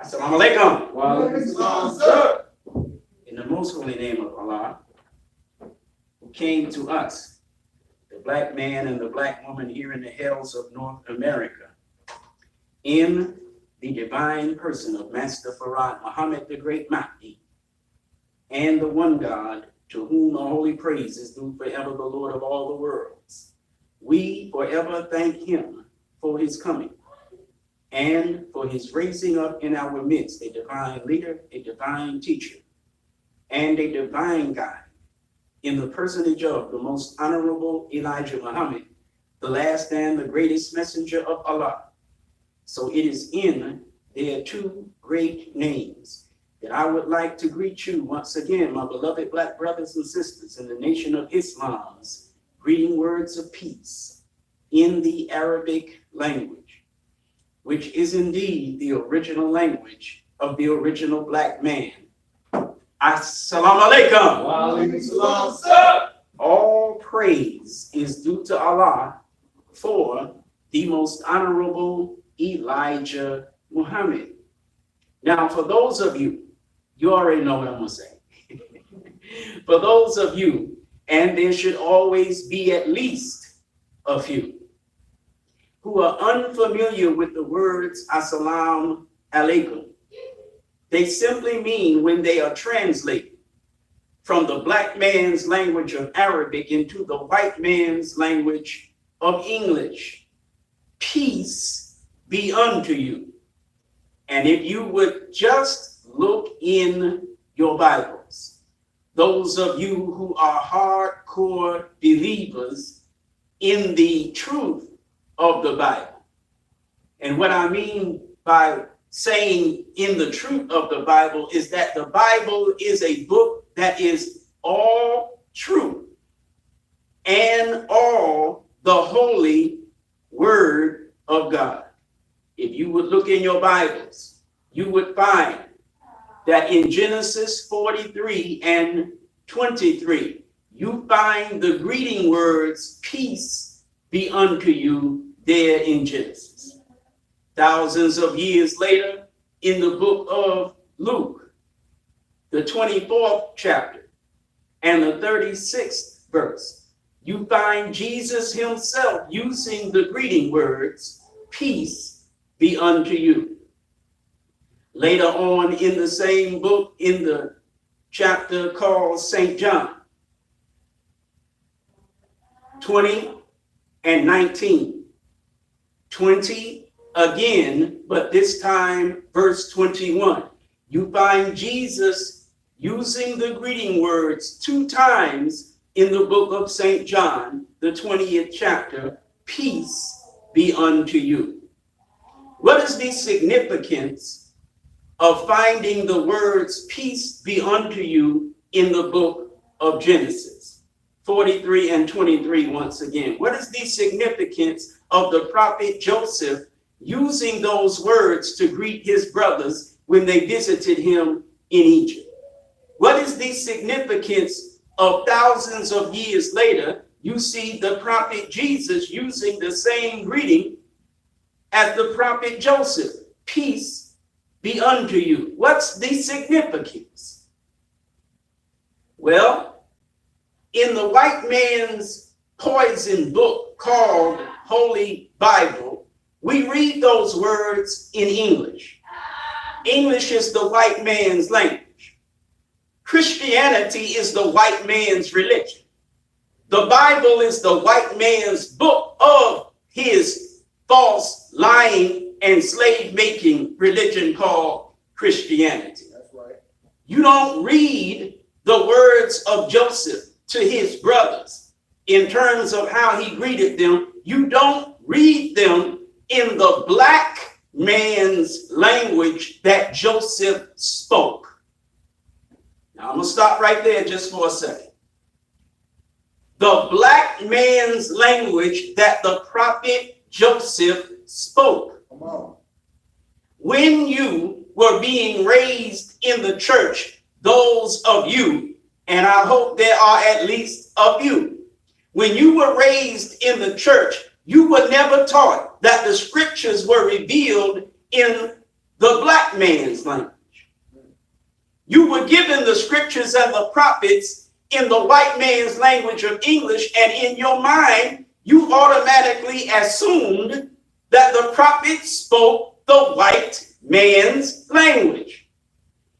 Assalamu alaikum. Wa alaikum salam, sir. In the most holy name of Allah, who came to us, the black man and the black woman here in the hills of North America, in the divine person of Master Farad Muhammad the Great Mahdi, and the one God to whom the holy praise is due forever, the Lord of all the worlds. We forever thank him for his coming and for his raising up in our midst a divine leader, a divine teacher, and a divine guide in the personage of the most honorable Elijah Muhammad, the last and the greatest messenger of Allah. So it is in their two great names that I would like to greet you once again, my beloved black brothers and sisters in the nation of Islam's greeting words of peace in the Arabic language, which is indeed the original language of the original black man. Assalamu alaikum. Wa alaikum salam, sir. All praise is due to Allah for the most honorable Elijah Muhammad. Now, for those of you, you already know what I'm going to say. For those of you, and there should always be at least a few, who are unfamiliar with the words Assalamu alaikum, they simply mean, when they are translated from the black man's language of Arabic into the white man's language of English, peace be unto you. And if you would just look in your Bibles, those of you who are hardcore believers in the truth of the Bible. And what I mean by saying in the truth of the Bible is that the Bible is a book that is all true and all the holy word of God. If you would look in your Bibles, you would find that in Genesis 43 and 23, you find the greeting words, peace be unto you, there in Genesis. Thousands of years later, in the book of Luke, the 24th chapter and the 36th verse, you find Jesus himself using the greeting words, peace be unto you. Later on in the same book, in the chapter called St. John, 20 and 19, 20 again, but this time verse 21, you find Jesus using the greeting words two times in the book of St. John, the 20th chapter, peace be unto you. What is the significance of finding the words peace be unto you in the book of Genesis 43 and 23 once again? What is the significance of the prophet Joseph using those words to greet his brothers when they visited him in Egypt? What is the significance of thousands of years later, you see the prophet Jesus using the same greeting as the prophet Joseph, peace be unto you? What's the significance? Well, in the white man's poison book called Holy Bible, we read those words in English. English is the white man's language. Christianity is the white man's religion. The Bible is the white man's book of his false, lying, and slave-making religion called Christianity. That's right. You don't read the words of Joseph to his brothers in terms of how he greeted them. You don't read them in the black man's language that Joseph spoke. Now, I'm going to stop right there just for a second. The black man's language that the prophet Joseph spoke. Come on. When you were being raised in the church, those of you, and I hope there are at least a few, when you were raised in the church, you were never taught that the scriptures were revealed in the black man's language. You were given the scriptures and the prophets in the white man's language of English, and in your mind, you automatically assumed that the prophets spoke the white man's language.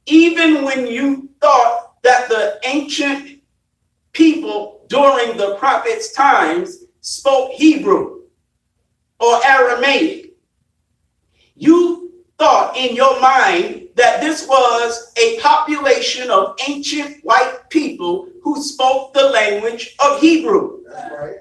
Even when you thought that the ancient people during the prophets' times spoke Hebrew or Aramaic, you thought in your mind that this was a population of ancient white people who spoke the language of Hebrew. That's right.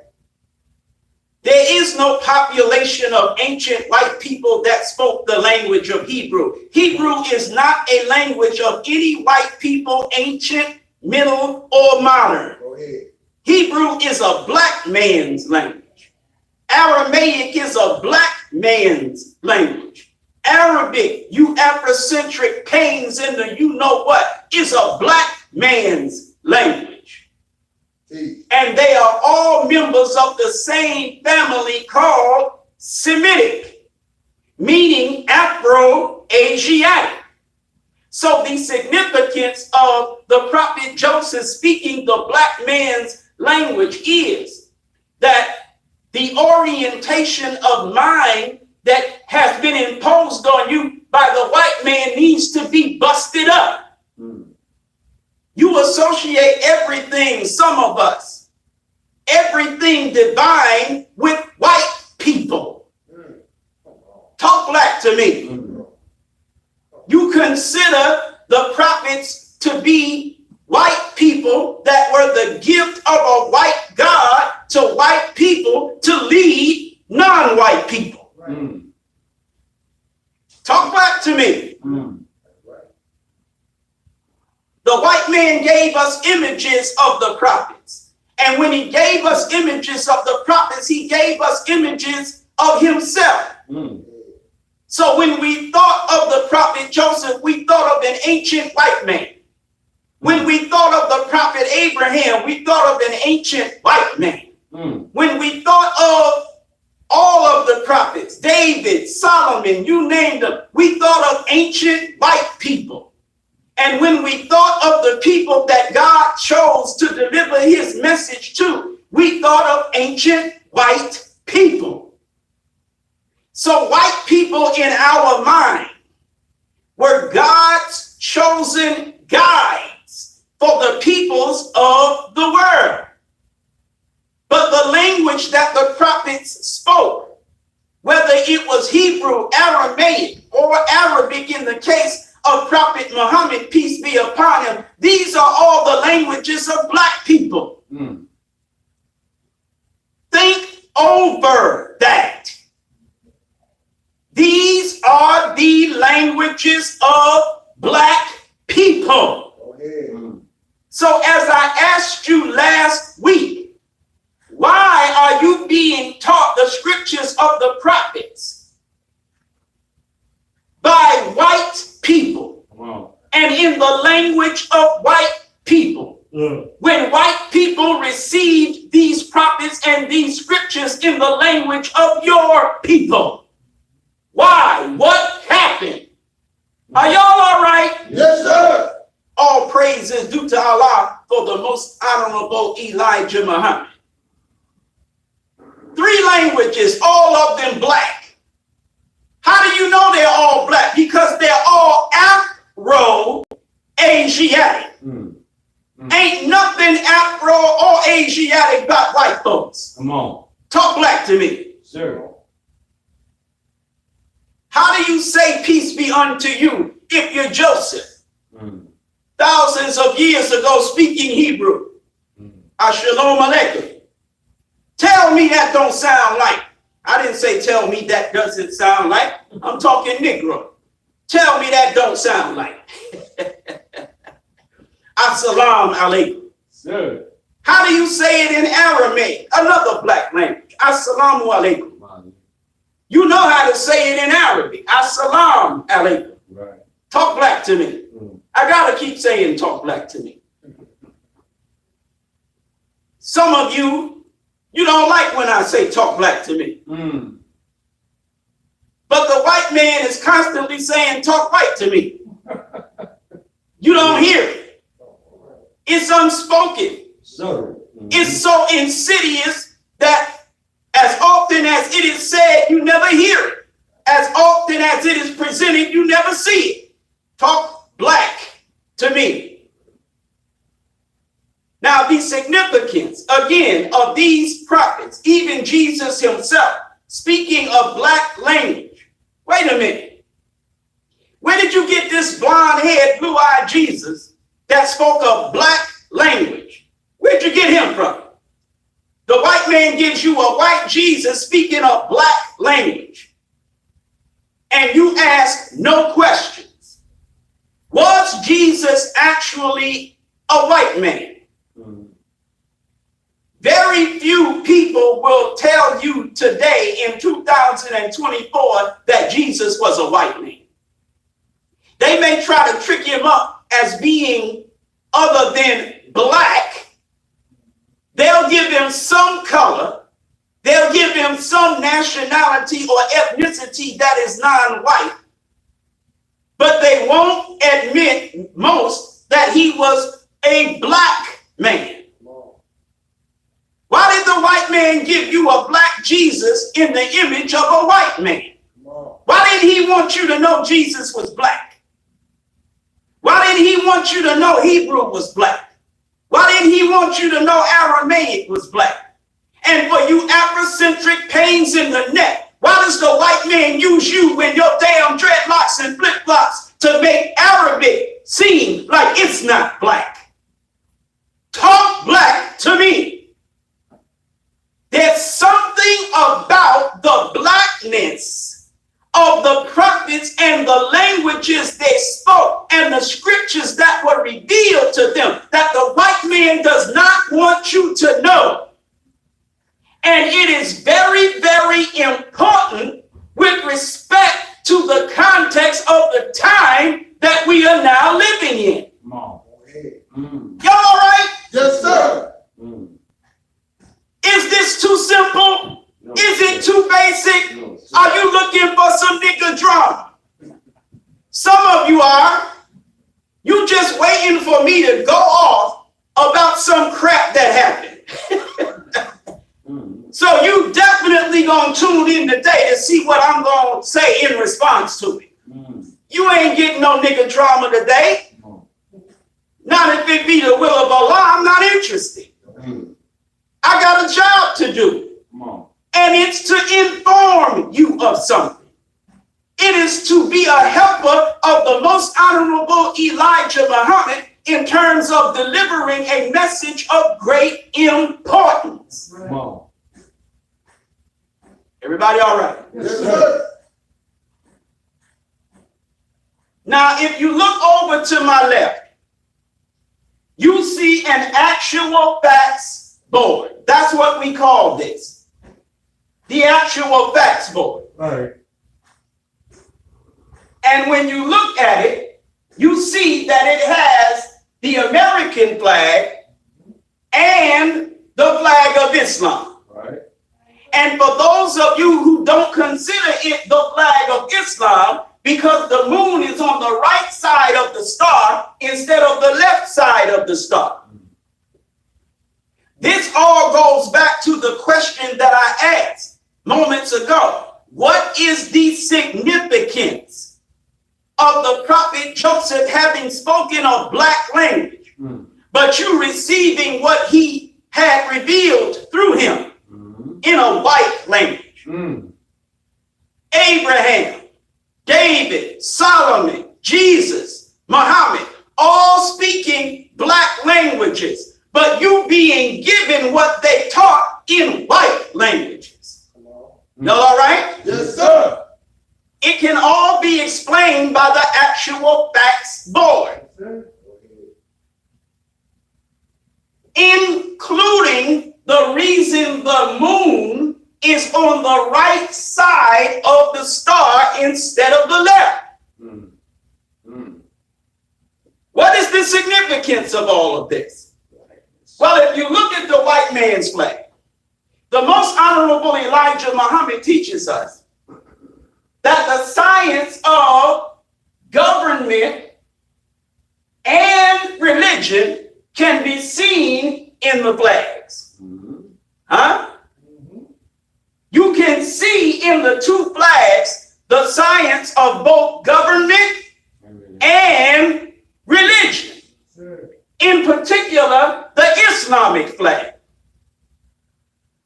There is no population of ancient white people that spoke the language of Hebrew. Hebrew is not a language of any white people, ancient, middle, or modern. Go ahead. Hebrew is a black man's language. Aramaic is a black man's language. Arabic, you Afrocentric pains in the you know what, is a black man's language. And they are all members of the same family called Semitic, meaning Afro-Asiatic. So the significance of the prophet Joseph speaking the black man's language is that the orientation of mind that has been imposed on you by the white man needs to be busted up. You associate everything, some of us, everything divine with white people. Talk black to me. You consider the prophets to be white people that were the gift of a white God to white people to lead non-white people. Talk back to me. The white man gave us images of the prophets. And when he gave us images of the prophets, he gave us images of himself. So when we thought of the prophet Joseph, we thought of an ancient white man. When we thought of the prophet Abraham, we thought of an ancient white man. When we thought of all of the prophets, David, Solomon, you named them, we thought of ancient white people. And when we thought of the people that God chose to deliver his message to, we thought of ancient white people. So white people in our mind were God's chosen guides for the peoples of the world. But the language that the prophets spoke, whether it was Hebrew, Aramaic, or Arabic in the case of Prophet Muhammad, peace be upon him, these are all the languages of black people. Think over that. These are the languages of black people. So as I asked you last week, why are you being taught the scriptures of the prophets by white people and in the language of white people? When white people received these prophets and these scriptures in the language of your people. Why? What happened? Are y'all all right? Yes, sir. All praise is due to Allah for the most honorable Elijah Muhammad. 3 languages, all of them black. How do you know they're all black? Because they're all Afro-Asiatic. Ain't nothing Afro or Asiatic about white folks. Come on. Talk black to me. Sir. How do you say peace be unto you if you're Joseph? Thousands of years ago speaking Hebrew. Shalom Aleichem. Tell me that don't sound like. I didn't say tell me that doesn't sound like. I'm talking Negro. Tell me that don't sound like. Assalamu alaikum. Sir. How do you say it in Aramaic? Another black language. Assalamu alaikum. You know how to say it in Arabic. Assalamu alaikum. Right. Talk black to me. I gotta keep saying talk black to me. Some of you don't like when I say talk black to me. but the white man is constantly saying, talk white to me. You don't hear it. It's unspoken. It's so insidious that as often as it is said, you never hear it. As often as it is presented, you never see it. Talk black to me. Now, the significance, again, of these prophets, even Jesus himself, speaking of black language. Wait a minute. Where did you get this blonde-haired, blue-eyed Jesus that spoke of black language? Where'd you get him from? The white man gives you a white Jesus speaking of black language. And you ask no questions. Was Jesus actually a white man? Very few people will tell you today in 2024 that Jesus was a white man. They may try to trick him up as being other than black. They'll give him some color. They'll give him some nationality or ethnicity that is non-white. But they won't admit most that he was a black man. Why did the white man give you a black Jesus in the image of a white man? Why did he want you to know Jesus was black? Why did he want you to know Hebrew was black? Why did he want you to know Aramaic was black? And for you Afrocentric pains in the neck, why does the white man use you in your damn dreadlocks and flip-flops to make Arabic seem like it's not black? Talk black to me. There's something about the blackness of the prophets and the languages they spoke and the scriptures that were revealed to them that the white man does not want you to know. And it is very, very important with respect to the context of the time that we are now living in. Y'all all right? Yes, sir. Is this too simple? No, is it too basic? No, are you looking for some nigga drama? Some of you are. You just waiting for me to go off about some crap that happened. So you definitely gonna tune in today to see what I'm gonna say in response to it. You ain't getting no nigga drama today. Not if it be the will of Allah. I'm not interested. I got a job to do. And it's to inform you of something. It is to be a helper of the most honorable Elijah Muhammad in terms of delivering a message of great importance. Everybody all right? Yes, sir. Now, if you look over to my left, you see an actual facts board. That's what we call this. The actual facts board. Right. And when you look at it, you see that it has the American flag and the flag of Islam. Right. And for those of you who don't consider it the flag of Islam, because the moon is on the right side of the star instead of the left side of the star. This all goes back to the question that I asked moments ago. What is the significance of the prophet Joseph having spoken of black language, but you receiving what he had revealed through him in a white language? Abraham, David, Solomon, Jesus, Muhammad, all speaking black languages, but you being given what they taught in white languages. Y'all all right? Yes, sir. It can all be explained by the actual facts board, including the reason the moon is on the right side of the star instead of the left. What is the significance of all of this? Well, if you look at the white man's flag, the most honorable Elijah Muhammad teaches us that the science of government and religion can be seen in the flags. Huh? You can see in the two flags the science of both government and religion. In particular, the Islamic flag.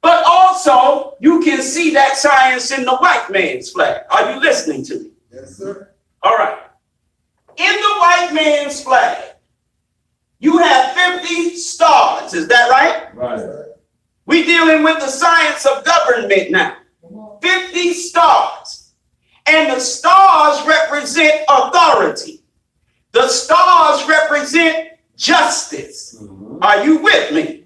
But also, you can see that science in the white man's flag. Are you listening to me? Yes, sir. All right. In the white man's flag, you have 50 stars. Is that right? Right. We're dealing with the science of government now. 50 stars. And the stars represent authority. The stars represent justice. Are you with me?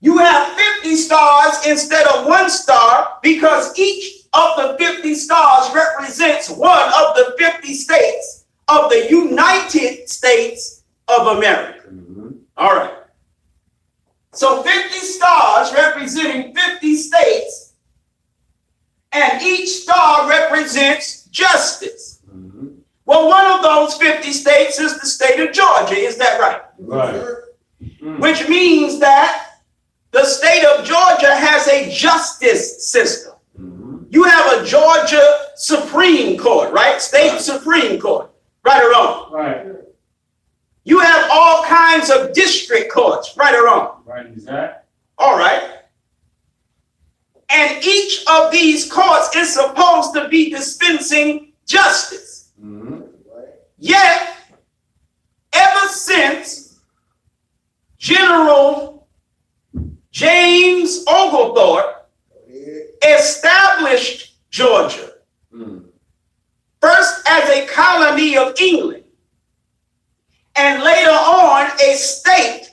You have 50 stars instead of one star because each of the 50 stars represents one of the 50 states of the United States of America. All right. So 50 stars representing 50 states, and each star represents justice. Well, one of those 50 states is the state of Georgia. Is that right? Right. Which means that the state of Georgia has a justice system. You have a Georgia Supreme Court, right? State Supreme Court, right or wrong? Right. You have all kinds of district courts, right or wrong? Right, exactly. All right. And each of these courts is supposed to be dispensing justice. Yet, ever since General James Oglethorpe established Georgia, first as a colony of England, and later on a state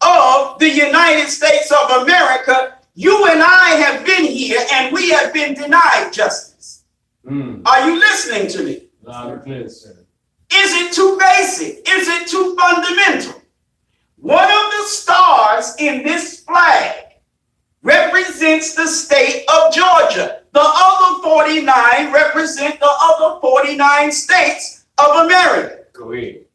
of the United States of America, you and I have been here and we have been denied justice. Are you listening to me? Loud and clear, sir. Is it too basic? Is it too fundamental? One of the stars in this flag represents the state of Georgia. The other 49 represent the other 49 states of America. Go ahead.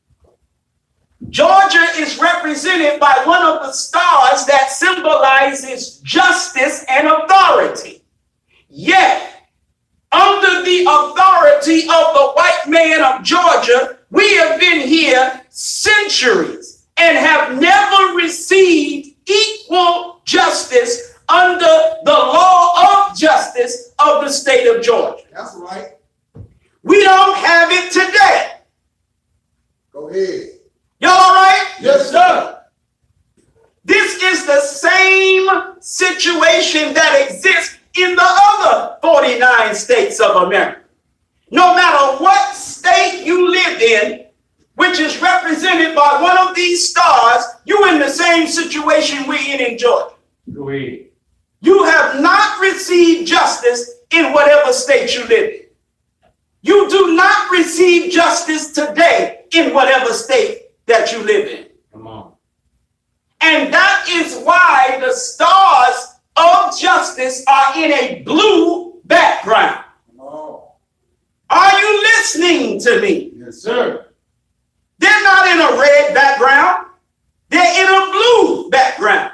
Georgia is represented by one of the stars that symbolizes justice and authority. Yet, under the authority of the white man of Georgia, we have been here centuries and have never received equal justice under the law of justice of the state of Georgia. That's right. We don't have it today. Go ahead. Y'all all right? Yes, sir. This is the same situation that exists in the other 49 states of America. No matter what state you live in, which is represented by one of these stars, you're in the same situation we're in Georgia. Go ahead. You have not received justice in whatever state you live in. You do not receive justice today in whatever state that you live in. Come on. And that is why the stars of justice are in a blue background. Are you listening to me? Yes, sir. They're not in a red background. They're in a blue background.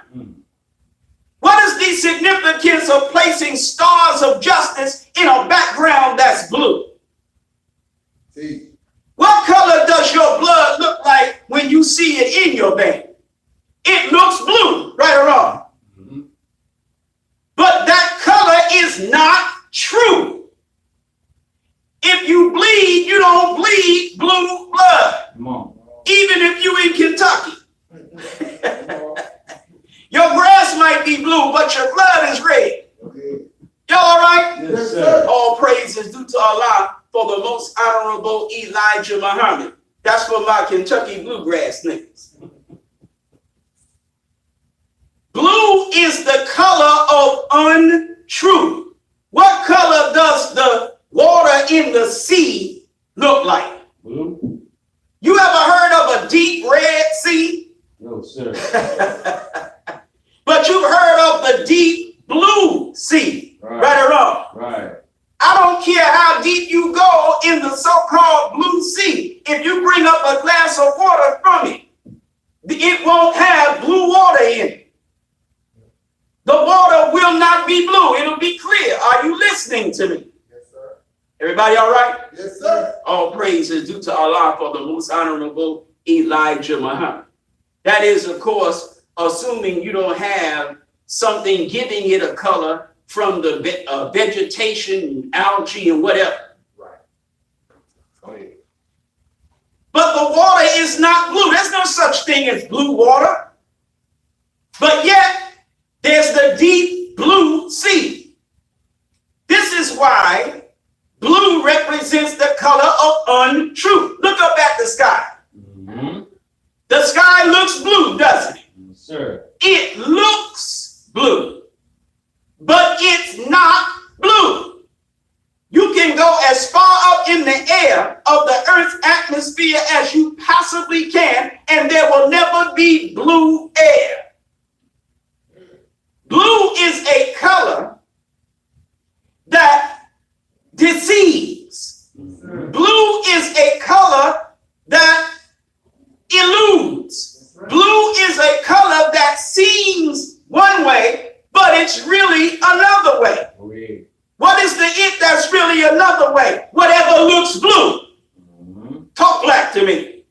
What is the significance of placing stars of justice in a background that's blue? See. What color does your blood look like when you see it in your vein? It looks blue, right or wrong? But that color is not true. If you bleed, you don't bleed blue blood. Come on. Even if you in Kentucky. Your grass might be blue, but your blood is red. Okay. Y'all all right? Yes, sir. All praise is due to Allah for the most honorable Elijah Muhammad. That's for my Kentucky bluegrass niggas. Blue is the color of untruth. What color does the water in the sea look like? Blue? You ever heard of a deep red sea? No, sir. But you've heard of the deep blue sea, right or wrong? Right. I don't care how deep you go in the so-called blue sea. If you bring up a glass of water from it won't have blue water in it. The water will not be blue. It'll be clear. Are you listening to me? Yes, sir. Everybody all right? Yes, sir. All praise is due to Allah for the most honorable Elijah Muhammad. That is, of course, assuming you don't have something giving it a color from the vegetation, algae, and whatever. Right. Go ahead. But the water is not blue. There's no such thing as blue water. But yet, there's the deep blue sea. This is why blue represents the color of untruth. Look up at the sky. Mm-hmm. The sky looks blue, doesn't it? Yes, sir. It looks blue, but it's not blue. You can go as far up in the air of the Earth's atmosphere as you possibly can, and there will never be blue air. Blue is a color that deceives. Mm-hmm. Blue is a color that eludes. Blue is a color that seems one way, but it's really another way. Okay. What is the it that's really another way? Whatever looks blue. Mm-hmm. Talk back to me.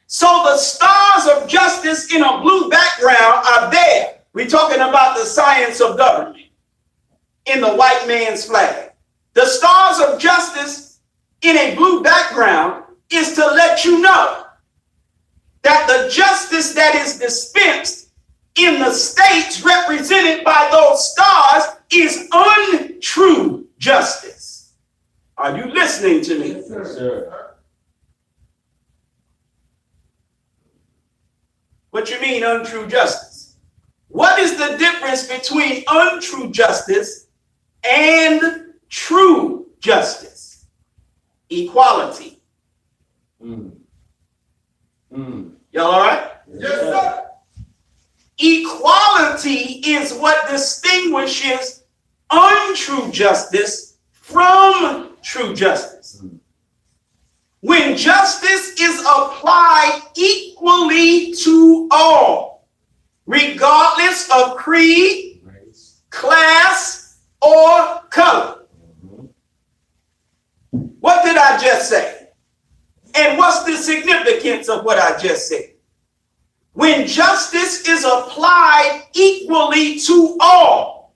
So the stars of justice in a blue background are there. We're talking about the science of government in the white man's flag. The stars of justice in a blue background is to let you know that the justice that is dispensed in the states represented by those stars is untrue justice. Are you listening to me? Yes, Yes, sir. What you mean untrue justice? What is the difference between untrue justice and true justice? Equality. Mm. Mm. Y'all all right? Yes, sir. Equality is what distinguishes untrue justice from true justice. Mm. When justice is applied equally to all, regardless of creed, Race. class, or color. Mm-hmm. What did I just say? And what's the significance of what I just said? When justice is applied equally to all,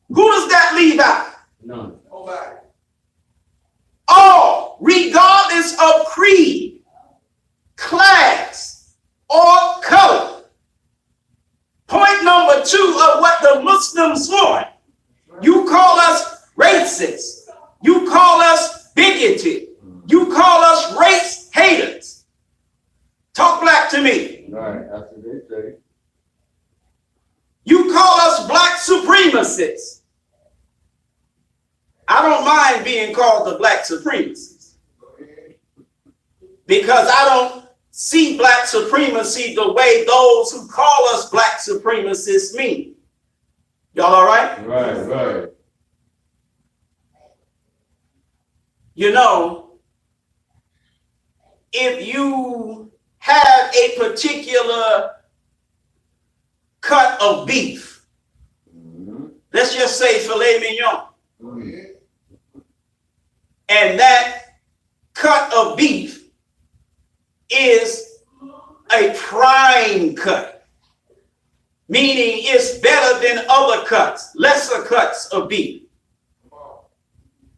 who does that leave out? None. Nobody. All, regardless of creed, class, or color. Point number 2 of what the Muslims want. You call us racist. You call us bigoted. You call us race haters. Talk black to me. Right. After they say. You call us black supremacists. I don't mind being called the black supremacists because I don't see black supremacy the way those who call us black supremacists mean. Y'all all right? Right. Right. You know, if you have a particular cut of beef, Mm-hmm. let's just say filet mignon, Go ahead. and that cut of beef is a prime cut, meaning it's better than other cuts, lesser cuts of beef. Come on.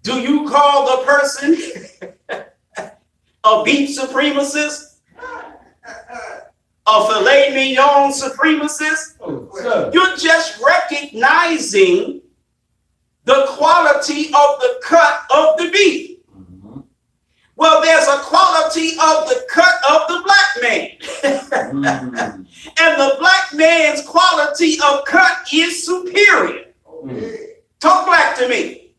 Do you call the person a beef supremacist, a filet mignon supremacist? Oh, sir. You're just recognizing the quality of the cut of the beef. Mm-hmm. Well, there's a quality of the cut of the black man. Mm. And the black man's quality of cut is superior. Okay. Talk black to me.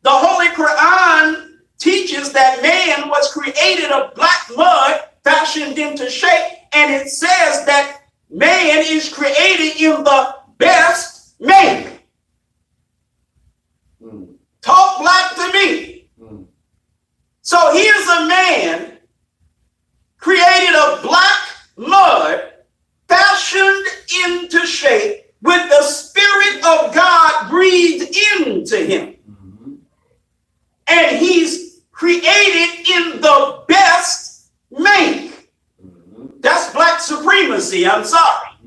The Holy Quran teaches that man was created of black mud, fashioned into shape, and it says that man is created in the best make. Mm. man created of black mud, fashioned into shape with the Spirit of God breathed into him. And he's created in the best make. That's black supremacy. I'm sorry.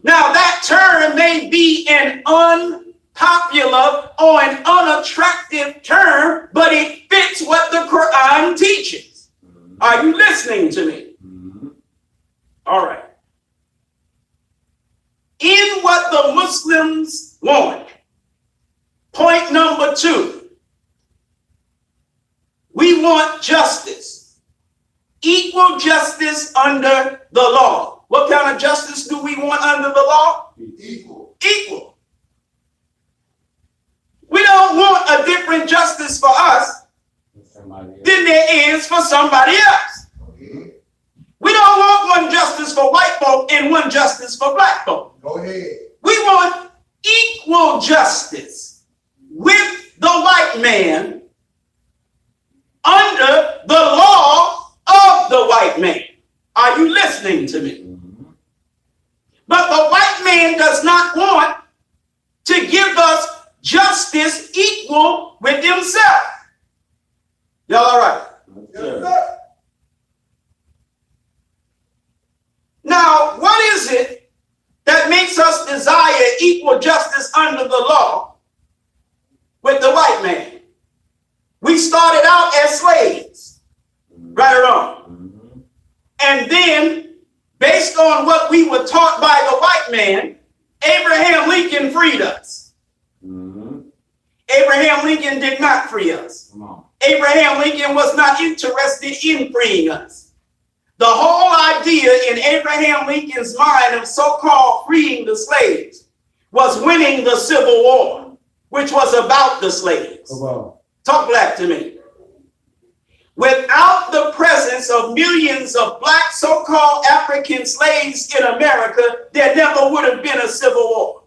Now, that term may be an unpopular or an unattractive term, but it fits what the Quran teaches. Are you listening to me? All right. In what the Muslims want, point number 2, we want justice, equal justice under the law. What kind of justice do we want under the law? Equal. Equal. We don't want a different justice for us than there is for somebody else. Okay. We don't want one justice for white folk and one justice for black folk. Go ahead. We want equal justice with the white man under the law of the white man. Are you listening to me? But the white man does not want to give us justice equal with himself. Y'all all right? Yes, sir. Now, what is it that makes us desire equal justice under the law with the white man? We started out as slaves, right or wrong. And then, based on what we were taught by the white man, Abraham Lincoln freed us. Abraham Lincoln did not free us. Abraham Lincoln was not interested in freeing us. The whole idea in Abraham Lincoln's mind of so-called freeing the slaves was winning the Civil War, which was about the slaves. Talk black to me. Without the presence of millions of black so-called African slaves in America, there never would have been a Civil War.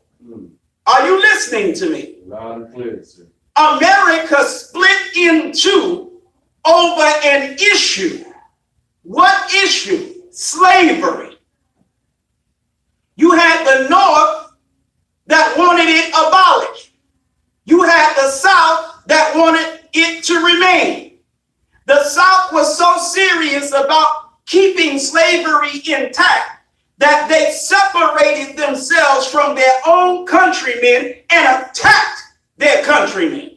Are you listening to me? Loud and clear, sir. America split in two over an issue. What issue? Slavery. You had the North that wanted it abolished. You had the South that wanted it to remain. The South was so serious about keeping slavery intact that they separated themselves from their own countrymen and attacked their countrymen.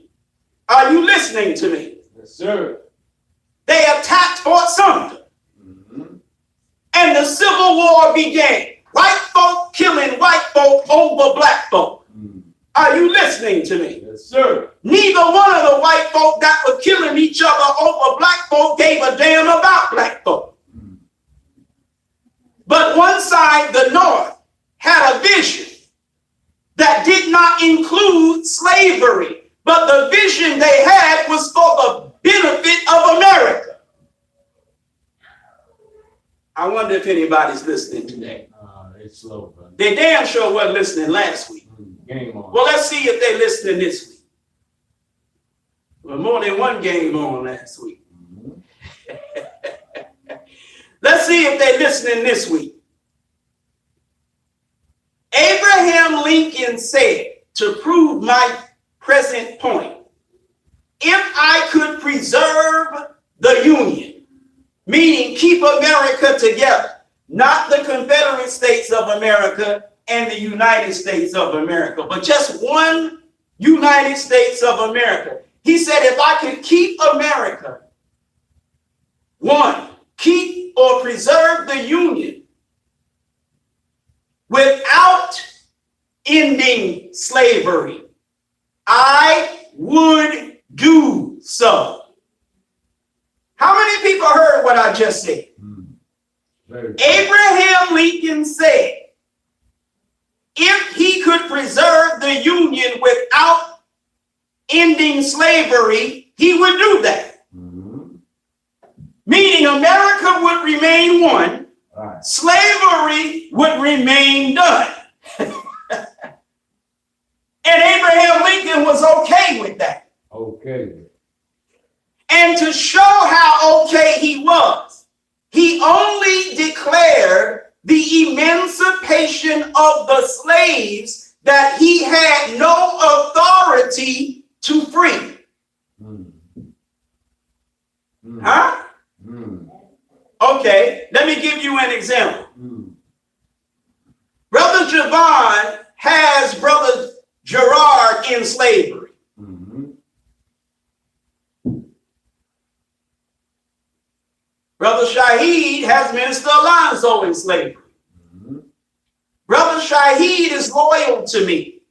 Are you listening to me? Yes, sir. They attacked Fort Sumter. And the Civil War began. White folk killing white folk over black folk. Are you listening to me? Yes, sir. Neither one of the white folk that were killing each other over black folk gave a damn about black folk. But one side, the North, had a vision that did not include slavery, but the vision they had was for the benefit of America. I wonder if anybody's listening today. It's slow, brother. They damn sure weren't listening last week. Game on. Well, let's see if they're listening this week. Well, more than one game on last week. Let's see if they're listening this week. Abraham Lincoln said, to prove my present point, if I could preserve the Union, meaning keep America together, not the Confederate States of America and the United States of America, but just one United States of America. He said, if I could keep America, one, keep or preserve the Union without ending slavery, I would do so. How many people heard what I just said? Abraham Lincoln said, if he could preserve the Union without ending slavery, he would do that. Meaning America would remain one, slavery would remain done. And Abraham Lincoln was okay with that. Okay. And to show how okay he was, he only declared the emancipation of the slaves that he had no authority to free. Mm. Mm. Huh? Mm. Okay, let me give you an example. Mm. Brother Javon has Brother Gerard in slavery. Mm-hmm. Brother Shaheed has Minister Alonzo in slavery. Mm-hmm. Brother Shaheed is loyal to me,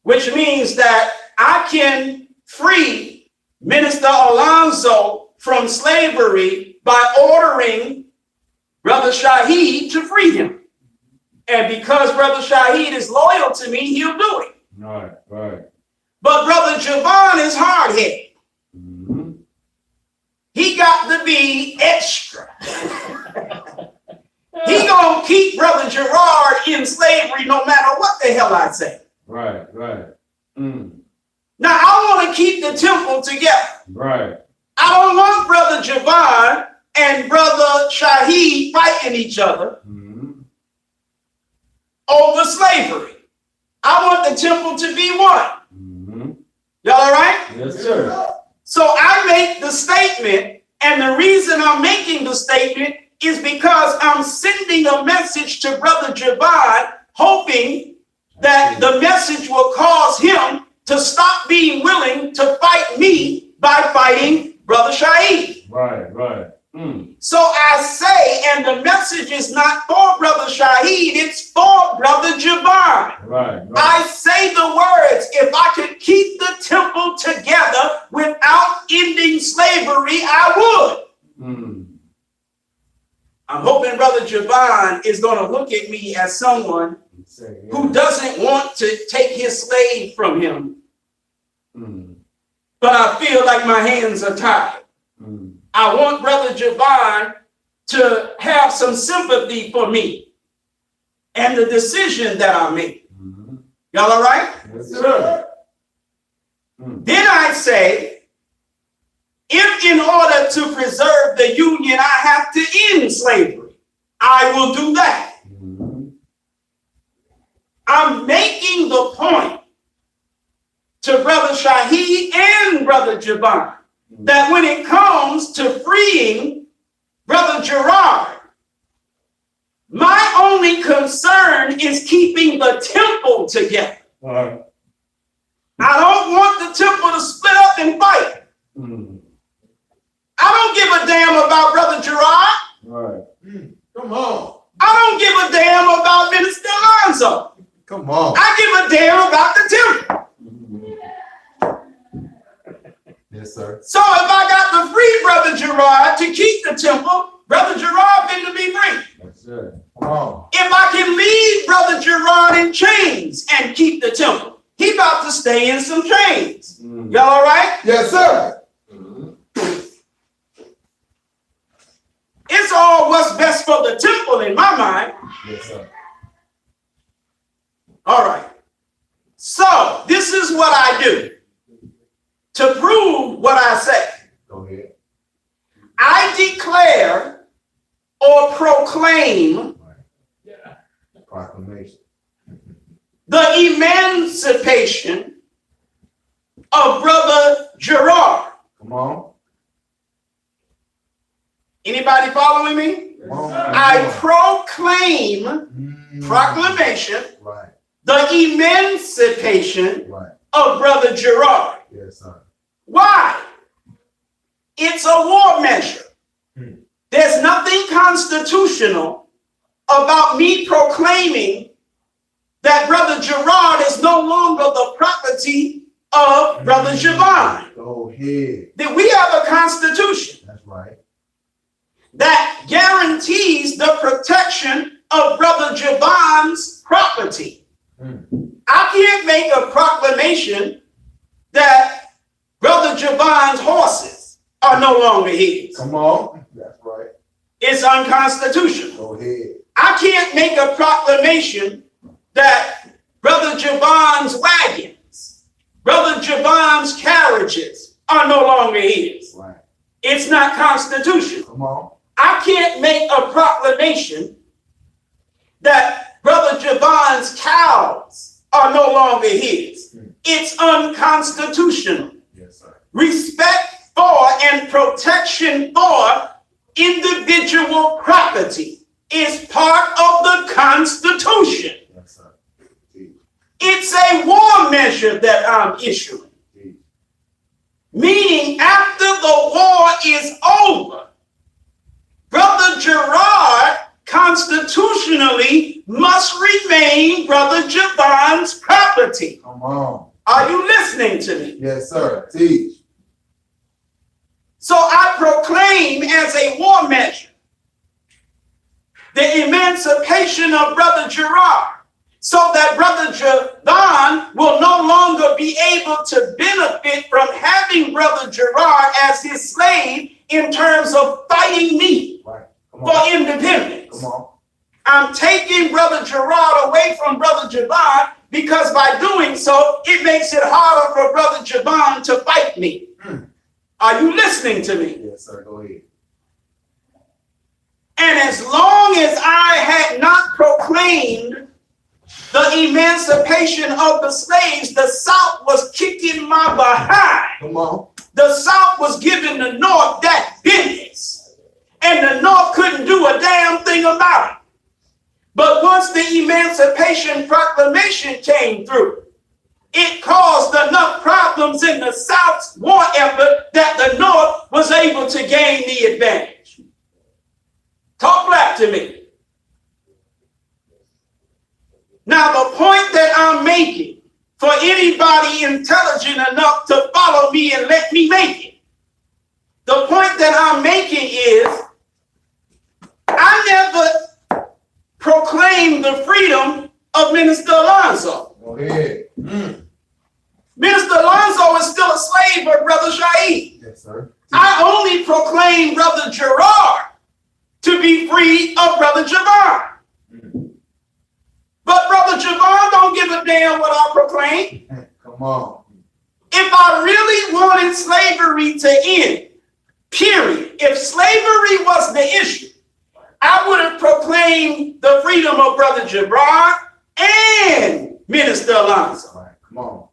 which means that I can free Minister Alonzo from slavery by ordering Brother Shaheed to free him. And because Brother Shaheed is loyal to me, he'll do it. Right, right. But Brother Javon is hard-headed. Mm-hmm. He got to be extra. He gonna keep Brother Gerard in slavery no matter what the hell I say. Right, right. Mm. Now I want to keep the temple together. Right. I don't want Brother Javon and Brother Shaheed fighting each other Mm-hmm. over slavery. I want the temple to be one. Mm-hmm. Y'all all right? Yes, sir. So I make the statement, and the reason I'm making the statement is because I'm sending a message to Brother Javon, hoping that the message will cause him to stop being willing to fight me by fighting Brother Shaheed. Right, right. Mm. So I say, and the message is not for Brother Shaheed, it's for Brother Javon. Right, right. I say the words, if I could keep the temple together without ending slavery, I would. Mm. I'm hoping Brother Javon is going to look at me as someone Say, yeah. who doesn't want to take his slave from him, Mm. but I feel like my hands are tied. Mm. I want Brother Javon to have some sympathy for me and the decision that I made. Mm-hmm. Y'all all right? Yes, sir. Mm. Then I say, if in order to preserve the union, I have to end slavery, I will do that. Mm-hmm. I'm making the point to Brother Shaheed and Brother Javon that when it comes to freeing Brother Gerard, my only concern is keeping the temple together. All right. I don't want the temple to split up and fight. Mm. I don't give a damn about Brother Gerard. All right. Come on. I don't give a damn about Minister Alonzo. Come on. I give a damn about the temple. Yes, sir. So if I got to free Brother Gerard to keep the temple, Brother Gerard been to be free. Yes, sir. Come on. If I can leave Brother Gerard in chains and keep the temple, he about to stay in some chains. Mm. Y'all all right? Yes, sir. Mm-hmm. It's all what's best for the temple in my mind. Yes, sir. All right. So this is what I do to prove what I say. Go ahead. I declare or proclaim Proclamation. the emancipation of Brother Gerard. Come on. Anybody following me? Come on. I proclaim Mm. proclamation Right. the emancipation Right. of Brother Gerard. Yes, sir. Why? It's a war measure. Hmm. There's nothing constitutional about me proclaiming that Brother Gerard is no longer the property of Brother Javon. Go ahead. That we have a constitution That's right. that guarantees the protection of Brother Javon's property. Mm. I can't make a proclamation that Brother Javon's horses are no longer his. Come on. That's right. It's unconstitutional. Go ahead. I can't make a proclamation that Brother Javon's wagons, Brother Javon's carriages are no longer his. Right. It's not constitutional. Come on. I can't make a proclamation that Brother Javon's cows are no longer his. It's unconstitutional. Yes, sir. Respect for and protection for individual property is part of the Constitution. Yes, sir. Teach. It's a war measure that I'm issuing. Teach. Meaning, after the war is over, Brother Gerard constitutionally must remain Brother Javon's property. Come on. Are you listening to me? Yes, sir. Teach. So I proclaim as a war measure the emancipation of Brother Gerard, so that Brother Javon will no longer be able to benefit from having Brother Gerard as his slave in terms of fighting me Right. Come for on. independence. Come on. I'm taking Brother Gerard away from Brother Javon because by doing so, it makes it harder for Brother Javon to fight me. Are you listening to me? Yes, sir. Go ahead. And as long as I had not proclaimed the emancipation of the slaves, the South was kicking my behind. Come on. The South was giving the North that business, and the North couldn't do a damn thing about it. But once the Emancipation Proclamation came through, it caused enough problems in the South's war effort that the North was able to gain the advantage. Talk back to me. Now, the point that I'm making, for anybody intelligent enough to follow me and let me make it, the point that I'm making is I never proclaimed the freedom of Minister Alonzo. Go ahead. Minister Alonzo is still a slave of Brother Shaheed. Yes, sir. I only proclaimed Brother Gerard to be free of Brother Javon. But Brother Javon don't give a damn what I proclaim. Come on. If I really wanted slavery to end, period, if slavery was the issue, I would have proclaimed the freedom of Brother Gerard and Minister Alonzo. Right. Come on.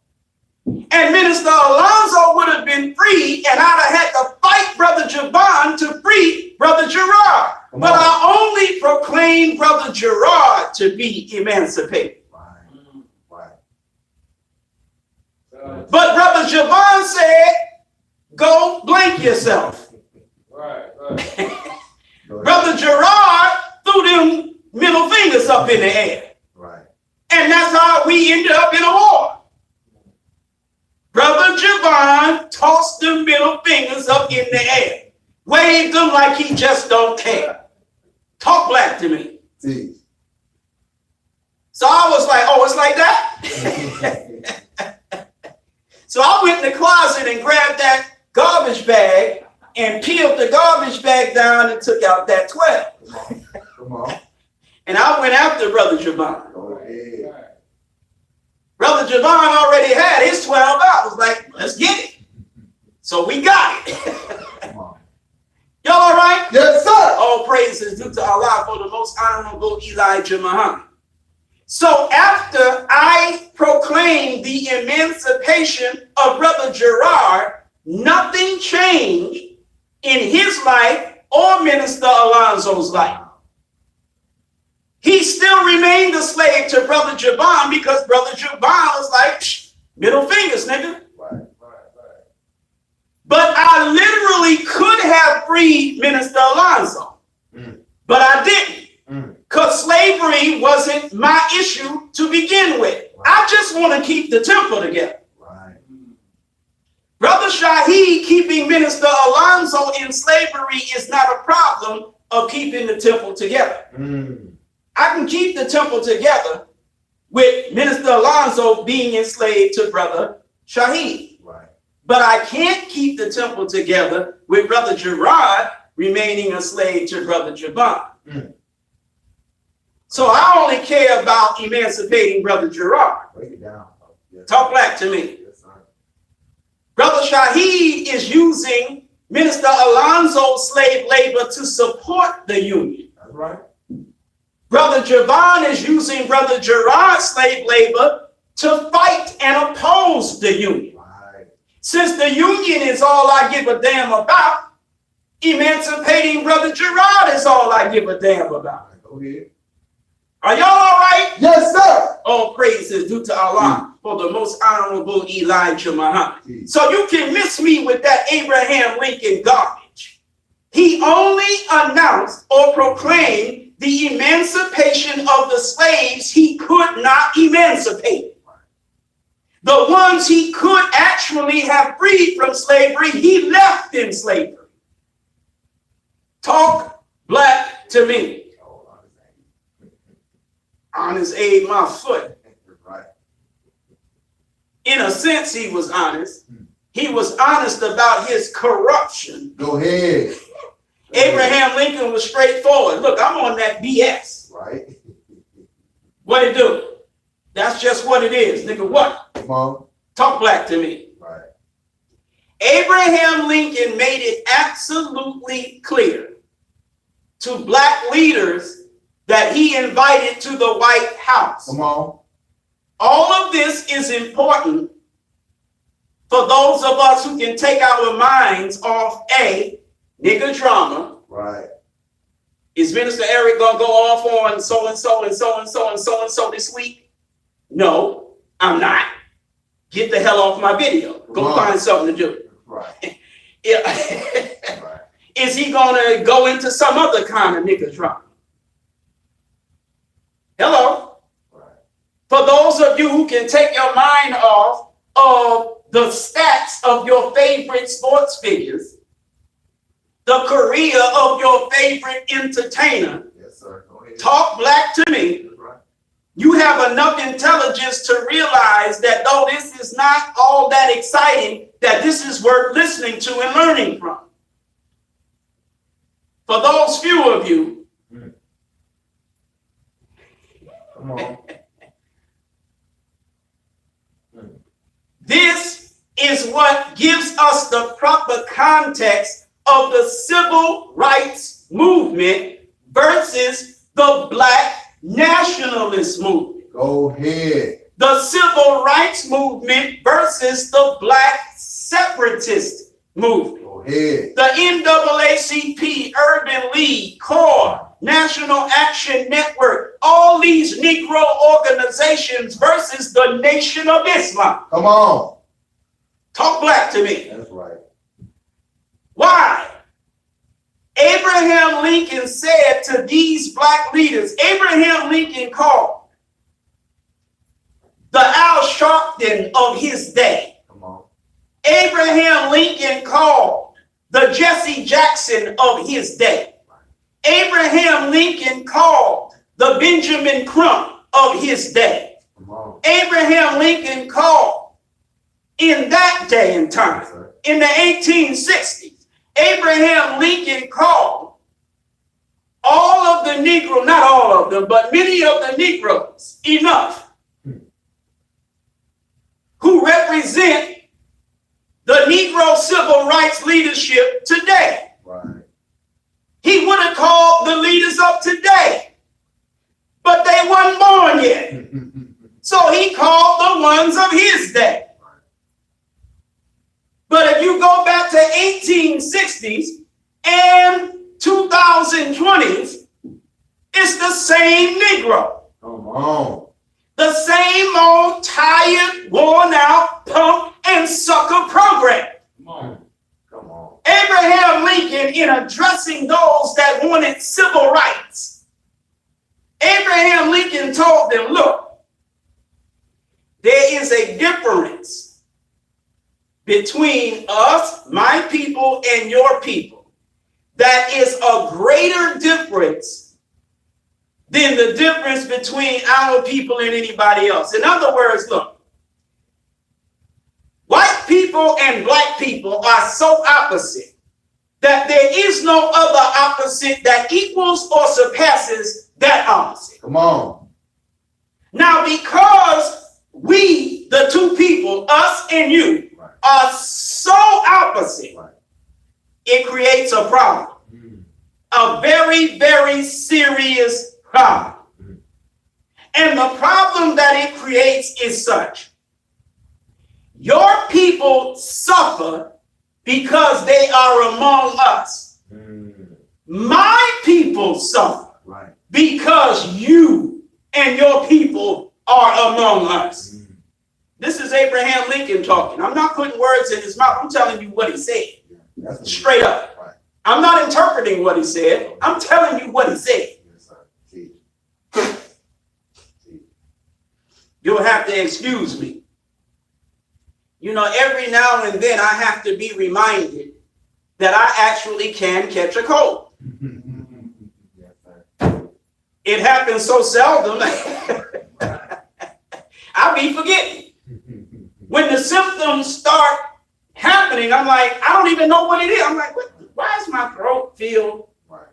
And Minister Alonzo would have been free, and I'd have had to fight Brother Javon to free Brother Gerard. Come But on. I only proclaimed Brother Gerard to be emancipated. Right. Right. But Brother Javon said, go blank yourself. Right. Go ahead. Brother Gerard threw them middle fingers up in the air. Right. And that's how we ended up in a war. Brother Javon tossed the middle fingers up in the air, waved them like he just don't care. Talk black to me. Teach. So I was like, oh, it's like that? So I went in the closet and grabbed that garbage bag and peeled the garbage bag down and took out that 12. Come on. Come on. And I went after Brother Javon. Go ahead. Brother Javon already had his 12 out. I was like, let's get it. So we got it. Come on. Y'all all right? Yes, sir. All praises due to Allah for the most honorable Elijah Muhammad. So after I proclaimed the emancipation of Brother Gerard, nothing changed in his life or Minister Alonzo's life. He still remained a slave to Brother Javon because Brother Javon was like, middle fingers, nigga. Right. But I literally could have freed Minister Alonzo, but I didn't, because slavery wasn't my issue to begin with. I just want to keep the temple together. Right. Brother Shaheed keeping Minister Alonzo in slavery is not a problem of keeping the temple together. I can keep the temple together with Minister Alonzo being enslaved to Brother Shaheed. Right. But I can't keep the temple together with Brother Gerard remaining a slave to Brother Javon. So I only care about emancipating Brother Gerard. Break it down. Yes. Talk back to me. Yes, sir. Brother Shaheed is using Minister Alonzo's slave labor to support the Union. That's right. Brother Javon is using Brother Gerard's slave labor to fight and oppose the Union. Right. Since the Union is all I give a damn about, emancipating Brother Gerard is all I give a damn about. Go ahead. Are y'all all right? Yes, sir. All praise is due to Allah for the most honorable Elijah Muhammad. Mm. So you can miss me with that Abraham Lincoln garbage. He only announced or proclaimed the emancipation of the slaves he could not emancipate. The ones he could actually have freed from slavery, he left in slavery. Talk black to me. Honest Abe, my foot. Right. In a sense, he was honest. He was honest about his corruption. Go ahead. Abraham Lincoln was straightforward. Look, I'm on that BS. Right. What it do? That's just what it is. Nigga, what? Come on. Talk black to me. Right. Abraham Lincoln made it absolutely clear to black leaders that he invited to the White House. Come on. All of this is important for those of us who can take our minds off a nigga drama. Right. Is Minister Eric gonna go off on so and so and so and so and so and so this week? No, I'm not. Get the hell off my video. Go Right. find something to do. Right. Yeah. Right. Is he gonna go into some other kind of nigga drama? Hello. Right. For those of you who can take your mind off of the stats of your favorite sports figures, the career of your favorite entertainer, Yes, sir. Go ahead. talk black to me. That's right. You have enough intelligence to realize that though this is not all that exciting, that this is worth listening to and learning from. For those few of you, Come on. this is what gives us the proper context of the civil rights movement versus the black nationalist movement. Go ahead. The civil rights movement versus the black separatist movement. Go ahead. The NAACP, Urban League, CORE, National Action Network, all these Negro organizations versus the Nation of Islam. Come on. Talk black to me. That's right. Why? Abraham Lincoln said to these black leaders, Abraham Lincoln called the Al Sharpton of his day. Come on. Abraham Lincoln called the Jesse Jackson of his day. Abraham Lincoln called the Benjamin Crump of his day. Come on. Abraham Lincoln called in that day and time, Yes, sir. in the 1860s, Abraham Lincoln called all of the Negro, not all of them, but many of the Negroes, enough, who represent the Negro civil rights leadership today. Right. He would have called the leaders up today, but they weren't born yet. So he called the ones of his day. But if you go back to 1860s and 2020s, it's the same Negro. Come on. The same old tired, worn out punk and sucker program. Come on. Come on. Abraham Lincoln, in addressing those that wanted civil rights, Abraham Lincoln told them, look, there is a difference between us, my people, and your people. That is a greater difference than the difference between our people and anybody else. In other words, look, white people and black people are so opposite that there is no other opposite that equals or surpasses that opposite. Come on. Now, because we, the two people, us and you, Right. are so rejoicing, Right. it creates a problem. A very, very serious problem. And the problem that it creates is such. Your people suffer because they are among us. My people suffer Right. because you and your people are among us. This is Abraham Lincoln talking. I'm not putting words in his mouth. I'm telling you what he said. That's what Straight up. Right. I'm not interpreting what he said. I'm telling you what he said. Yes, sir. See. You'll have to excuse me. You know, every now and then I have to be reminded that I actually can catch a cold. Yes, sir. It happens so seldom, I'll be forgetting. When the symptoms start happening, I'm like, I don't even know what it is. I'm like, why does my throat feel? Right.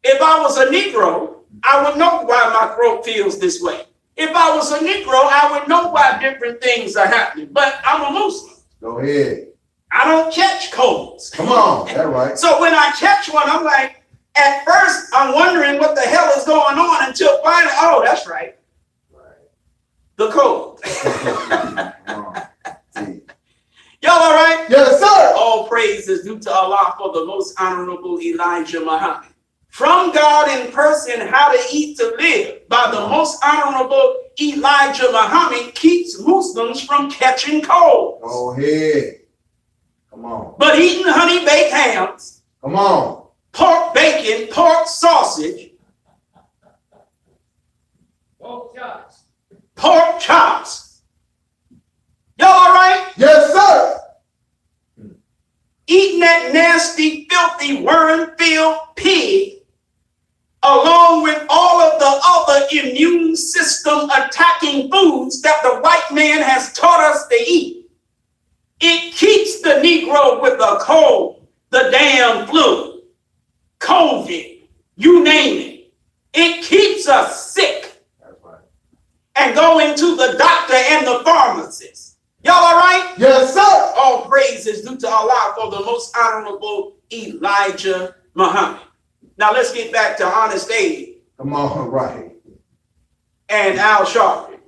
If I was a Negro, I would know why my throat feels this way. If I was a Negro, I would know why different things are happening. But I'm a Muslim. Go ahead. I don't catch colds. Come on. That's right. So when I catch one, I'm like, at first, I'm wondering what the hell is going on until finally, oh, that's right. Right. The cold. Come on. See. Y'all all right? Yes, sir. All praise is due to Allah for the most honorable Elijah Muhammad. From God in person, how to eat to live by the most honorable Elijah Muhammad keeps Muslims from catching cold. Go ahead. Come on. But eating honey baked hams, Come on. pork bacon, pork sausage, pork chops. Y'all all right? Yes, sir. Eating that nasty, filthy, worm-filled pig, along with all of the other immune system attacking foods that the white man has taught us to eat. It keeps the Negro with a cold, the damn flu, COVID, you name it. It keeps us sick That's right. and going to the doctor and the pharmacist. Y'all all right? Yes, sir. All praise is due to Allah for the most honorable Elijah Muhammad. Now let's get back to Honest Abe Come on. Right. and Al Sharpton.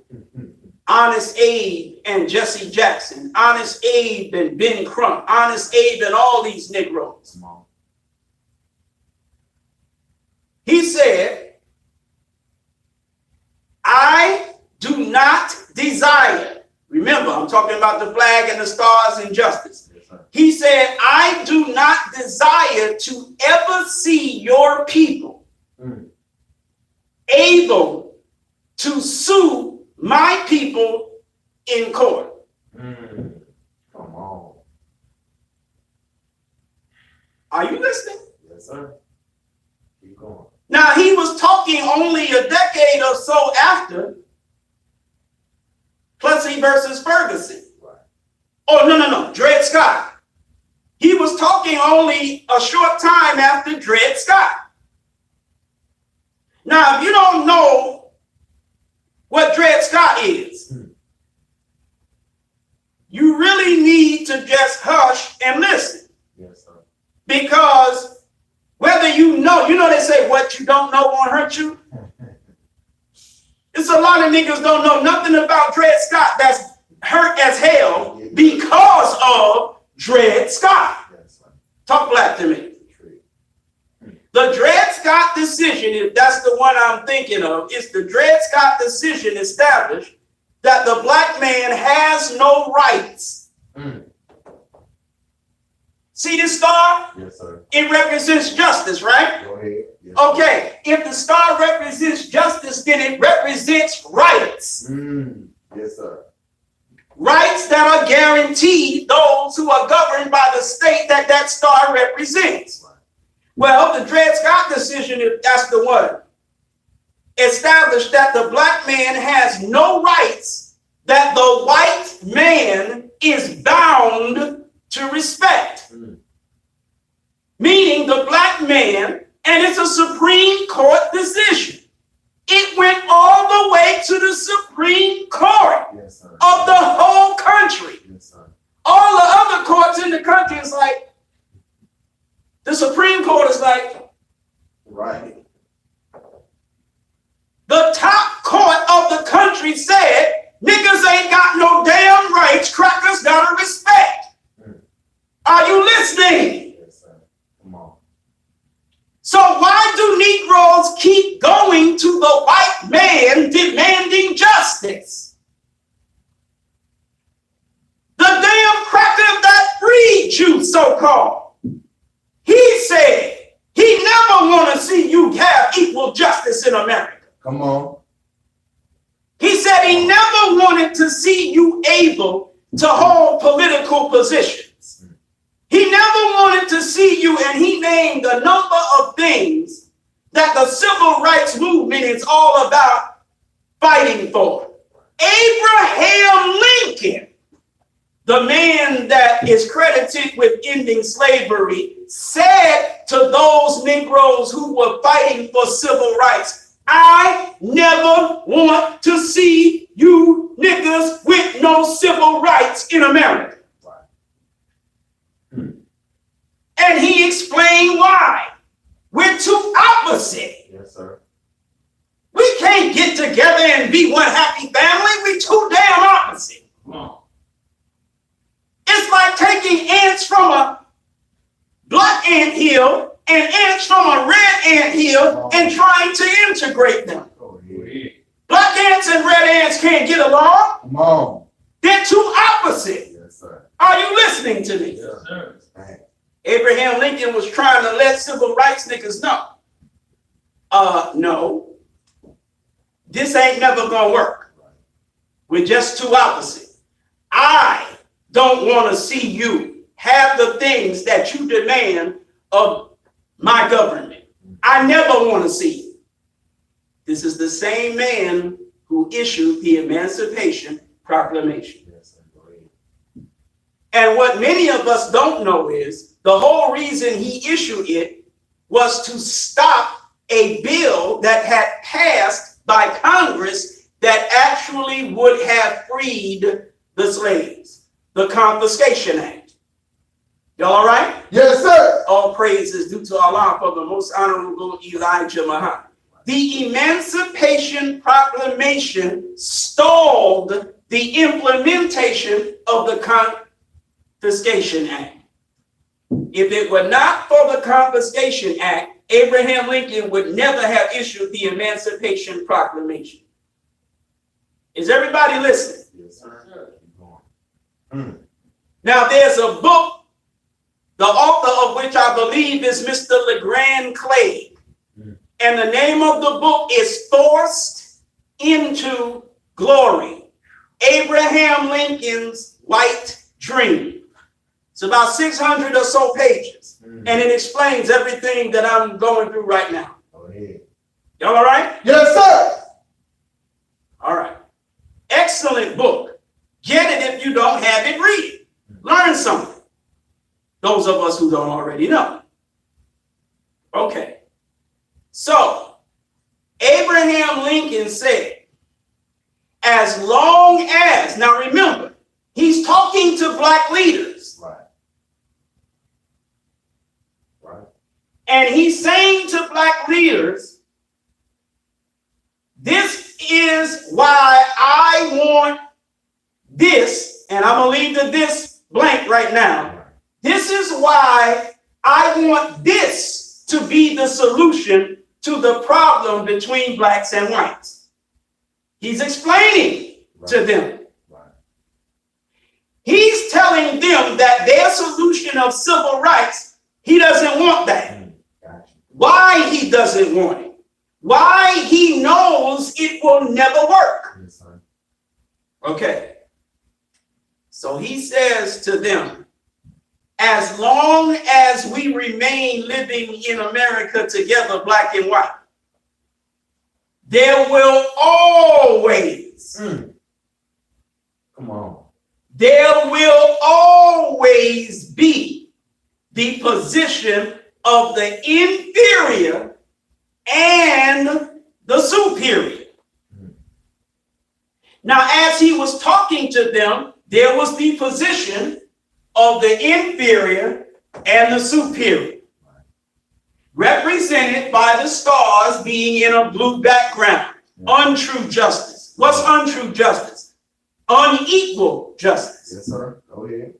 Honest Abe and Jesse Jackson. Honest Abe and Ben Crump. Honest Abe and all these Negroes. Come on. He said, I do not desire. Remember, I'm talking about the flag and the stars and justice. Yes, sir. He said, I do not desire to ever see your people able to sue my people in court. Come on. Are you listening? Yes, sir. Keep going. Now, he was talking only a decade or so after Plessy versus Ferguson. Right. Oh, no, Dred Scott. He was talking only a short time after Dred Scott. Now, if you don't know what Dred Scott is, you really need to just hush and listen. Yes, sir. Because whether you know they say what you don't know won't hurt you. It's a lot of niggas don't know nothing about Dred Scott that's hurt as hell because of Dred Scott. Yes, sir. Talk black to me. True. The Dred Scott decision, if that's the one I'm thinking of, is the Dred Scott decision established that the black man has no rights. See this star? Yes, sir. It represents justice, right? Go ahead. Yes, Okay, if the star represents justice, then it represents rights. Yes, sir. Rights that are guaranteed those who are governed by the state that that star represents. Right. Well, the Dred Scott decision, if that's the one, established that the black man has no rights that the white man is bound to respect. Meaning the black man, and it's a Supreme Court decision. It went all the way to the Supreme Court Yes, sir. of the whole country. Yes, sir. All the other courts in the country is like, the Supreme Court is like, Right. the top court of the country said, niggas ain't got no damn rights, crackers gotta respect. Are you listening? Yes, sir. Come on. So why do Negroes keep going to the white man demanding justice? The damn cracker that freed you, so-called. He said he never want to see you have equal justice in America. Come on. He said he never wanted to see you able to hold political positions. He never wanted to see you, and he named a number of things that the civil rights movement is all about fighting for. Abraham Lincoln, the man that is credited with ending slavery, said to those Negroes who were fighting for civil rights, I never want to see you niggas with no civil rights in America. And he explained why. We're too opposite. Yes, sir. We can't get together and be one happy family. We too damn opposite. Come on. It's like taking ants from a black ant hill and ants from a red ant hill and trying to integrate them. Go Go ahead. ahead. Black ants and red ants can't get along. Come on. They're too opposite. Yes, sir. Are you listening to me? Yes, sir. Thank Abraham Lincoln was trying to let civil rights niggas know. No. This ain't never gonna work. We're just too opposite. I don't want to see you have the things that you demand of my government. I never want to see it. This is the same man who issued the Emancipation Proclamation. you. Yes, sir. Go ahead. And what many of us don't know is the whole reason he issued it was to stop a bill that had passed by Congress that actually would have freed the slaves, the Confiscation Act. Y'all all right? Yes, sir. All praise is due to Allah for the most honorable Elijah Muhammad. The Emancipation Proclamation stalled the implementation of the Confiscation Act. If it were not for the Confiscation Act, Abraham Lincoln would never have issued the Emancipation Proclamation. Is everybody listening? Yes, sir. Keep going. Now, there's a book, the author of which I believe is Mr. LeGrand Clay. And the name of the book is Forced into Glory, Abraham Lincoln's White Dream. It's about 600 or so pages, and it explains everything that I'm going through right now. Go ahead. Y'all all right? Yes, sir. All right. Excellent book. Get it if you don't have it, read it. Learn something. Those of us who don't already know. Okay. So, Abraham Lincoln said, as long as, now remember, he's talking to black leaders. Right. Right. And he's saying to black leaders, this is why I want this, and I'm going to leave the this blank right now. This is why I want this to be the solution to the problem between blacks and whites. He's explaining to them. Right. He's telling them that their solution of civil rights, he doesn't want that. Gotcha. Why he doesn't want it? Why he knows it will never work. Yes, sir. Okay. So he says to them, as long as we remain living in America together, black and white, there will always, Come on. there will always be the position of the inferior and the superior. Now, as he was talking to them, there was the position of the inferior and the superior, represented by the stars being in a blue background. Untrue justice. What's untrue justice? Unequal justice. Yes, sir. Go ahead.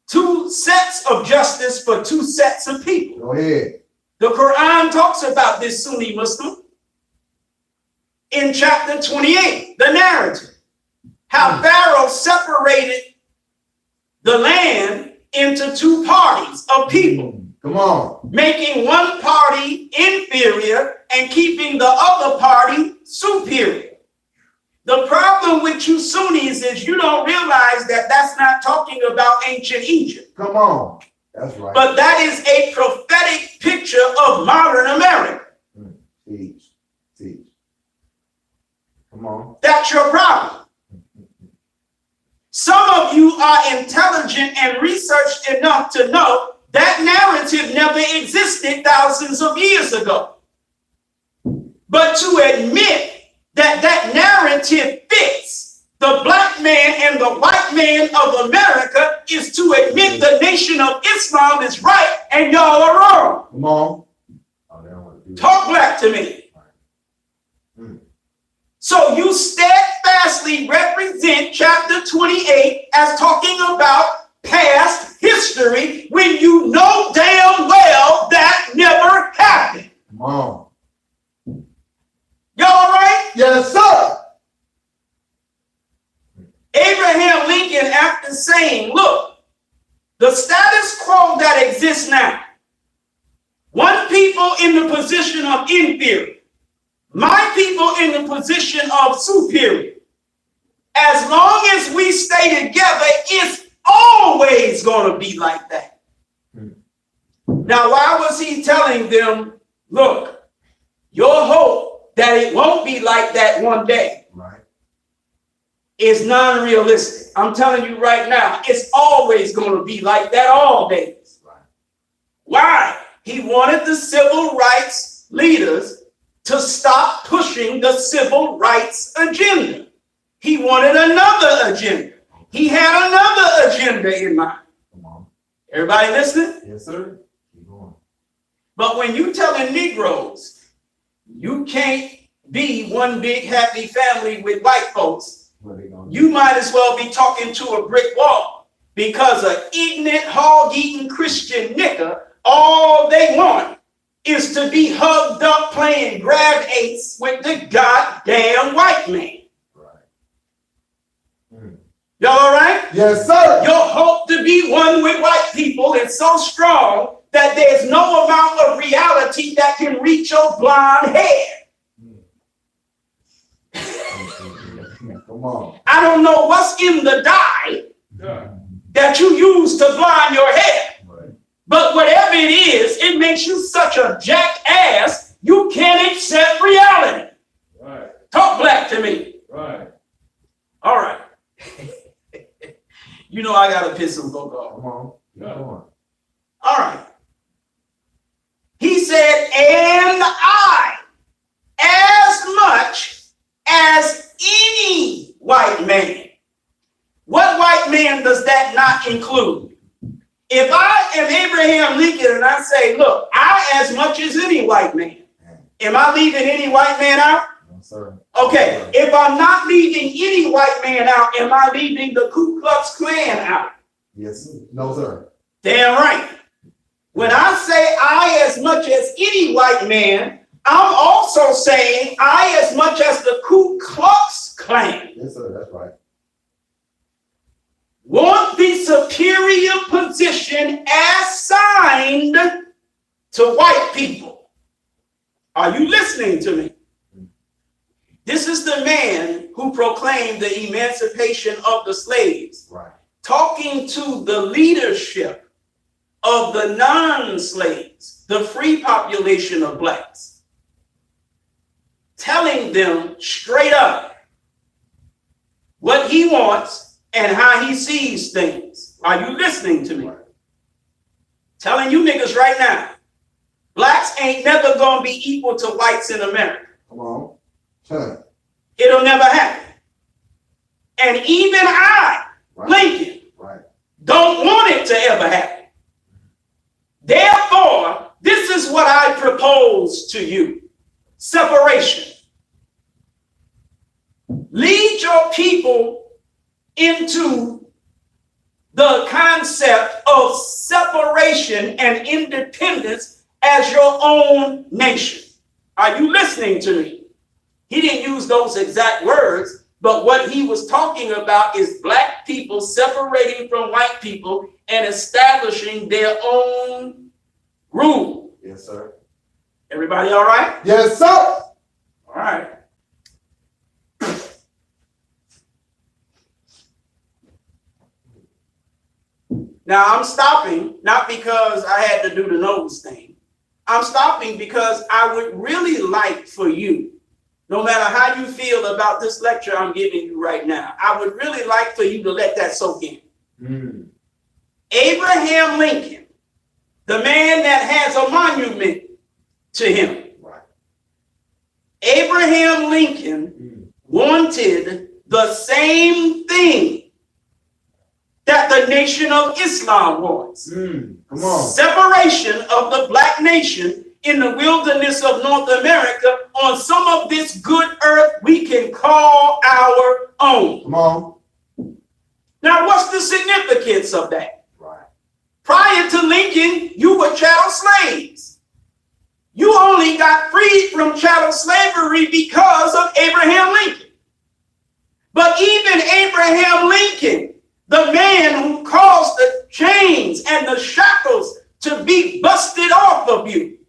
Two sets of justice for two sets of people. Go ahead. The Quran talks about this, Sunni Muslim, in chapter 28, the narrative. How Pharaoh separated the land into two parties of people, Come on. making one party inferior and keeping the other party superior. The problem with you Sunnis is you don't realize that that's not talking about ancient Egypt, Come on. That's right. but that is a prophetic picture of modern America. Teach. Teach. Come on. That's your problem. Some of you are intelligent and researched enough to know that narrative never existed thousands of years ago. But to admit that that narrative fits the black man and the white man of America is to admit the nation of Islam is right and y'all are wrong. Come on. Oh, they don't want to do Talk black to me. Mm. So you steadfastly represent chapter 28 as talking about past history when you know damn well that never happened. Come on. Y'all all right? Yes, sir. Abraham Lincoln, after saying, look, the status quo that exists now, one people in the position of inferior, my people in the position of superior. As long as we stay together, it's always going to be like that. Now, why was he telling them, look, your hope that it won't be like that one day Right. is non-realistic. I'm telling you right now, it's always going to be like that all days. Right. Why? He wanted the civil rights leaders to stop pushing the civil rights agenda. He wanted another agenda. He had another agenda in mind. Come on. Everybody listening? Yes, sir. Keep going. But when you telling Negroes, you can't be one big happy family with white folks, What are they going to do? you might as well be talking to a brick wall, because an ignorant, hog-eating Christian nigger, all they want is to be hugged up playing grab eights with the goddamn white man. Right. Y'all all right? Yes, sir. Your hope to be one with white people is so strong that there's no amount of reality that can reach your blonde head. Come on. I don't know what's in the dye Yeah. that you use to blind your head, Right. but whatever it is, it makes you such a jackass, you can't accept reality. Right. Talk black to me. Right. All right. You know I gotta piss some folk off. Come on. Keep Yeah. going. All right. He said, and I, as much as any white man. What white man does that not include? If I am Abraham Lincoln and I say, look, I as much as any white man, am I leaving any white man out? No, sir. Okay, if I'm not leaving any white man out, am I leaving the Ku Klux Klan out? Yes, sir. No, sir. Damn right. When I say I as much as any white man, I'm also saying I as much as the Ku Klux Klan Yes, sir. That's right. want the superior position assigned to white people. Are you listening to me? This is the man who proclaimed the emancipation of the slaves, Right. talking to the leadership of the non-slaves, the free population of blacks, telling them straight up what he wants and how he sees things. Are you listening to me? Right. Telling you niggas right now, blacks ain't never gonna be equal to whites in America. Come on. Huh. It'll never happen. And even I, Right. Lincoln, Right. don't want it to ever happen. Therefore, this is what I propose to you. Separation. Lead your people into the concept of separation and independence as your own nation. Are you listening to me? He didn't use those exact words, but what he was talking about is black people separating from white people and establishing their own rule. Yes, sir. Everybody all right? Yes, sir. All right. Now I'm stopping, not because I had to do the nose thing. I'm stopping because I would really like for you, no matter how you feel about this lecture I'm giving you right now, I would really like for you to let that soak in. Abraham Lincoln, the man that has a monument to him. Right. Abraham Lincoln wanted the same thing that the Nation of Islam wants. Come on. Separation of the black nation in the wilderness of North America on some of this good earth we can call our own. Come on. Now, what's the significance of that? Right. Prior to Lincoln, you were chattel slaves. You only got freed from chattel slavery because of Abraham Lincoln. But even Abraham Lincoln, the man who caused the chains and the shackles to be busted off of you,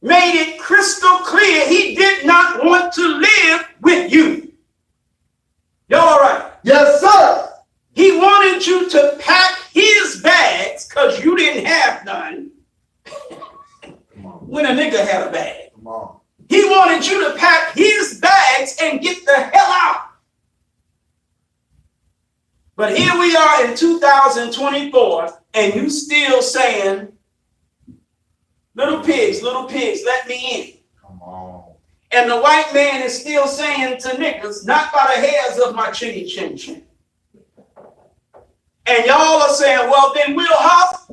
made it crystal clear he did not want to live with you. Y'all all right? Yes, sir. He wanted you to pack his bags because you didn't have none Come on. when a nigga had a bag. Come on. He wanted you to pack his bags and get the hell out. But here we are in 2024, and you still saying, little pigs, let me in. Come on. And the white man is still saying to niggas, not by the hairs of my chinny chin chin. And y'all are saying, well, then we'll huff,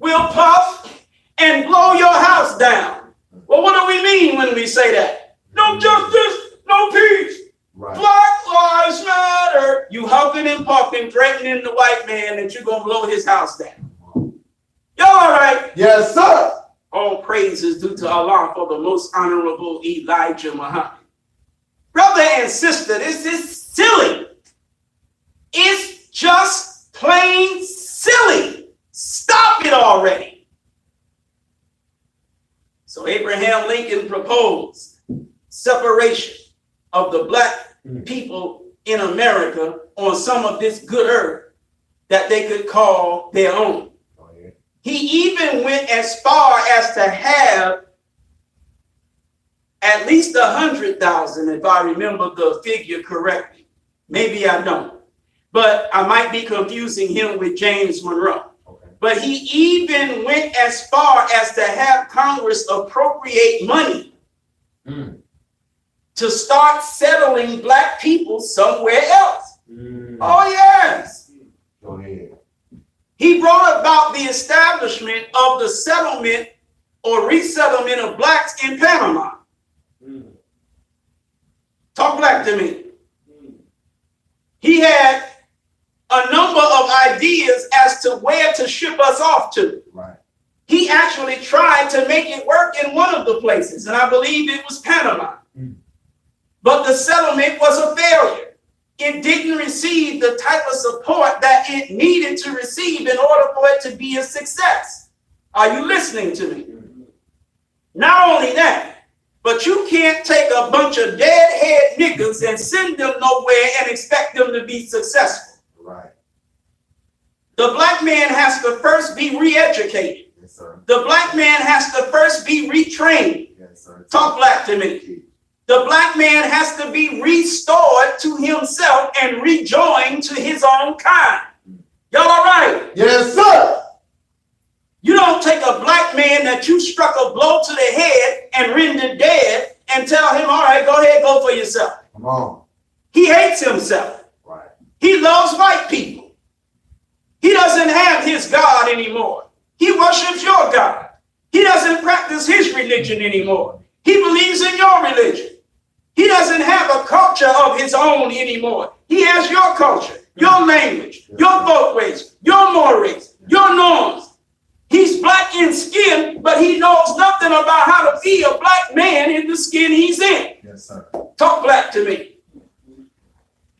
we'll puff, and blow your house down. Well, what do we mean when we say that? No justice, no peace. Right. Black Lives Matter. You huffing and puffing, threatening the white man that you're going to blow his house down. Y'all all right? Yes, sir. All praise is due to Allah for the most honorable Elijah Muhammad. Brother and sister, this is silly. It's just plain silly. Stop it already. So Abraham Lincoln proposed separation of the black people in America on some of this good earth that they could call their own. Oh, yeah. He even went as far as to have at least 100,000, if I remember the figure correctly. Maybe I don't, but I might be confusing him with James Monroe. Okay. But he even went as far as to have Congress appropriate money to start settling black people somewhere else. Oh, yes. Go ahead. He brought about the establishment of the settlement or resettlement of blacks in Panama. Talk black to me. He had a number of ideas as to where to ship us off to. Right. He actually tried to make it work in one of the places, and I believe it was Panama. But the settlement was a failure. It didn't receive the type of support that it needed to receive in order for it to be a success. Are you listening to me? Not only that, but you can't take a bunch of deadhead niggas and send them nowhere and expect them to be successful. Right. The black man has to first be re-educated. Yes, sir. The black man has to first be retrained. Yes, sir. Talk black to me. The black man has to be restored to himself and rejoined to his own kind. Y'all all right? Yes, sir. You don't take a black man that you struck a blow to the head and rendered dead and tell him, all right, go ahead, go for yourself. Come on. He hates himself. Right. He loves white people. He doesn't have his God anymore. He worships your God. He doesn't practice his religion anymore. He believes in your religion. He doesn't have a culture of his own anymore. He has your culture, your language, your folkways, your mores, your norms. He's black in skin, but he knows nothing about how to be a black man in the skin he's in. Yes, sir. Talk black to me.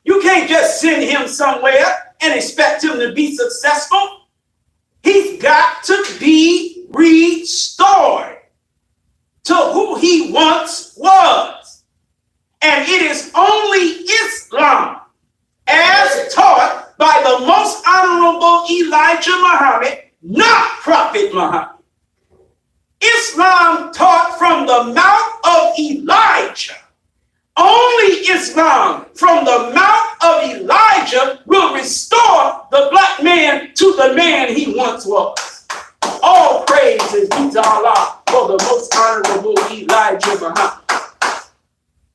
You can't just send him somewhere and expect him to be successful. He's got to be restored to who he once was. And it is only Islam, as taught by the most honorable Elijah Muhammad, not Prophet Muhammad. Islam taught from the mouth of Elijah. Only Islam from the mouth of Elijah will restore the black man to the man he once was. All praise is due to Allah for the most honorable Elijah Muhammad.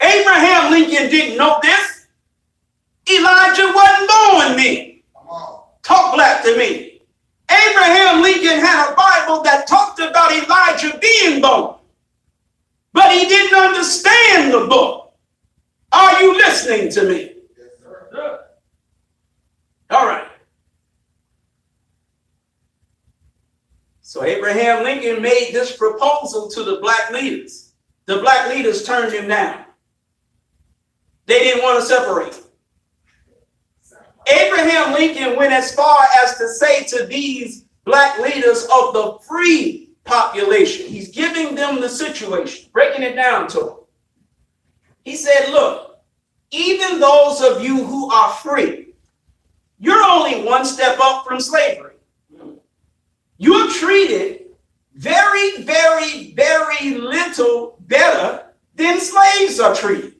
Abraham Lincoln didn't know this. Elijah wasn't born then. Come on. Talk black to me. Abraham Lincoln had a Bible that talked about Elijah being born, but he didn't understand the book. Are you listening to me? Yes, sir. All right. So Abraham Lincoln made this proposal to the black leaders. The black leaders turned him down. They didn't want to separate. Abraham Lincoln went as far as to say to these black leaders of the free population, he's giving them the situation, breaking it down to them. He said, look, even those of you who are free, you're only one step up from slavery. You're treated very, very, very little better than slaves are treated.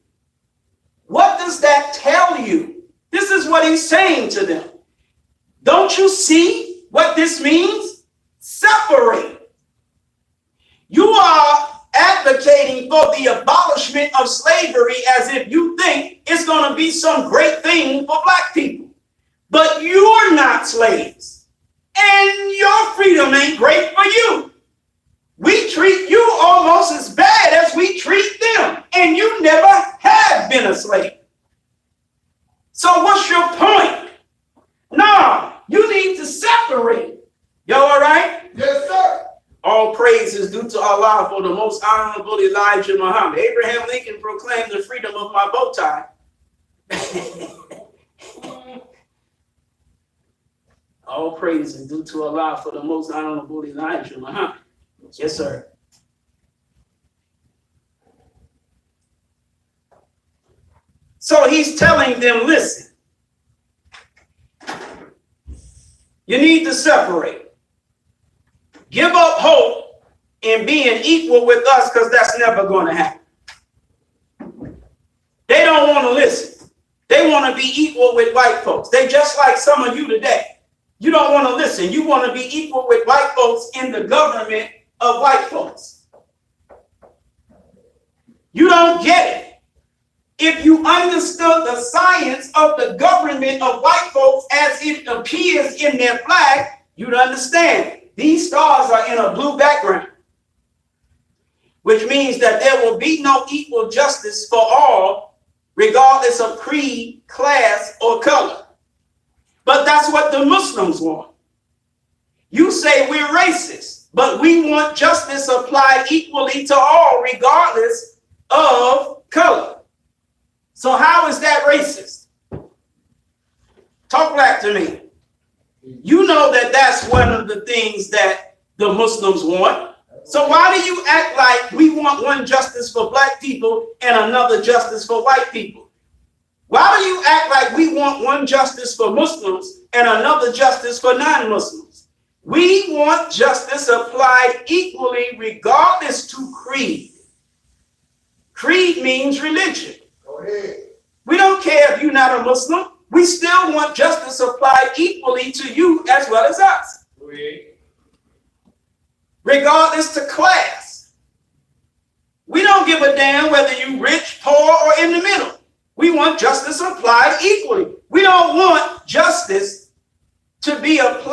What does that tell you? This is what he's saying to them. Don't you see what this means? Separate. You are advocating for the abolishment of slavery as if you think it's going to be some great thing for black people. But you're not slaves. And your freedom ain't great for you. We treat you almost as bad as we treat them. And you never have been a slave. So what's your point? No, you need to separate. Y'all all right? Yes, sir. All praise is due to Allah for the most honorable Elijah Muhammad. Abraham Lincoln proclaimed the freedom of my bow tie. All praise is due to Allah for the most honorable Elijah Muhammad. Yes, sir. So he's telling them, listen, you need to separate. Give up hope in being equal with us because that's never going to happen. They don't want to listen. They want to be equal with white folks. They just like some of you today. You don't want to listen. You want to be equal with white folks in the government of white folks. You don't get it. If you understood the science of the government of white folks as it appears in their flag, you'd understand. These stars are in a blue background, which means that there will be no equal justice for all, regardless of creed, class, or color. But that's what the Muslims want. You say we're racist, but we want justice applied equally to all, regardless of color. So how is that racist? Talk back to me. You know that that's one of the things that the Muslims want. So why do you act like we want one justice for black people and another justice for white people? Why do you act like we want one justice for Muslims and another justice for non-Muslims? We want justice applied equally regardless to creed. Creed means religion. Go ahead. We don't care if you're not a Muslim. We still want justice applied equally to you as well as us. Regardless to class. We don't give a damn whether you rich, poor, or in the middle. We want justice applied equally. We don't want justice to be applied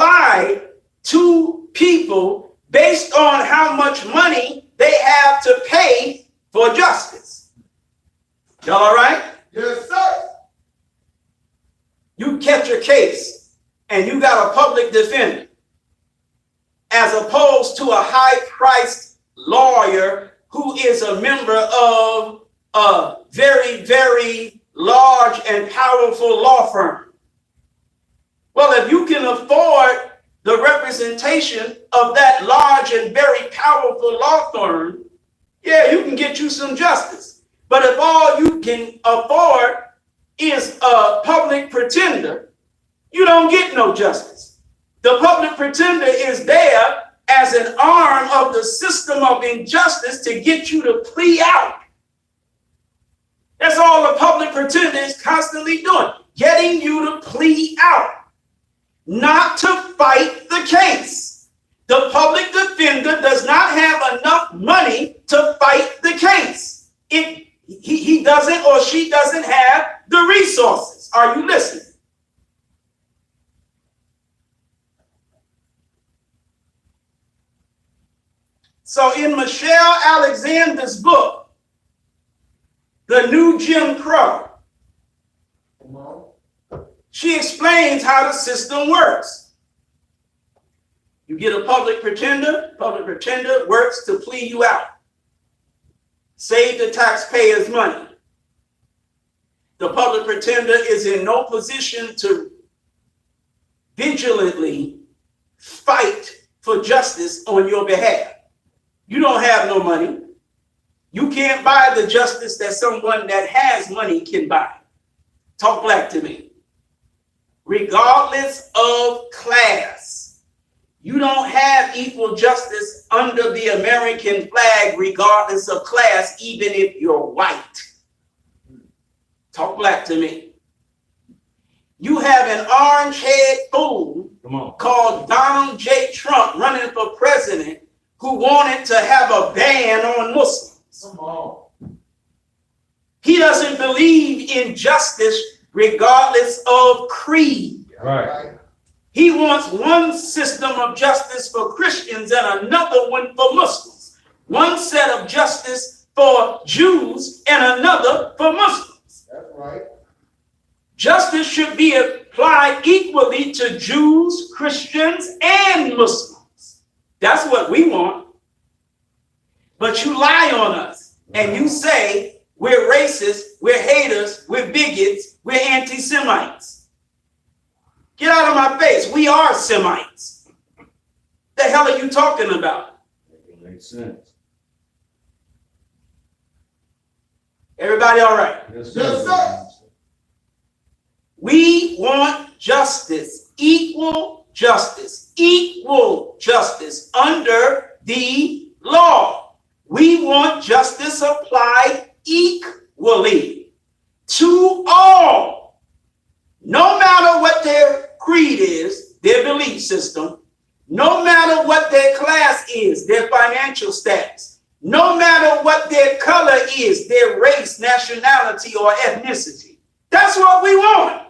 people based on how much money they have to pay for justice. Y'all all right? Yes, sir. You catch a case and you got a public defender as opposed to a high-priced lawyer who is a member of a very, very large and powerful law firm. Well, if you can afford the representation of that large and very powerful law firm, yeah, you can get you some justice. But if all you can afford is a public pretender, you don't get no justice. The public pretender is there as an arm of the system of injustice to get you to plea out. That's all the public pretender is constantly doing, getting you to plea out, not to fight the case. The public defender does not have enough money to fight the case. He doesn't or she doesn't have the resources. Are you listening? So in Michelle Alexander's book, The New Jim Crow, Come on. she explains how the system works. You get a public pretender works to plea you out. Save the taxpayers money. The public pretender is in no position to vigilantly fight for justice on your behalf. You don't have no money. You can't buy the justice that someone that has money can buy. Talk black to me. Regardless of class, you don't have equal justice under the American flag, regardless of class, even if you're white. Talk black to me. You have an orange-haired fool called Donald J. Trump running for president who wanted to have a ban on Muslims. Come on. He doesn't believe in justice regardless of creed. Right. He wants one system of justice for Christians and another one for Muslims. One set of justice for Jews and another for Muslims. That's right. Justice should be applied equally to Jews, Christians, and Muslims. That's what we want. But you lie on us and you say we're racist, we're haters, we're bigots, we're anti-Semites. Get out of my face. We are Semites. The hell are you talking about? It makes sense. Everybody all right? Yes, Yes, sir. We want justice, equal justice under the law. We want justice applied equally to all, no matter what their creed is, their belief system, no matter what their class is, their financial status, no matter what their color is, their race, nationality, or ethnicity. That's what we want.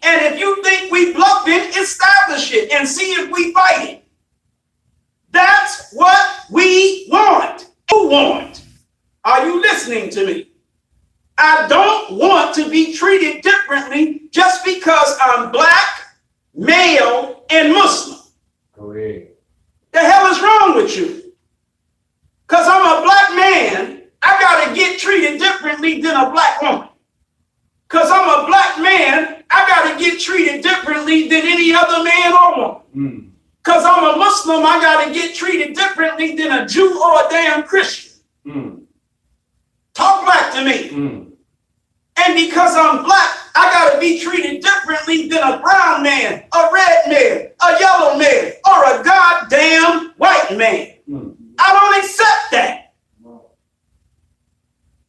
And if you think we bluffing, establish it and see if we fight it. That's what we want. You want. Are you listening to me? I don't want to be treated differently just because I'm black, male, and Muslim. Go ahead. The hell is wrong with you? Because I'm a black man, I got to get treated differently than a black woman. Because I'm a black man, I got to get treated differently than any other man or woman. Because I'm a Muslim, I got to get treated differently than a Jew or a damn Christian. Talk black to me. And because I'm black, I got to be treated differently than a brown man, a red man, a yellow man, or a goddamn white man. I don't accept that.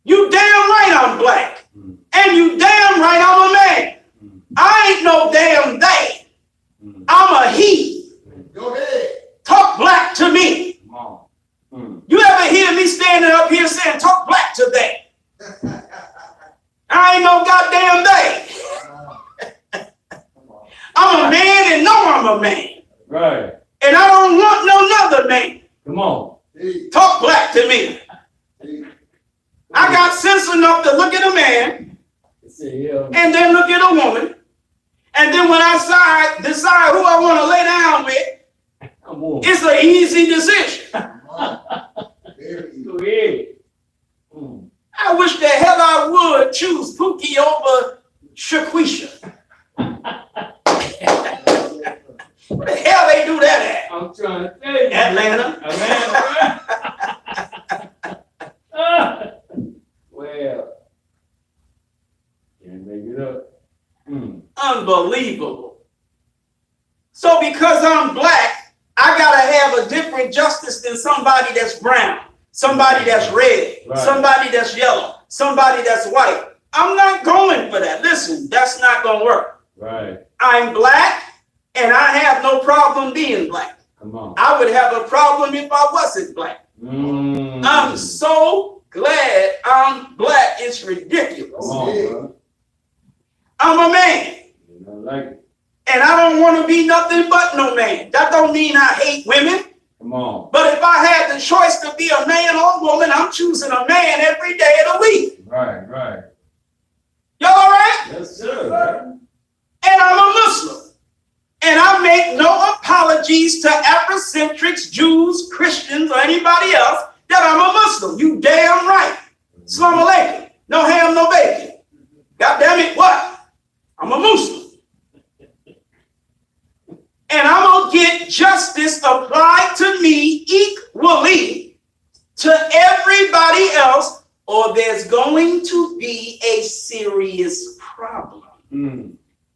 You damn right I'm black. And you damn right I'm a man. I ain't no damn they. I'm a he. Go ahead. Talk black to me. You ever hear me standing up here saying talk black to they? I ain't no goddamn they. I'm a man and know I'm a man. Right. And I don't Come on. Hey, Talk black to me. hey. I got sense enough to look at a man Say, yeah. and then look at a woman. And then when I decide who I want to lay down with, Come on. it's an easy decision. Come on. Very easy. Go ahead. Mm. I wish the hell I would choose Pookie over Shaquisha. Where the hell they do that I'm trying to tell you. at? Atlanta. Atlanta. Well, can't make it up. Mm. Unbelievable. So because I'm black, I gotta have a different justice than somebody that's brown, somebody that's red, Right. somebody that's yellow, somebody that's white. I'm not going for that. Listen, that's not gonna work. Right. I'm black and I have no problem being black. Come on. I would have a problem if I wasn't black. Mm. I'm so glad I'm black. It's Come ridiculous. on, bro. I'm a man. You don't like it. And I don't want to be nothing but no man. That don't mean I hate women. Come on. But if I had the choice to be a man or woman, I'm choosing a man every day of the week. Right, right. Y'all all right? Yes, sir. And I'm a Muslim. And I make no apologies to Afrocentrics, Jews, Christians, or anybody else that I'm a Muslim. You damn right. Salaam alaikum. No ham, no bacon. God damn it, what? I'm a Muslim. And I'm going to get justice applied to me equally to everybody else, or there's going to be a serious problem. Mm.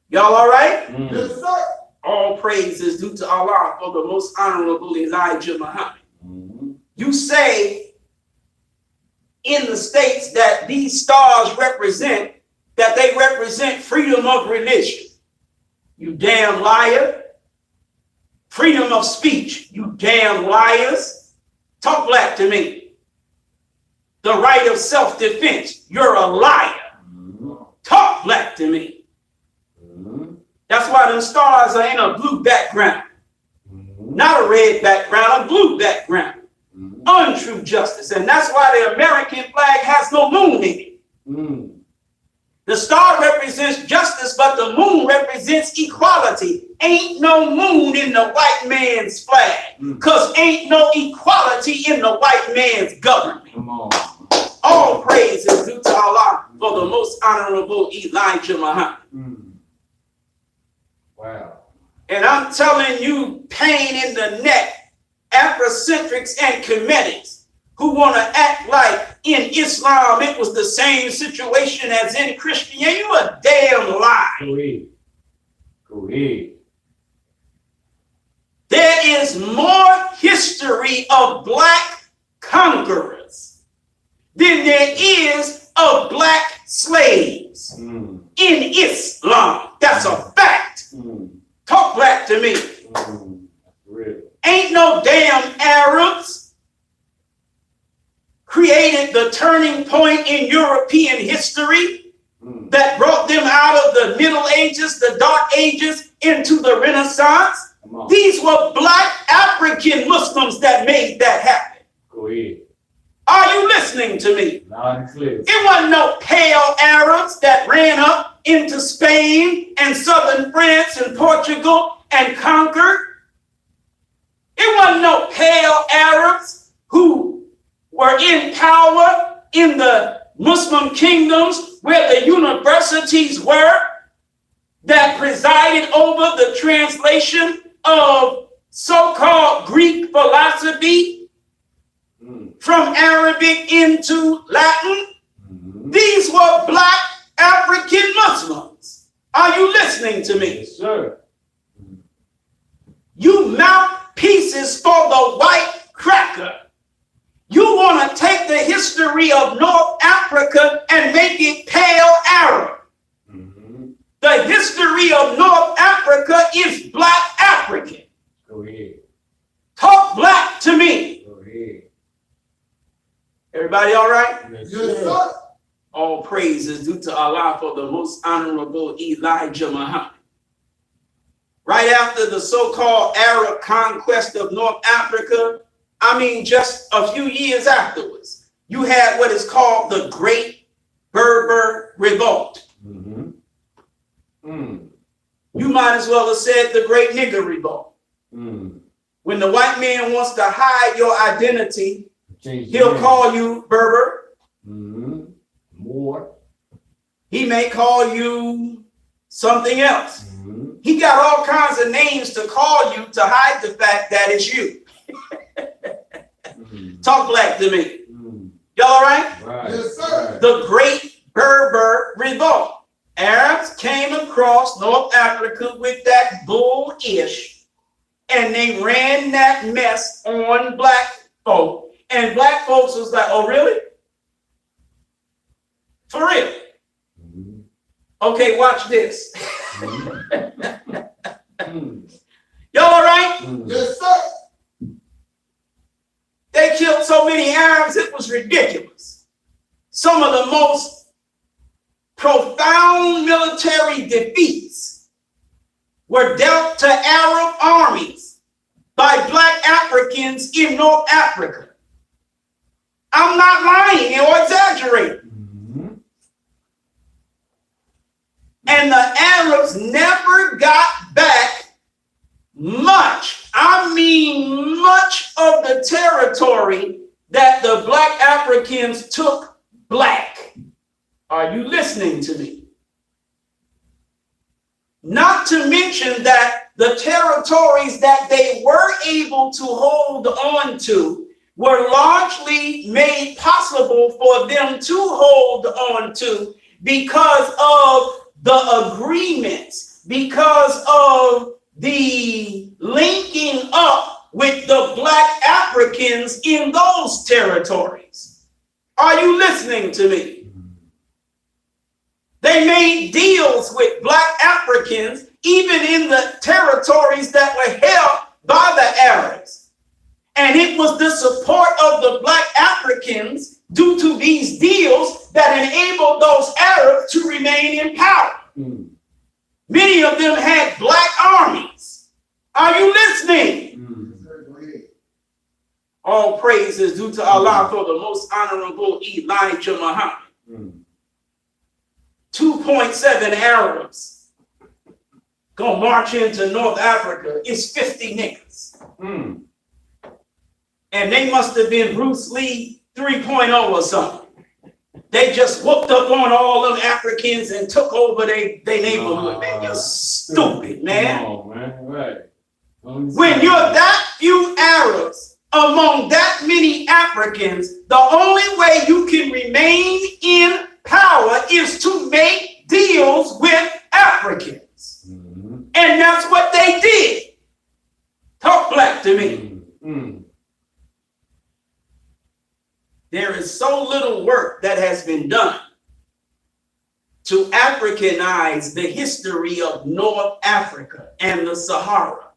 Y'all all right? Mm. Yes, sir. All praise is due to Allah for the most honorable Elijah Muhammad. Mm. You say in the states that these stars represent, that they represent freedom of religion. You damn liar. Freedom of speech. You damn liars. Talk black to me. The right of self-defense. You're a liar. Mm. Talk black to me. Mm. That's why them stars are in a blue background. Mm. Not a red background, a blue background. Mm. Untrue justice. And that's why the American flag has no moon in it. Mm. The star represents justice, but the moon represents equality. Ain't no moon in the white man's flag, because ain't no equality in the white man's government. Come on. All praise is due to Allah for the most honorable Elijah Muhammad. Mm. Wow. And I'm telling you, pain in the neck, Afrocentrics and Comedics who want to act like in Islam it was the same situation as in Christianity. You a damn lie. Go ahead. Go ahead. There is more history of black conquerors than there is of black slaves Mm. in Islam. That's a fact. Mm. Talk black to me. Mm. Real. Ain't no damn Arabs created the turning point in European history Mm. that brought them out of the Middle Ages, the Dark Ages, into the Renaissance. Come on. These were black African Muslims that made that happen. Go ahead. Are you listening to me? Loud and clear. It wasn't no pale Arabs that ran up into Spain and southern France and Portugal and conquered. It wasn't no pale Arabs who were in power in the Muslim kingdoms where the universities were that presided over the translation of so-called Greek philosophy Mm. from Arabic into Latin. Mm. These were black African Muslims. Are you listening to me? Yes, sir. You mouthpieces for the white cracker. You want to take the history of North Africa and make it pale Arab. Mm-hmm. The history of North Africa is black African. Go ahead. Talk black to me. Go ahead. Everybody all right? Yes, Yes, sir. sir. All praise is due to Allah for the most honorable Elijah Muhammad. Right after the so-called Arab conquest of North Africa, I mean, just a few years afterwards, you had what is called the Great Berber Revolt. Mm-hmm. Mm. You might as well have said the Great Nigger Revolt. Mm. When the white man wants to hide your identity, Change the he'll name. call you Berber. Mm-hmm. More. He may call you something else. Mm-hmm. He got all kinds of names to call you to hide the fact that it's you. Mm. Talk black to me. Mm. Y'all all right? Right. Yes, sir. Right. The Great Berber Revolt. Arabs came across North Africa with that bullish, and they ran that mess on black folk. And black folks was like, oh, really? For real? Mm-hmm. Okay, watch this. Mm. Y'all all right? Mm. Yes, sir. They killed so many Arabs, it was ridiculous. Some of the most profound military defeats were dealt to Arab armies by black Africans in North Africa. I'm not lying or exaggerating. Mm-hmm. And the Arabs never got back much, I mean much of the territory that the black Africans took black. Are you listening to me? Not to mention that the territories that they were able to hold on to were largely made possible for them to hold on to because of the agreements, because of the linking up with the black Africans in those territories. Are you listening to me? They made deals with black Africans even in the territories that were held by the Arabs. And it was the support of the black Africans due to these deals that enabled those Arabs to remain in power. Mm. Many of them had black armies. Are you listening? Mm. Yes, sir. Go ahead. All praise is due to Allah for the most honorable Elijah Muhammad. Mm. 2.7 Arabs gonna march into North Africa. It's 50 niggas. Mm. And they must have been Bruce Lee 3.0 or something. They just whooped up on all them Africans and took over their neighborhood. Man, you're stupid, man. Come on, man. Right. When you're that few Arabs among that many Africans, the only way you can remain in power is to make deals with Africans. Mm-hmm. And that's what they did. Talk black to me. Mm. There is so little work that has been done to Africanize the history of North Africa and the Sahara,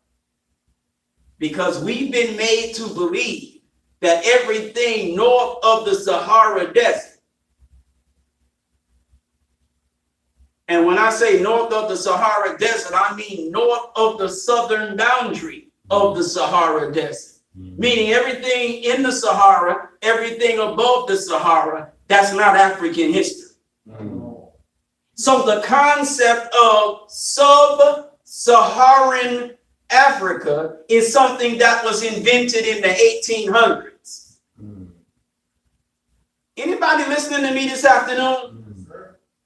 because we've been made to believe that everything north of the Sahara Desert, and when I say north of the Sahara Desert, I mean north of the southern boundary of the Sahara Desert. Meaning everything in the Sahara, everything above the Sahara, that's not African history. Mm. So the concept of sub-Saharan Africa is something that was invented in the 1800s. Mm. Anybody listening to me this afternoon? Mm.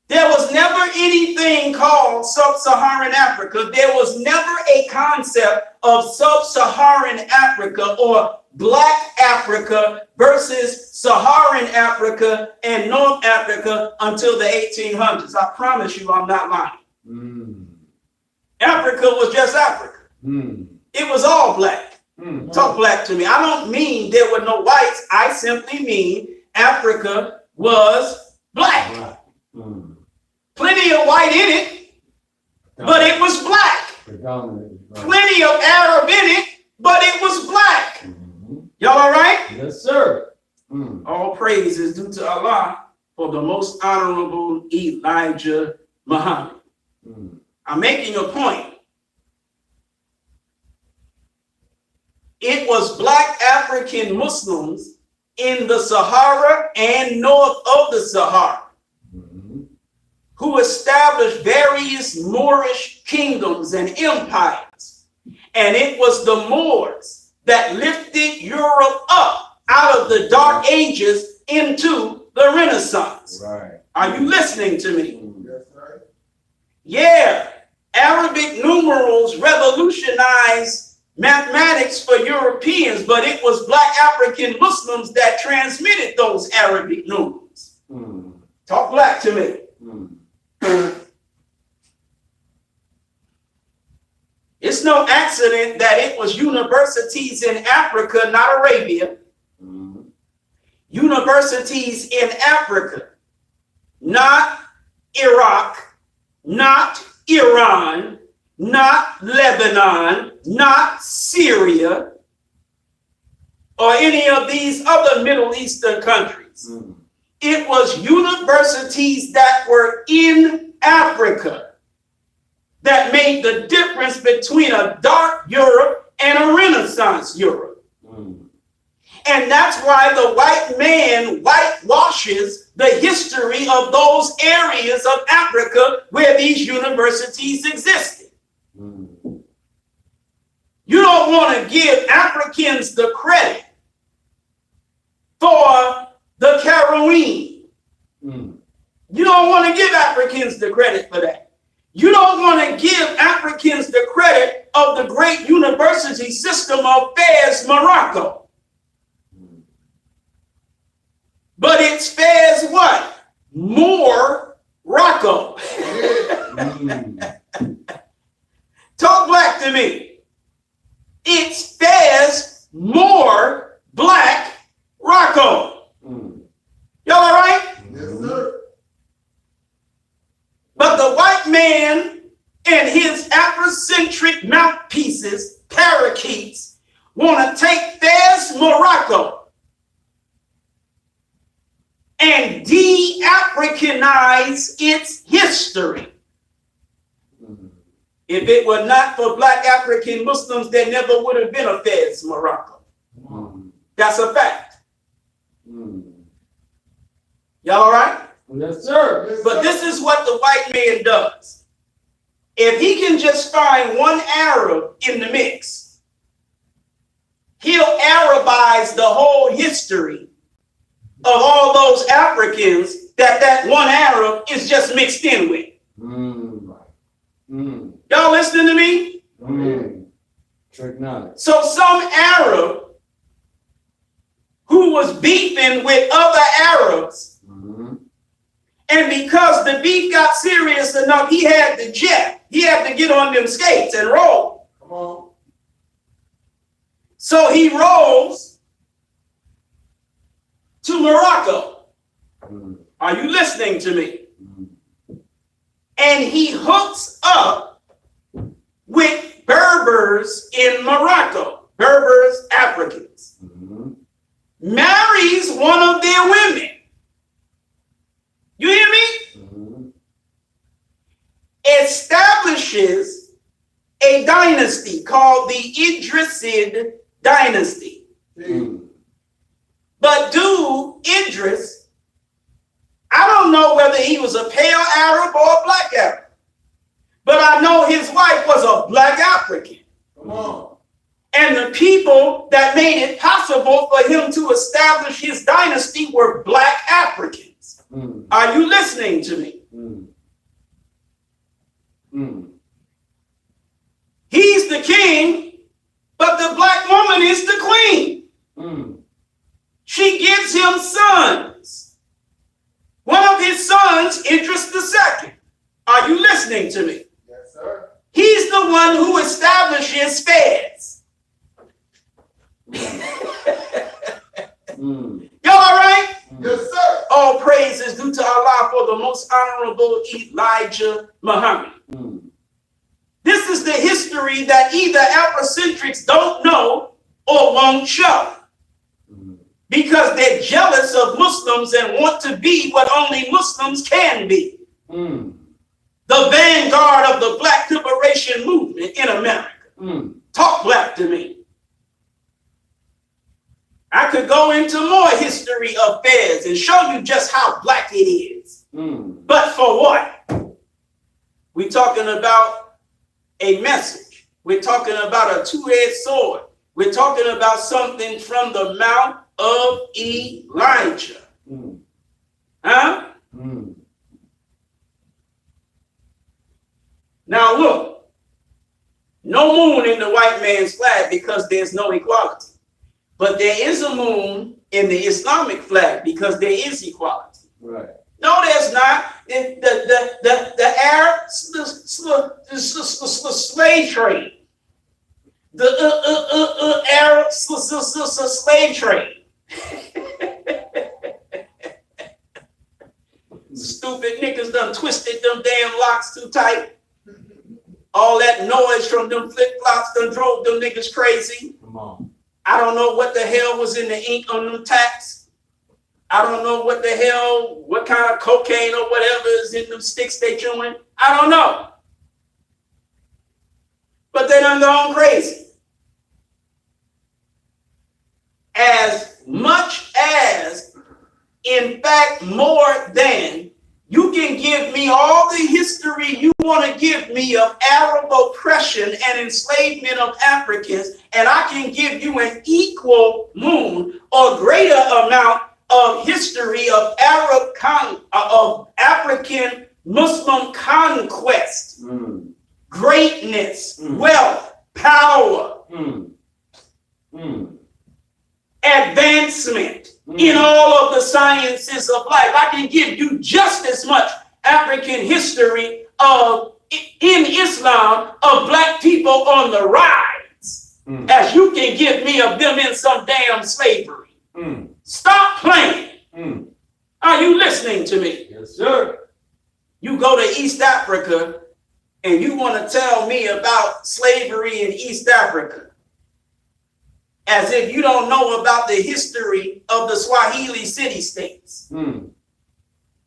There was never anything called sub-Saharan Africa. There was never a concept of sub-Saharan Africa or Black Africa versus Saharan Africa and North Africa until the 1800s. I promise you I'm not lying. Mm. Africa was just Africa. Mm. It was all black. Mm. Talk black to me. I don't mean there were no whites. I simply mean Africa was black. Right. Mm. Plenty of white in it, but it was black. Predominantly. Right. Plenty of Arab in it, but it was black. Mm-hmm. Y'all all right? Yes, sir. Mm. All praise is due to Allah for the most honorable Elijah Muhammad. I'm making a point. it was black African Muslims in the Sahara and north of the Sahara who established various Moorish kingdoms and empires. And it was the Moors that lifted Europe up out of the Dark Ages into the Renaissance. Right. Are you listening to me? Yes, sir. Yeah, Arabic numerals revolutionized mathematics for Europeans, but it was black African Muslims that transmitted those Arabic numerals. Talk black to me. It's no accident that it was universities in Africa, not Arabia. Universities in Africa, not Iraq, not Iran, not Lebanon, not Syria, or any of these other Middle Eastern countries. It was universities that were in Africa that made the difference between a dark Europe and a Renaissance Europe. And that's why the white man whitewashes the history of those areas of Africa where these universities existed. You don't want to give Africans the credit for the Caroline. You don't want to give Africans the credit for that. You don't want to give Africans the credit of the great university system of Fez, Morocco. But it's Fez what? Morocco. Talk black to me. It's Fez, more black Rocco. Y'all all right? Yes, sir. But the white man and his Afrocentric mouthpieces, parakeets, want to take Fez, Morocco and de-Africanize its history. If it were not for black African Muslims, there never would have been a Fez, Morocco. That's a fact. Y'all all right? Yes, sir. Yes, But sir. this is what the white man does. If he can just find one Arab in the mix, he'll Arabize the whole history of all those Africans that one Arab is just mixed in with. Y'all listening to me? Trigonometry. So some Arab who was beefing with other Arabs, and because the beef got serious enough, he had to jet. He had to get on them skates and roll. Come on. So he rolls to Morocco. Are you listening to me? And he hooks up with Berbers in Morocco, Berbers, Africans. Marries one of their women. You hear me? Establishes a dynasty called the Idrisid dynasty. But dude, Idris, I don't know whether he was a pale Arab or a black Arab, but I know his wife was a black African. Come on. And the people that made it possible for him to establish his dynasty were black Africans. Are you listening to me? He's the king, but the black woman is the queen. She gives him sons. One of his sons, Idris II. Are you listening to me? Yes, sir. He's the one who establishes Fez. Y'all all right? Yes, sir. All praise is due to Allah for the most honorable Elijah Muhammad. This is the history that either Afrocentrics don't know or won't show. Because they're jealous of Muslims and want to be what only Muslims can be. The vanguard of the Black liberation movement in America. Talk black to me. I could go into more history of Fez and show you just how black it is. But for what? We're talking about a message. We're talking about a two-edged sword. We're talking about something from the mouth of Elijah. Huh? Now look, no moon in the white man's flag because there's no equality. But there is a moon in the Islamic flag because there is equality. Right. No, there's not. The Arab slave trade. The Arab slave trade. Stupid niggas done twisted them damn locks too tight. All that noise from them flip-flops done drove them niggas crazy. Come on. I don't know what the hell was in the ink on them tacks. I don't know what the hell, what kind of cocaine or whatever is in them sticks they chewing. I don't know. But they done gone crazy. As much as, in fact, more than, you can give me all the history you want to give me of Arab oppression and enslavement of Africans, and I can give you an equal moon or greater amount of history of of African Muslim conquest, greatness, wealth, power, advancement in all of the sciences of life. I can give you just as much African history of in Islam of black people on the rise as you can give me of them in some damn slavery. Stop playing. Are you listening to me? Yes, sir. You go to East Africa and you want to tell me about slavery in East Africa as if you don't know about the history of the Swahili city-states. Think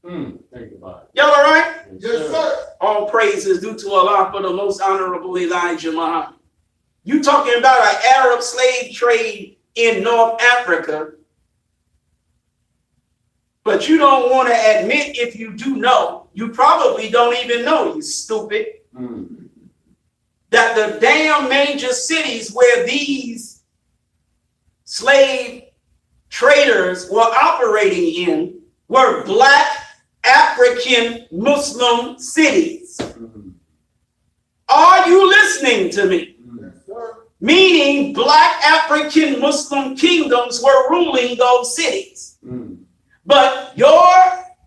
about it. Y'all all right? Yes, sir. All praise is due to Allah for the most honorable Elijah Muhammad. You talking about an Arab slave trade in North Africa, but you don't want to admit if you do know, you probably don't even know, you stupid, that the damn major cities where these slave traders were operating in were black African Muslim cities. Are you listening to me? Yes, sir. Meaning black African Muslim kingdoms were ruling those cities. But your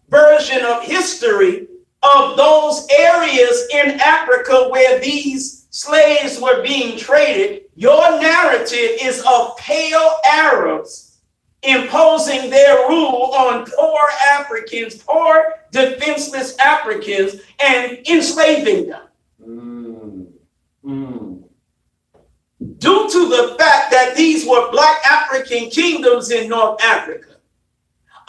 version of history of those areas in Africa where these slaves were being traded, your narrative is of pale Arabs imposing their rule on poor Africans, poor defenseless Africans, and enslaving them. Due to the fact that these were black African kingdoms in North Africa,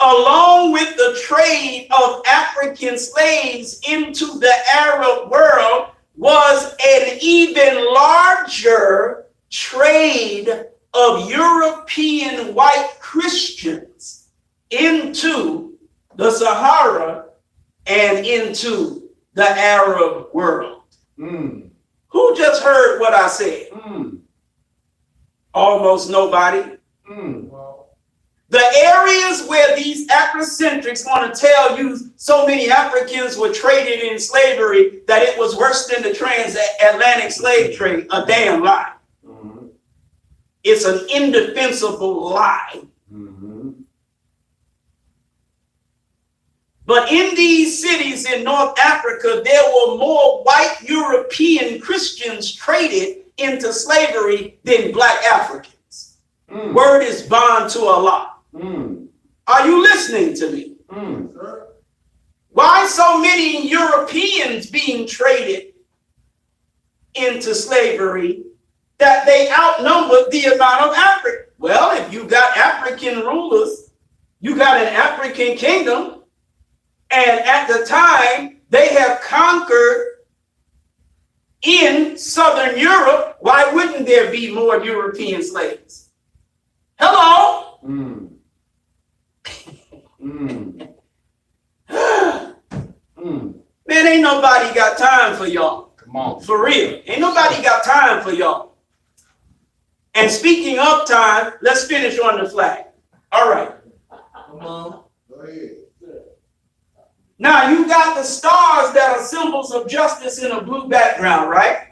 along with the trade of African slaves into the Arab world, was an even larger trade of European white Christians into the Sahara and into the Arab world. Who just heard what I said? Almost nobody. The areas where these Afrocentrics want to tell you so many Africans were traded in slavery that it was worse than the transatlantic slave trade, a damn lie. It's an indefensible lie. But in these cities in North Africa, there were more white European Christians traded into slavery than black Africans. Word is bond to Allah. Are you listening to me? Sir. Why so many Europeans being traded into slavery that they outnumbered the amount of Africans? Well, if you got African rulers, you got an African kingdom, and at the time they have conquered in Southern Europe, why wouldn't there be more European slaves? Hello? Mm. Mm. Mm. Man, ain't nobody got time for y'all. Come on. For real. Ain't nobody got time for y'all. And speaking of time, let's finish on the flag. All right. Come on. Go ahead. Now you got the stars that are symbols of justice in a blue background, right?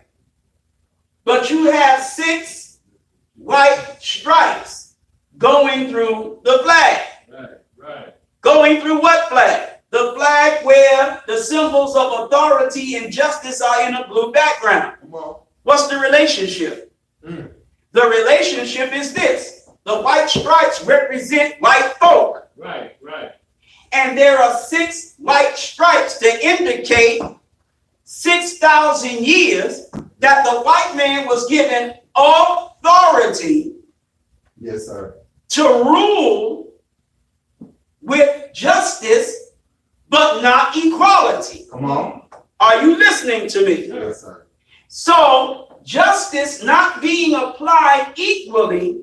But you have 6 white stripes going through the flag. Right. Going through what flag? The flag where the symbols of authority and justice are in a blue background. Come on. What's the relationship? Mm. The relationship is this. The white stripes represent white folk. Right. And there are 6 white stripes to indicate 6,000 years that the white man was given authority Yes, sir. to rule with justice, but not equality. Come on. Are you listening to me? Yes, sir. So, justice not being applied equally,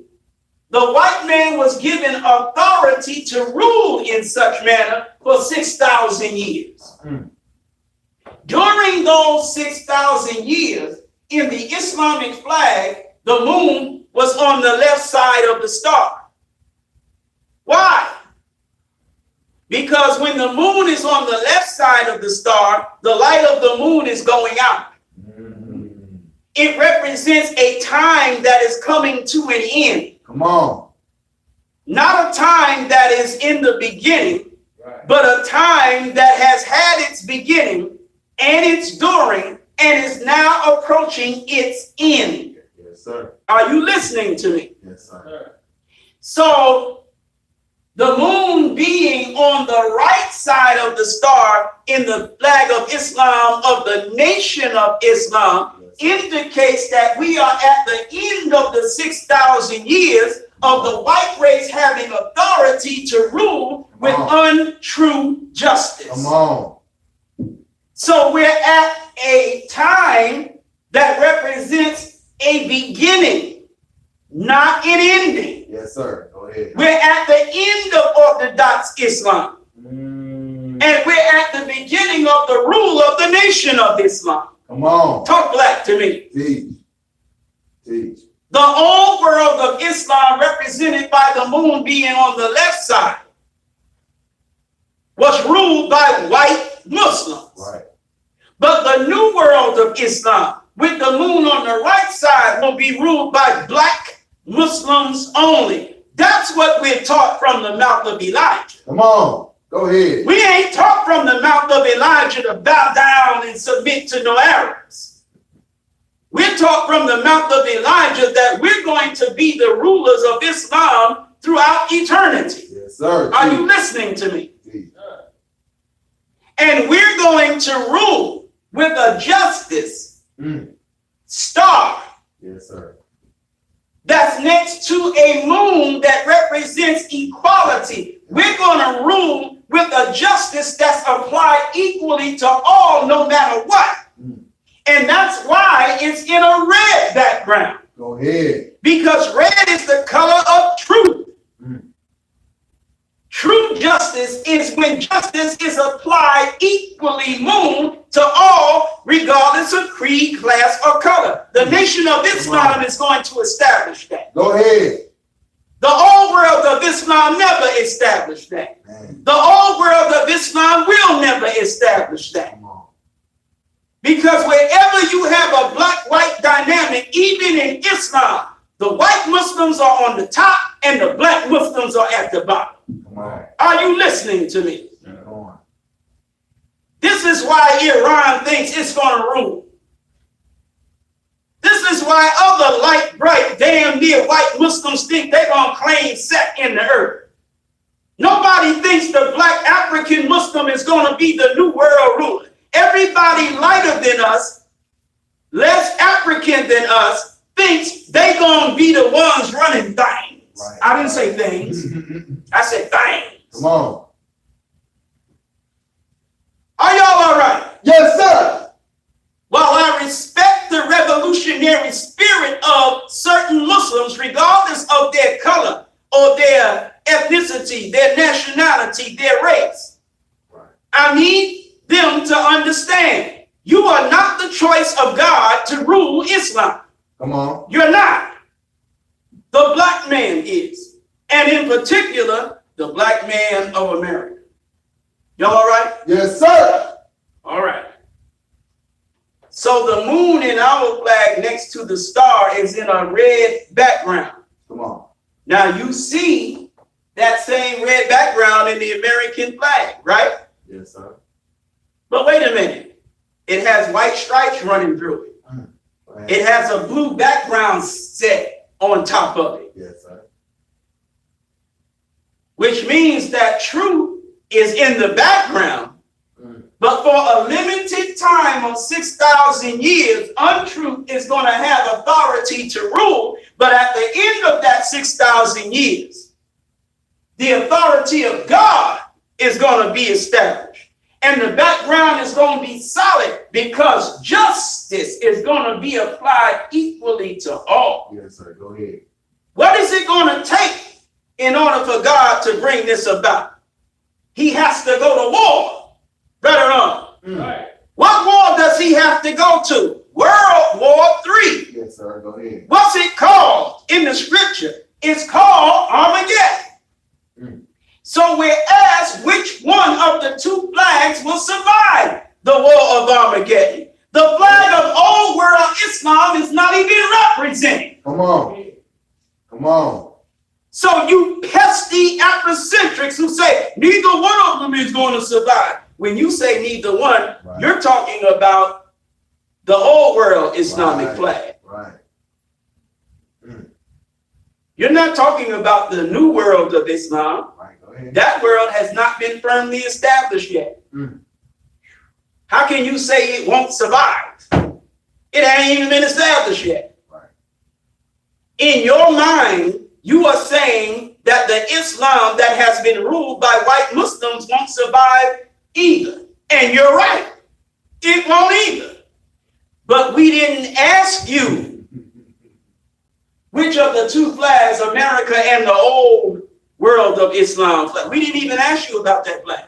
the white man was given authority to rule in such manner for 6,000 years. Mm. During those 6,000 years, in the Islamic flag, the moon was on the left side of the star. Why? Because when the moon is on the left side of the star, the light of the moon is going out. Mm. It represents a time that is coming to an end. Come on. Not a time that is in the beginning, Right. but a time that has had its beginning and its during and is now approaching its end. Yes, sir. Are you listening to me? Yes, sir. So the moon being on the right side of the star in the flag of Islam, of the nation of Islam, indicates that we are at the end of the 6,000 years of the white race having authority to rule with untrue justice. Come on. So we're at a time that represents a beginning, not an ending. Yes, sir. Go ahead. We're at the end of Orthodox Islam, Mm. and we're at the beginning of the rule of the nation of Islam. Come on. Talk black to me. Teach. Teach. The old world of Islam, represented by the moon being on the left side, was ruled by white Muslims. Right. But the new world of Islam, with the moon on the right side, will be ruled by black Muslims only. That's what we're taught from the mouth of Elijah. Come on. Go ahead. We ain't taught from the mouth of Elijah to bow down and submit to no Arabs. We're taught from the mouth of Elijah that we're going to be the rulers of Islam throughout eternity. Yes, sir. Are you listening to me? Teach. And we're going to rule with a justice Mm. star Yes, sir. that's next to a moon that represents equality. We're going to rule with a justice that's applied equally to all, no matter what. Mm. And that's why it's in a red background, Go ahead. because red is the color of truth. Mm. True justice is when justice is applied equally, moon, to all, regardless of creed, class, or color. The nation of Islam is going to establish that. Go ahead. The old world of Islam never established that. Man. The old world of Islam will never establish that. Come on. Because wherever you have a black-white dynamic, even in Islam, the white Muslims are on the top and the black Muslims are at the bottom. Come on. Are you listening to me? Keep going. This is why Iran thinks it's going to rule. This is why other light, bright, damn near white Muslims think they're going to claim set in the earth. Nobody thinks the black African Muslim is going to be the new world ruler. Everybody lighter than us, less African than us, thinks they going to be the ones running things. Right. I didn't say things. I said things. Come on. Are y'all all right? Yes, sir. While I respect the revolutionary spirit of certain Muslims, regardless of their color or their ethnicity, their nationality, their race. Right. I need them to understand you are not the choice of God to rule Islam. Come on. You're not. The black man is. And in particular, the black man of America. Y'all all right? Yes, sir. All right. So the moon in our flag next to the star is in a red background. Come on. Now you see that same red background in the American flag, right? Yes, sir. But wait a minute. It has white stripes running through it. Right. It has a blue background set on top of it, Yes, sir. which means that truth is in the background. But for a limited time of 6,000 years, untruth is going to have authority to rule. But at the end of that 6,000 years, the authority of God is going to be established. And the background is going to be solid because justice is going to be applied equally to all. Yes, sir. Go ahead. What is it going to take in order for God to bring this about? He has to go to war. Better on. Right. What war does he have to go to? World War III. Yes, sir. Go ahead. What's it called in the scripture? It's called Armageddon. So we're asked which one of the two flags will survive the war of Armageddon. The flag of old world Islam is not even represented. Come on. Come on. So you pesky Afrocentrics who say neither one of them is going to survive. When you say neither one, Right. you're talking about the old world Islamic Right. flag. Right. You're not talking about the new world of Islam. Right. Go ahead. That world has not been firmly established yet. How can you say it won't survive? It ain't even been established yet. Right. In your mind, you are saying that the Islam that has been ruled by white Muslims won't survive either. And you're right. It won't either. But we didn't ask you which of the two flags, America and the old world of Islam flag. We didn't even ask you about that flag.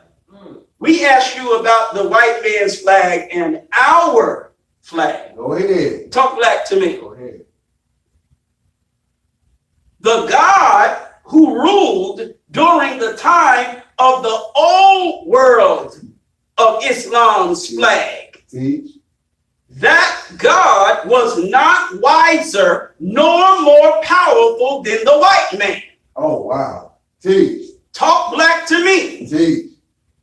We asked you about the white man's flag and our flag. Go ahead. Talk black to me. Go ahead. The God who ruled during the time of the old world of Islam's flag. Teach. That God was not wiser nor more powerful than the white man. Oh, wow. Teach. Talk black to me. Teach.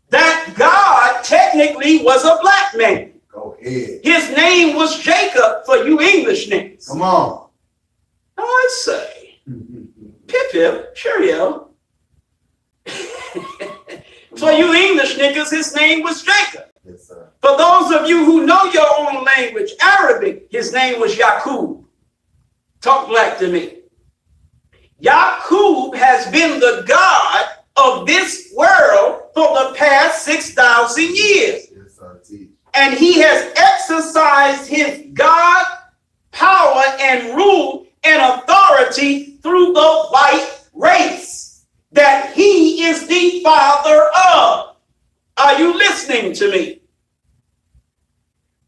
That God technically was a black man. Go ahead. His name was Jacob for you English names. Come on. I say, pip pip, cheerio. For you English niggas, his name was Jacob. Yes, sir. For those of you who know your own language, Arabic, his name was Yaqub. Talk black to me. Yaqub has been the God of this world for the past 6,000 years. Yes, sir. Teach. And he has exercised his God power and rule and authority through the white race that he is the father of. Are you listening to me?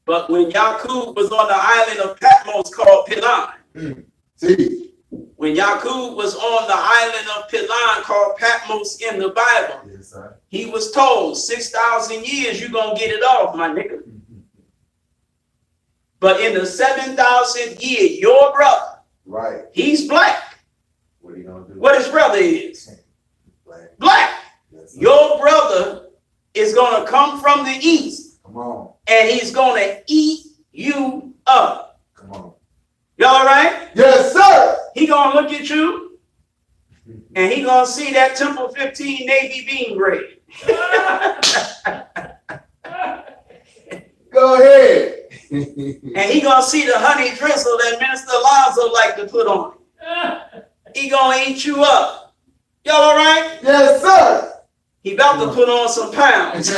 But when Yaqub was on the island of Patmos called Pilan, Teach. when Yaqub was on the island of Pilan called Patmos in the Bible, Yes, sir. he was told 6,000 years you're going to get it off, my nigga. But in the 7,000th year, your brother, Right. he's black. What are you going to do? What his brother is? Black. Black. Yes, sir. Your brother is going to come from the east Come on. and he's going to eat you up. Come on. Y'all all right? Yes, sir. He going to look at you and he going to see that Temple 15 Navy bean grade. Go ahead. And he going to see the honey drizzle that Minister Alonzo like to put on. He going to eat you up. Y'all all right? Yes, sir. He about to put on some pounds.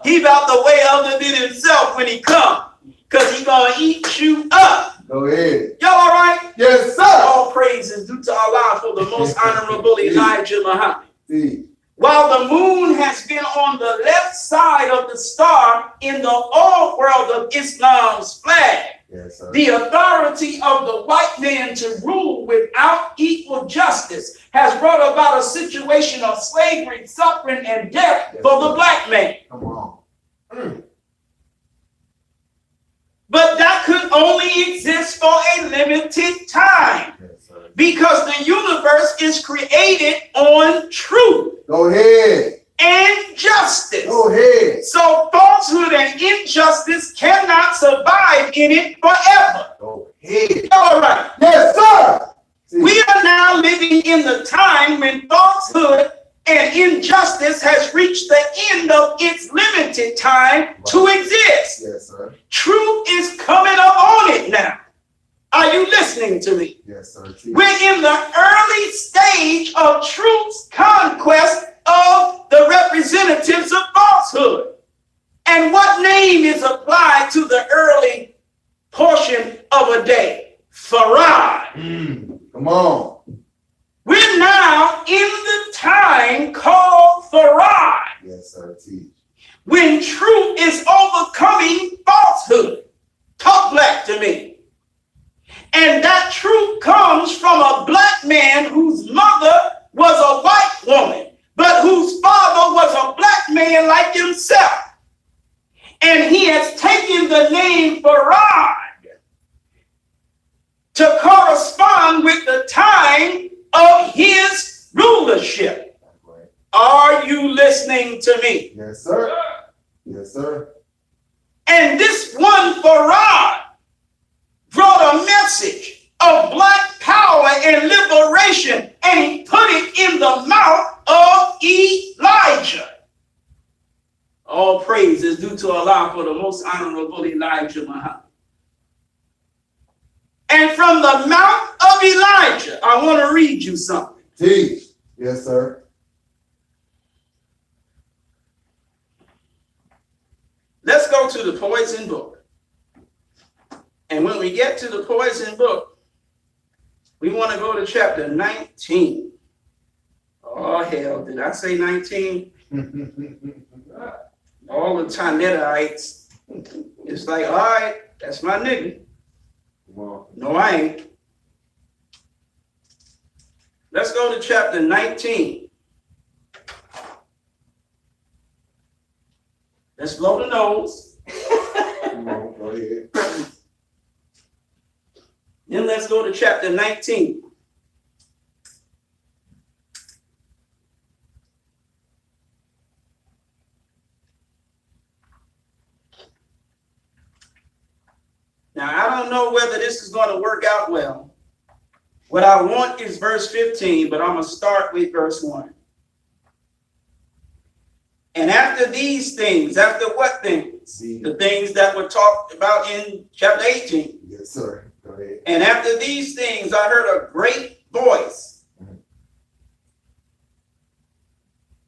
He about to weigh other than himself when he come. Because he going to eat you up. Go ahead. Y'all all right? Yes, sir. All praise is due to Allah for the most honorable Elijah Muhammad. See. While the moon has been on the left side of the star in the old world of Islam's flag, Yes, sir. the authority of the white man to rule without equal justice has brought about a situation of slavery, suffering, and death Yes, for the sir. black man. Come on. But that could only exist for a limited time Yes, sir. because the universe is created on truth Go ahead. and justice. Go ahead. So falsehood and injustice cannot survive in it forever. Go ahead. All right. Yes, sir. See. We are now living in the time when falsehood and injustice has reached the end of its limited time to exist. Yes, sir. Truth is coming up on it now. Are you listening to me? Yes, sir. See. We're in the early stage of truth's conquest of the representatives of falsehood. And what name is applied to the early portion of a day? Farad. Come on. We're now in the time called Farad, Yes, sir. Teach. when truth is overcoming falsehood. Talk black to me. And that truth comes from a black man whose mother was a white woman, but whose father was a black man like himself. And he has taken the name Farad to correspond with the time of his rulership. Right. Are you listening to me? Yes, sir. Yes, sir. And this one Farad brought a message of black power and liberation, and he put it in the mouth of Elijah. All praise is due to Allah for the most honorable Elijah Muhammad. And from the mouth of Elijah, I want to read you something. Teach. Yes, sir. Let's go to the poison book. And when we get to the poison book, we want to go to chapter 19. Oh, hell, did I say 19? All the Tanetites. It's like, all right, that's my nigga. Come on. No, I ain't. Let's go to chapter 19. Let's blow the nose. Come on. Go ahead. Then let's go to chapter 19. Now, I don't know whether this is going to work out well. What I want is verse 15, but I'm going to start with verse 1. And after these things, after what things? See. The things that were talked about in chapter 18. Yes, sir. Go ahead. And after these things, I heard a great voice.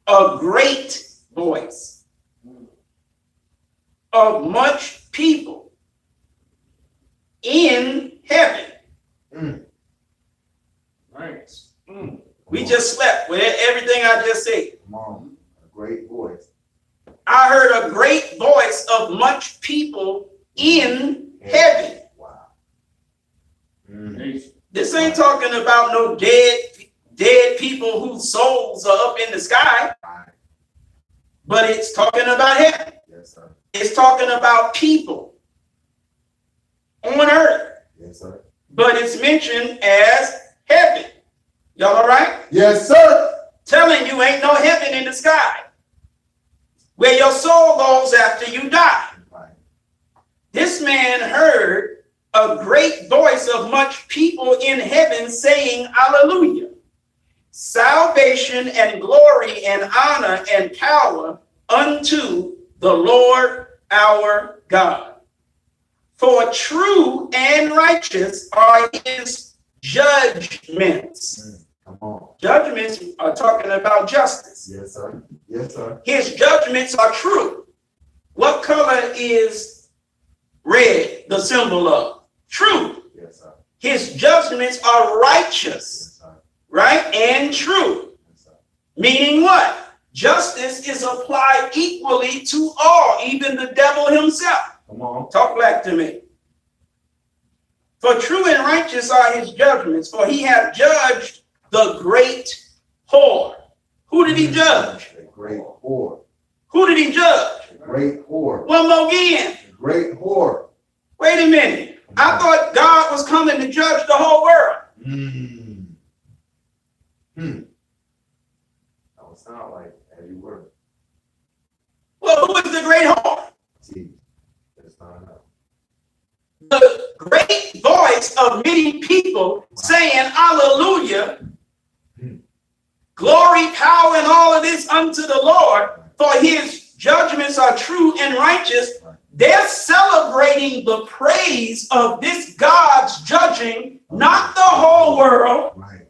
A great voice of much people in heaven. Nice. We just slept with everything I just said. Come on. A great voice. I heard a great voice of much people in heaven. Wow. Nice. This ain't talking about no dead people whose souls are up in the sky, Right. but it's talking about heaven. Yes, sir. It's talking about people on earth, Yes, sir. but it's mentioned as heaven. Y'all all right? Yes, sir. Telling you ain't no heaven in the sky where your soul goes after you die. Right. This man heard a great voice of much people in heaven saying, Hallelujah. Salvation and glory and honor and power unto the Lord our God. For true and righteous are his judgments. Come on. Judgments are talking about justice. Yes, sir. Yes, sir. His judgments are true. What color is red, the symbol of? True. his judgments are righteous, Yes, sir. right, and true. Yes, sir. Meaning what? Justice is applied equally to all, even the devil himself. Come on. Talk back to me. For true and righteous are his judgments, for he hath judged the great whore. Who did he judge? The great whore. Who did he judge? The great whore. One more again. The great whore. Wait a minute. I thought God was coming to judge the whole world. That would sound like heavy word. Well, who is the great whore? See, that's not enough. The great voice of many people saying, hallelujah, glory, power, and all of this unto the Lord, for his judgments are true and righteous. They're celebrating the praise of this God's judging, not the whole world, Right,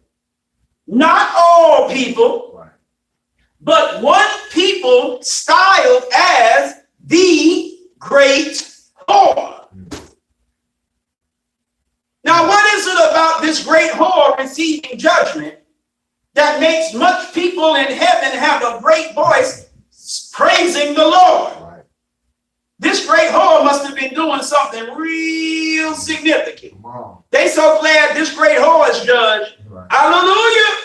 not all people, right. but one people styled as the great whore. Now, what is it about this great whore receiving judgment that makes much people in heaven have a great voice praising the Lord? Right. This great whore must have been doing something real significant. Come on. They so glad this great whore is judged. Right. Hallelujah.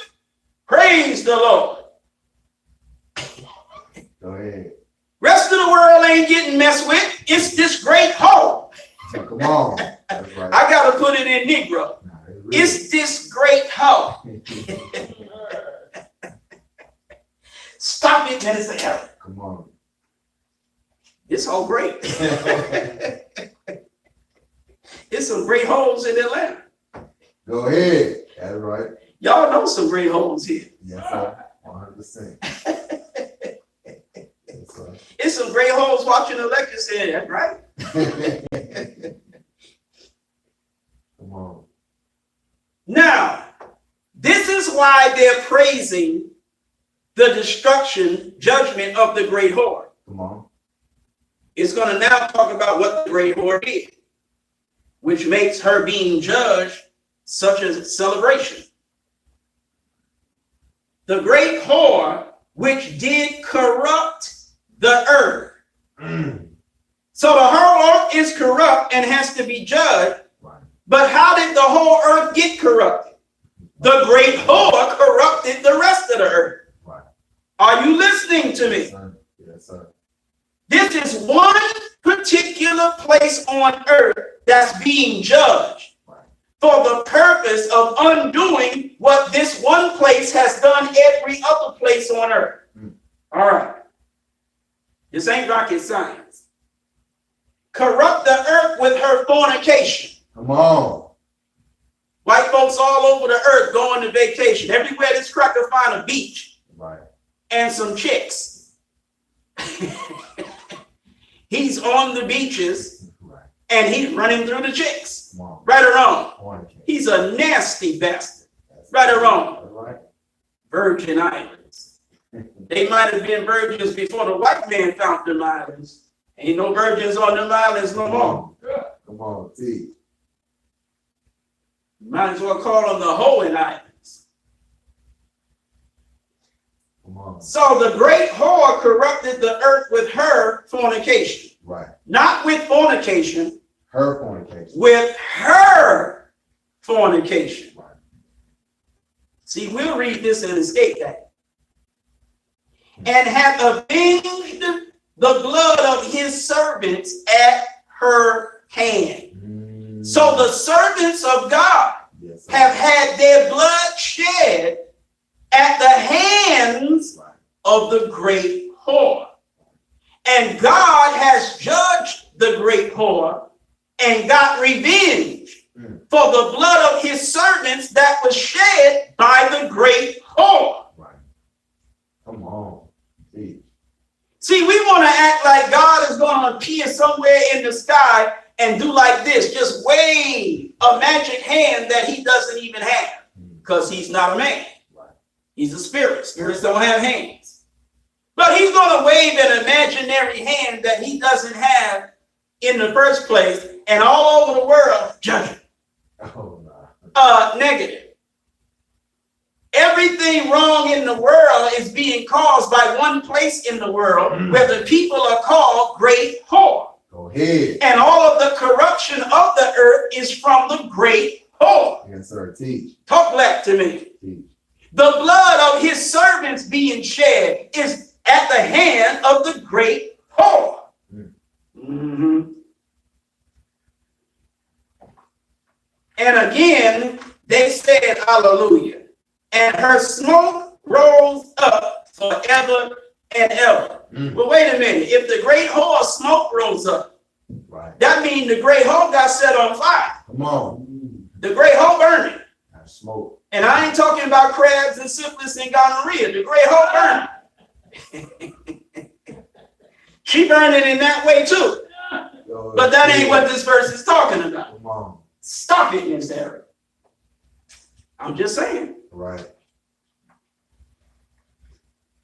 Praise the Lord. Go ahead. Rest of the world ain't getting messed with. It's this great whore. So come on. That's right. I got to put it in Negro. Nah, it's real. It's this great whore. Stop it, Minister Eric. Come on. It's so great. It's some great holes in Atlanta. Go ahead. That's right. Y'all know some great holes here. Yes, sir. 100%. Yes, sir. It's some great holes watching the lectures here, right? Come on. Now, this is why they're praising the destruction, judgment of the great whore. Come on. It's going to now talk about what the great whore did, which makes her being judged such a celebration. The great whore, which did corrupt the earth. So the whole earth is corrupt and has to be judged. Right. But how did the whole earth get corrupted? The great whore corrupted the rest of the earth. Right. Are you listening to me? Yes, sir. Yes, sir. This is one particular place on earth that's being judged Right. for the purpose of undoing what this one place has done every other place on earth. All right. This ain't rocket science. Corrupt the earth with her fornication. Come on. White folks all over the earth going to vacation. Everywhere this cracker find a beach Right. and some chicks. He's on the beaches Right. and he's running through the chicks. Come on. Right or wrong? Fornicate. He's a nasty bastard. That's Right or wrong? That's right. Virgin Islands. They might have been virgins before the white man found them islands. Ain't no virgins on them islands no more. Come on. See. Might as well call them the Hoeing Islands. Come on. So the great whore corrupted the earth with her fornication. Right. Not with fornication, Her fornication. with her fornication. Right. See, we'll read this and escape that. And hath avenged the blood of his servants at her hand. So the servants of God Yes, sir. have had their blood shed at the hands Right. of the great whore. And God has judged the great whore and got revenge for the blood of his servants that was shed by the great whore. Right. Come on. See. See, we want to act like God is going to appear somewhere in the sky and do like this, just wave a magic hand that he doesn't even have, because he's not a man. Right. He's a spirit. Spirits don't have hands. But he's going to wave an imaginary hand that he doesn't have in the first place, and all over the world, judge him. Oh, no. negative. Everything wrong in the world is being caused by one place in the world where the people are called great whore. Go ahead. And all of the corruption of the earth is from the great whore. Yes, sir. Teach. Talk black to me. Teach. The blood of his servants being shed is at the hand of the great whore. Mm-hmm. And again, they said, hallelujah. And her smoke rose up forever and ever. Well, wait a minute. If the great whore smoke rose up, Right. that means the great whore got set on fire. Come on. The great whore burning. Now smoke. And I ain't talking about crabs and syphilis and gonorrhea. The great whore burning. She burning in that way too. Go But that ain't ahead. what this verse is talking about. Come on. Stop it, Miss Eric. I'm just saying. Right.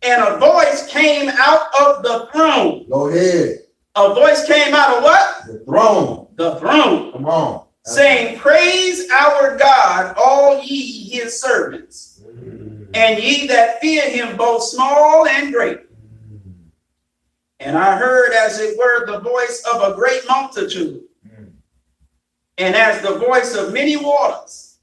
And a voice came out of the throne. Go ahead. A voice came out of what? The throne. The throne. Come on. Saying, praise our God, all ye his servants, and ye that fear him, both small and great. And I heard, as it were, the voice of a great multitude, and as the voice of many waters,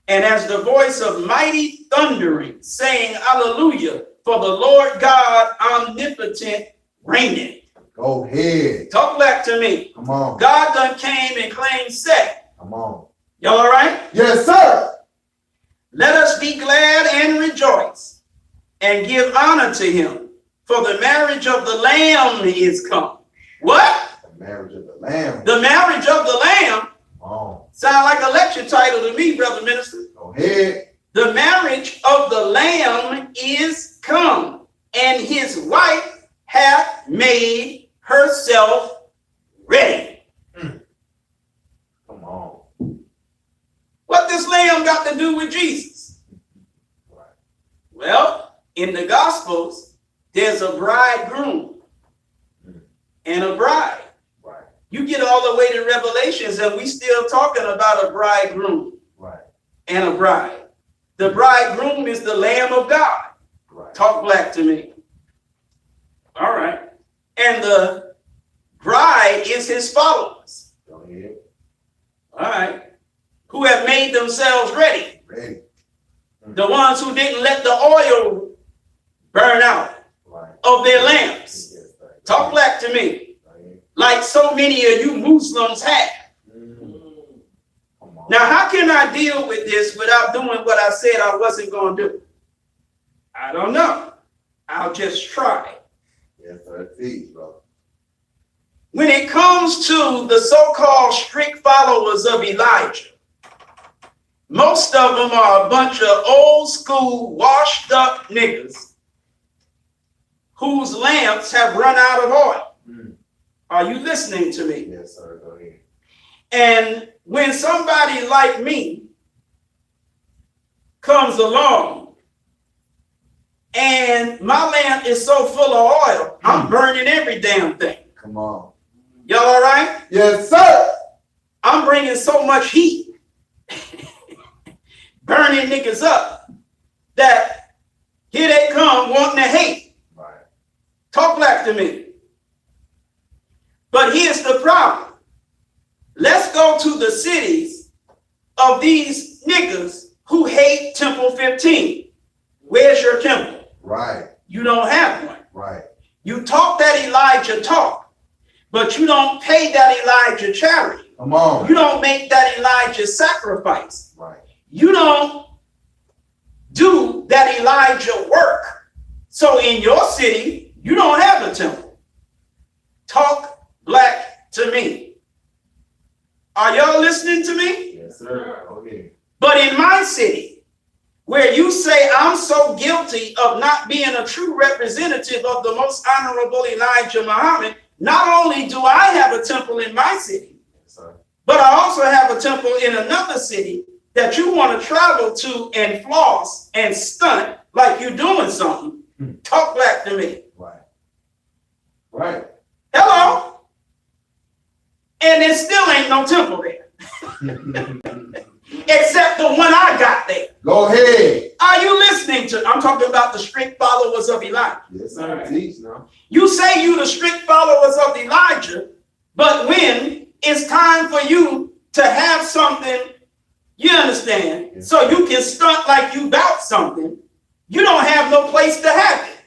and as the voice of mighty thundering, saying, hallelujah, for the Lord God omnipotent reigneth. Go ahead. Talk back to me. Come on. God done came and claimed set. Come on. Y'all all right? Yes, sir. Let us be glad and rejoice and give honor to him, for the marriage of the Lamb is come. What? The marriage of the Lamb. The marriage of the Lamb? Come on. Sound like a lecture title to me, brother minister. Go ahead. The marriage of the Lamb is come, and his wife hath made herself ready. Come on. What this lamb got to do with Jesus? Right. Well, in the Gospels, there's a bridegroom and a bride. Right. You get all the way to Revelations, and we still talking about a bridegroom Right. and a bride. The bridegroom is the Lamb of God. Right. Talk black to me. All right. And the bride is his followers. Go ahead. All right. Who have made themselves ready. Ready. The ones who didn't let the oil burn out Right. of their lamps. Yes, sir. Talk black to me. Right. Like so many of you Muslims have. Come on. Now, how can I deal with this without doing what I said I wasn't going to do? I don't know. I'll just try. Yes, sir. Teach, brother. When it comes to the so-called strict followers of Elijah, most of them are a bunch of old school, washed up niggas whose lamps have run out of oil. Are you listening to me? Yes, sir. Go ahead. And when somebody like me comes along and my lamp is so full of oil, I'm burning every damn thing. Come on. Y'all all right? Yes, sir. I'm bringing so much heat, burning niggas up, that here they come wanting to hate. Right. Talk back to me. But here's the problem. Let's go to the cities of these niggas who hate Temple 15. Where's your temple? Right. You don't have one. Right. You talk that Elijah talk, but you don't pay that Elijah charity. Come on. You don't make that Elijah sacrifice. Right. You don't do that Elijah work. So in your city, you don't have a temple. Talk black to me. Are y'all listening to me? Yes, sir. Go ahead. But in my city, where you say I'm so guilty of not being a true representative of the most honorable Elijah Muhammad, not only do I have a temple in my city, Yes, sir. but I also have a temple in another city that you want to travel to and floss and stunt like you're doing something. Talk back to me. Right. Right. Hello? And there still ain't no temple there. except the one I got there. Go ahead. Are you listening to? I'm talking about the strict followers of Elijah. Yes, sir. Teach now. You say you the strict followers of Elijah, but when it's time for you to have something, you understand, Yes. so you can stunt like you bout something, you don't have no place to have it.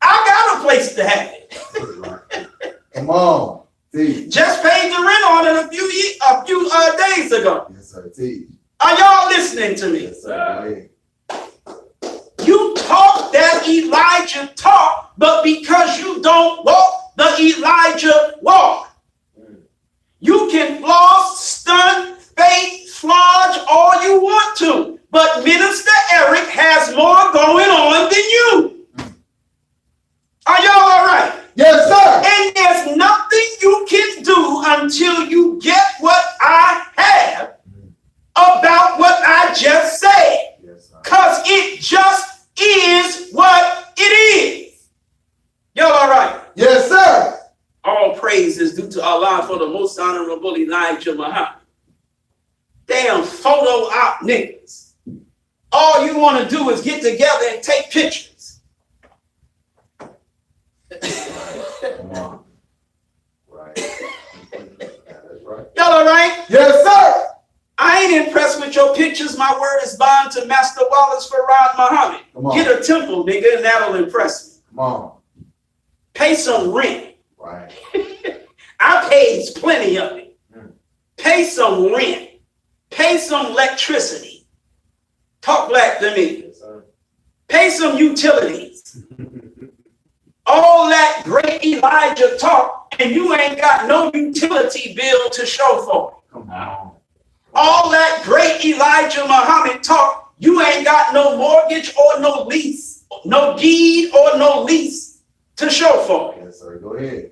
I got a place to have it. Come on. Teach. Just paid the rent on it a few days ago. Yes, sir. Teach. Are y'all listening to me? Yes, sir. Go ahead. You talk that Elijah talk, but because you don't walk the Elijah walk, you can floss, stunt, fake, flodge all you want to, but Minister Eric has more going on than you. Are y'all all right? Yes, sir. And there's nothing you can do until you get what I have about what I just said. Yes, sir. Because it just is what it is. Y'all all right? Yes, sir. All praise is due to Allah for the most honorable Elijah Muhammad. Damn photo op niggas. All you want to do is get together and take pictures. Come on. Right. That's right. Y'all all right? Yes, sir. I ain't impressed with your pictures. My word is bond to Master Wallace Farad Muhammad. Come on. Get a temple, nigga, and that'll impress me. Come on. Pay some rent. Right. I paid plenty of it. Mm. Pay some rent. Pay some electricity. Talk black to me. Yes, sir. Pay some utilities. All that great Elijah talk, and you ain't got no utility bill to show for it. Come on. All that great Elijah Muhammad talk, you ain't got no mortgage or no lease, no deed or no lease to show for it. Yes, sir. Go ahead.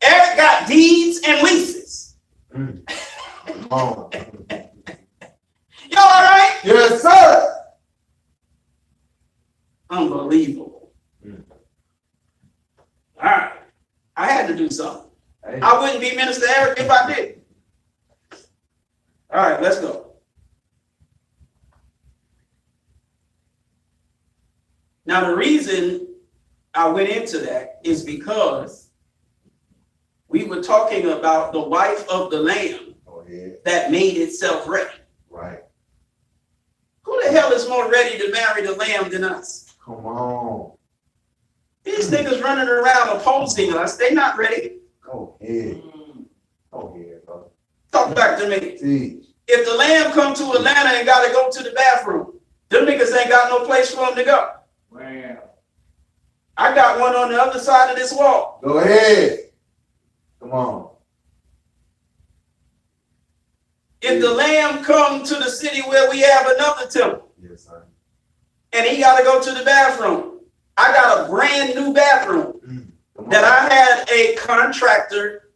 Eric got deeds and leases. Come on. Y'all all right? Yes, sir. Unbelievable. Mm. All right. I had to do something. Hey. I wouldn't be Minister Eric if I did. All right, let's go. Now, the reason I went into that is because we were talking about the wife of the Lamb Go ahead. that made itself ready. Right. Who the hell is more ready to marry the Lamb than us? Come on. These niggas running around opposing us, they not ready. Go ahead. Go ahead, brother. Talk back to me. Teach. If the Lamb come to Atlanta and got to go to the bathroom, them niggas ain't got no place for them to go. Wow. I got one on the other side of this wall. Go ahead. Come on. If the Lamb come to the city where we have another temple Yes, sir. and he got to go to the bathroom, I got a brand new bathroom Come on. that I had a contractor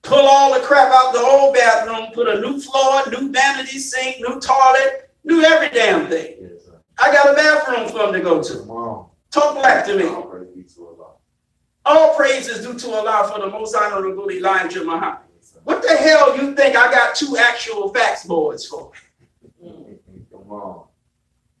pull all the crap out the old bathroom, put a new floor, new vanity sink, new toilet, new every damn thing. Yes, sir. I got a bathroom for him to go to. Come on. Talk back to me. All praise be to Allah. All praise is due to Allah for the most honorable Elijah Muhammad. Yes, sir. What the hell you think I got two actual fax boards for? Come on.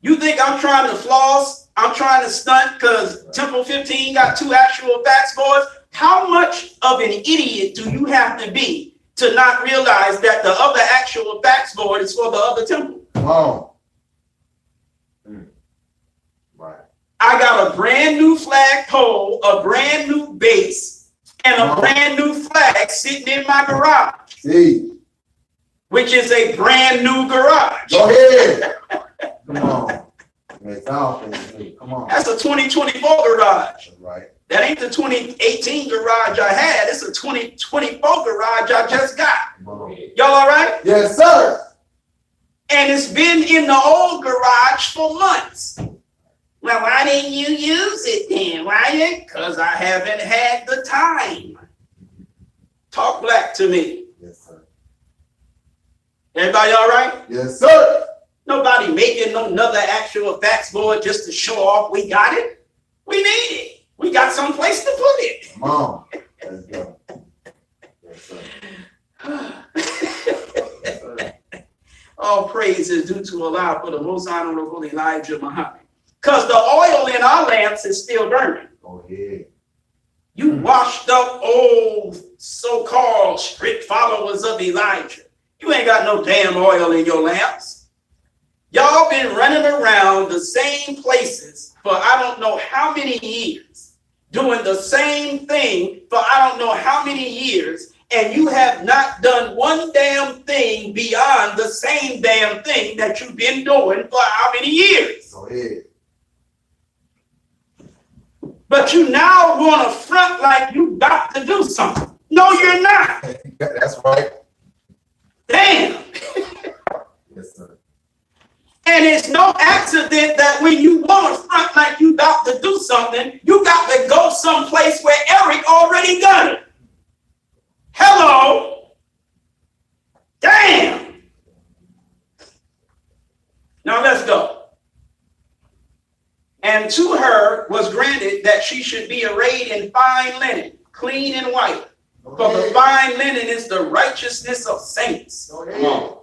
You think I'm trying to floss? I'm trying to stunt because Temple 15 got two actual fax boards? How much of an idiot do you have to be to not realize that the other actual fax board is for the other temple? Come on. Right. I got a brand new flagpole, a brand new base, and a brand new flag sitting in my garage, Teach. which is a brand new garage. Go ahead. Come on. It's all things new. Come on. That's a 2024 garage. That's right. That ain't the 2018 garage I had. It's a 2024 garage I just got. Come on. Y'all all right? Yes, sir. And it's been in the old garage for months. Well, why didn't you use it then? Why didn't? Because I haven't had the time. Talk black to me. Yes, sir. Everybody all right? Yes, sir. Nobody making no another actual fax board just to show off we got it. We need it. We got some place to put it. Come on. Let's go. Yes, sir. Yes, sir. All praise is due to Allah for the most honorable Elijah Muhammad. Because the oil in our lamps is still burning. Go ahead. You washed up old so-called strict followers of Elijah. You ain't got no damn oil in your lamps. Y'all been running around the same places for I don't know how many years, doing the same thing for I don't know how many years, and you have not done one damn thing beyond the same damn thing that you've been doing for how many years. Go ahead. But you now want to front like you got to do something. No, you're not. That's right. Damn. Yes, sir. And it's no accident that when you want to front like you got to do something, you got to go someplace where Eric already done it. Hello. Damn. Now let's go. And to her was granted that she should be arrayed in fine linen, clean and white. For the fine linen is the righteousness of saints. Go ahead.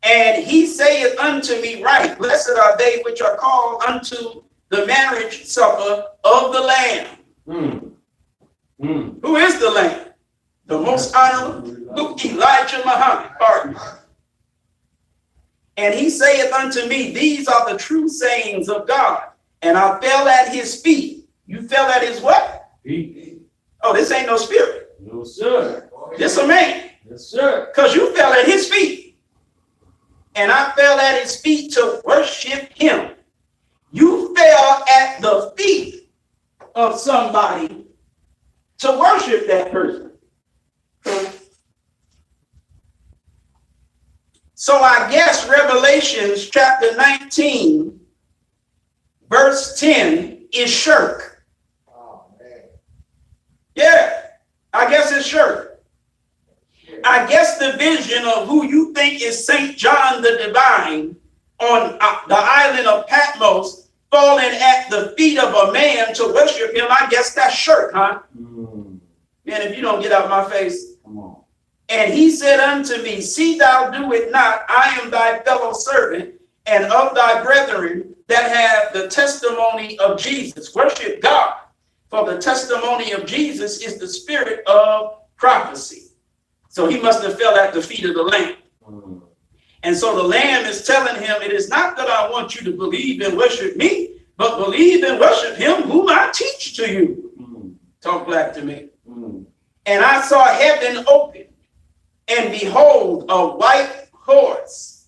And he saith unto me, right, blessed are they which are called unto the marriage supper of the Lamb. Who is the Lamb? The most honorable Elijah Muhammad. Pardon. And he saith unto me, these are the true sayings of God. And I fell at his feet. You fell at his what? Feet. Oh, this ain't no spirit. No, sir. This a man. Yes, sir. Because you fell at his feet. And I fell at his feet to worship him. You fell at the feet of somebody to worship that person. So I guess Revelations chapter 19 verse 10 is shirk. Oh, man. Yeah, I guess it's shirk. I guess the vision of who you think is St. John the Divine on the island of Patmos falling at the feet of a man to worship him, I guess that's shirk, huh? Man, if you don't get out of my face. Come on. And he said unto me, see thou do it not, I am thy fellow servant and of thy brethren that have the testimony of Jesus. Worship God, for the testimony of Jesus is the spirit of prophecy. So he must have fell at the feet of the Lamb. And so the Lamb is telling him, it is not that I want you to believe and worship me, but believe and worship him whom I teach to you. Talk black to me. And I saw heaven open, and behold, a white horse.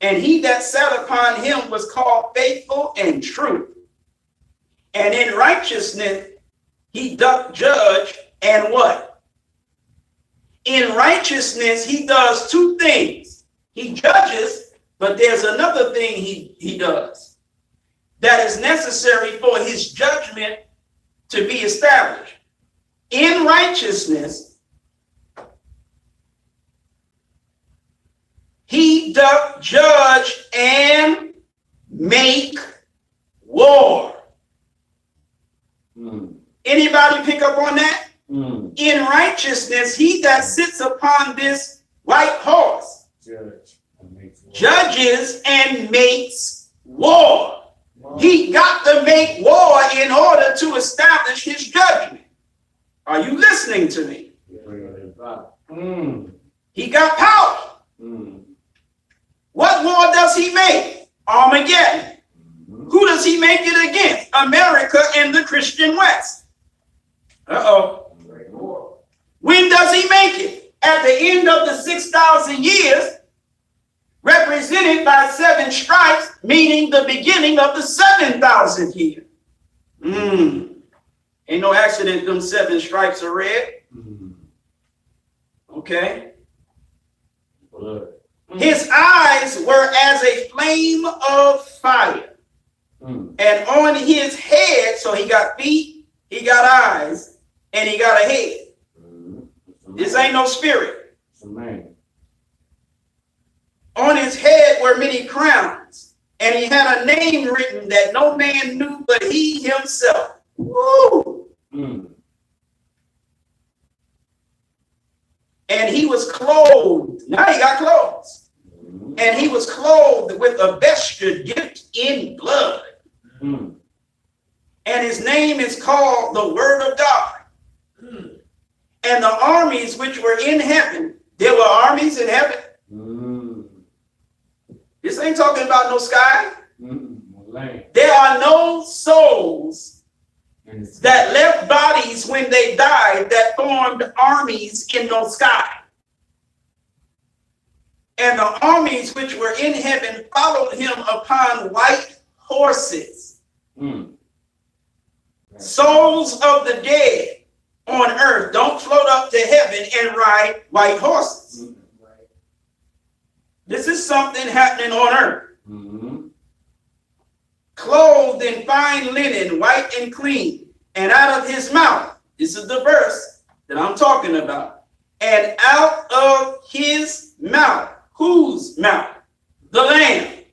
And he that sat upon him was called Faithful and True. And in righteousness he doth judge, and what? In righteousness he does two things. He judges, but there's another thing he does that is necessary for his judgment to be established. In righteousness he doth judge and make war. Anybody pick up on that? In righteousness, he that sits upon this white horse judges and makes war. He got to make war in order to establish his judgment. Are you listening to me? He got power. What war does he make? Armageddon. Who does he make it against? America and the Christian West. Uh-oh. When does he make it? At the end of the 6,000 years, represented by 7 stripes, meaning the beginning of the 7,000th year. Ain't no accident them 7 stripes are red. Okay. His eyes were as a flame of fire. And on his head, so he got feet, he got eyes, and he got a head. This ain't no spirit. On his head were many crowns, and he had a name written that no man knew but he himself. Woo! And he was clothed. Now he got clothes. And he was clothed with a vesture dipped in blood. Mm. And his name is called the Word of God. And the armies which were in heaven, there were armies in heaven. Mm. This ain't talking about no sky. Mm. Land. There are no souls And it's that left bodies when they died that formed armies in no sky. And the armies which were in heaven followed him upon white horses. Mm. Souls of the dead on earth don't float up to heaven and ride white horses. Mm. This is something happening on earth. Mm. Clothed in fine linen, white and clean, and out of his mouth, this is the verse that I'm talking about, and out of his mouth, whose mouth? The Lamb.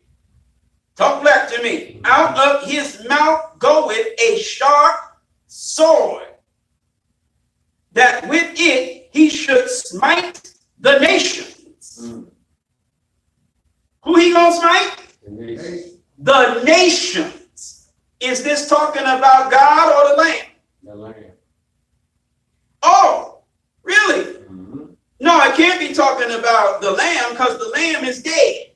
Talk back to me. Out of his mouth goeth a sharp sword, that with it he should smite the nations. Mm. Who he gonna smite? The nation. The nations. Is this talking about God or the Lamb? The land. Oh, really? Mm. No, it can't be talking about the Lamb because the Lamb is dead.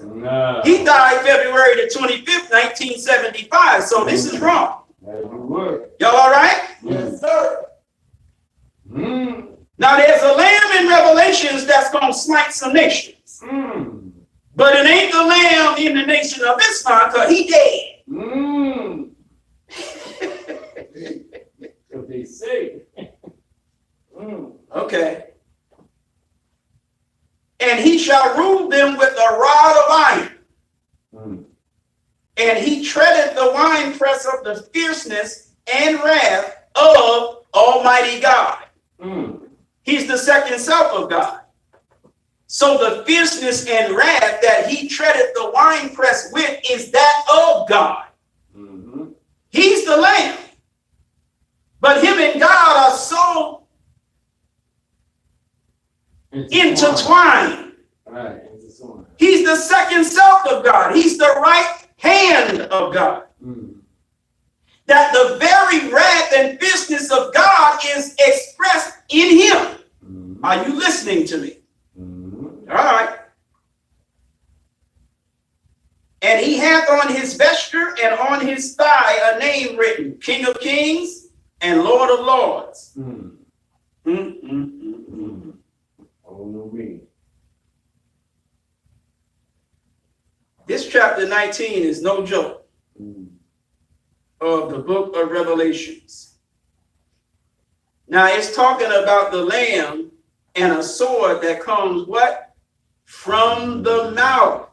No. He died February the 25th, 1975. So this is wrong. That'll work. Y'all all right? Yes, sir. Mm. Now there's a Lamb in Revelations that's going to smite some nations. Mm. But it ain't the Lamb in the nation of Islam because he dead. Mm. So they say. Mm. Okay. And he shall rule them with a rod of iron. Mm. And he treadeth the winepress of the fierceness and wrath of Almighty God. Mm. He's the second self of God. So the fierceness and wrath that he treadeth the winepress with is that of God. Mm-hmm. He's the Lamb. But him and God are so intertwined. Right, intertwined. He's the second self of God. He's the right hand of God. Mm. That the very wrath and fierceness of God is expressed in him. Mm. Are you listening to me? Mm. All right. And he hath on his vesture and on his thigh a name written, King of Kings and Lord of Lords. Mm. Mm. Oh, no me. This chapter 19 is no joke Mm. of the book of Revelations. Now it's talking about the Lamb and a sword that comes what? From the mouth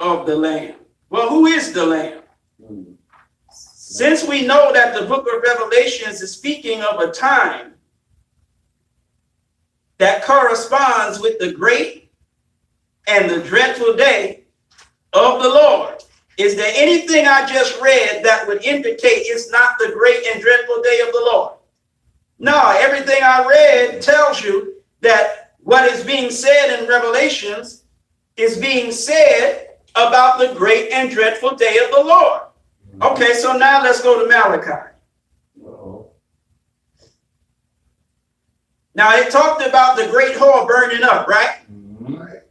of the Lamb. Well, who is the Lamb? Mm. Since we know that the book of Revelations is speaking of a time that corresponds with the great and the dreadful day of the Lord, is there anything I just read that would indicate it's not the great and dreadful day of the Lord? No, everything I read tells you that what is being said in Revelations is being said about the great and dreadful day of the Lord. Okay, so now let's go to Malachi. Uh-oh. Now it talked about the great whore burning up, right? Mm.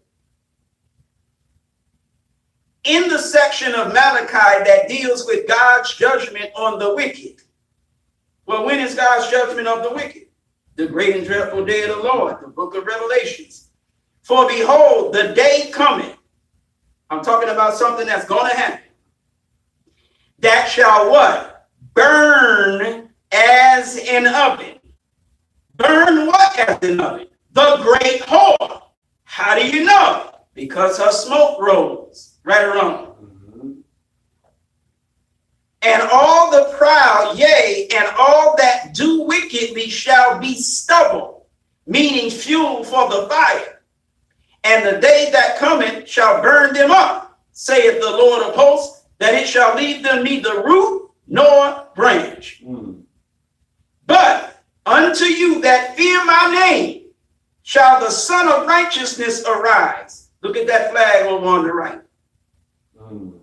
In the section of Malachi that deals with God's judgment on the wicked. Well, when is God's judgment of the wicked? The great and dreadful day of the Lord, the book of Revelations. For behold, the day cometh. I'm talking about something that's going to happen. That shall what? Burn as an oven. Burn what as an oven? The great whore. How do you know? Because her smoke rose. Right or wrong? Mm-hmm. And all the proud, yea, and all that do wickedly shall be stubble, meaning fuel for the fire. And the day that cometh shall burn them up, saith the Lord of hosts, that it shall leave them neither root nor branch. Mm. But unto you that fear my name shall the Son of Righteousness arise. Look at that flag over on the right. Mm.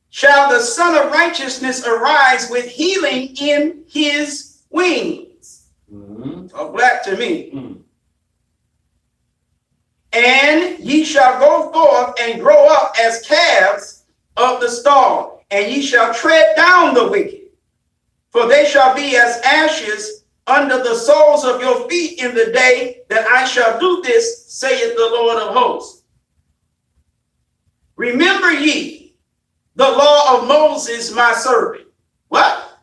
Shall the Son of Righteousness arise with healing in his wings? Mm. Talk black to me. Mm. And ye shall go forth and grow up as calves of the stall, and ye shall tread down the wicked, for they shall be as ashes under the soles of your feet in the day that I shall do this, saith the Lord of hosts. Remember ye the law of Moses, my servant. What?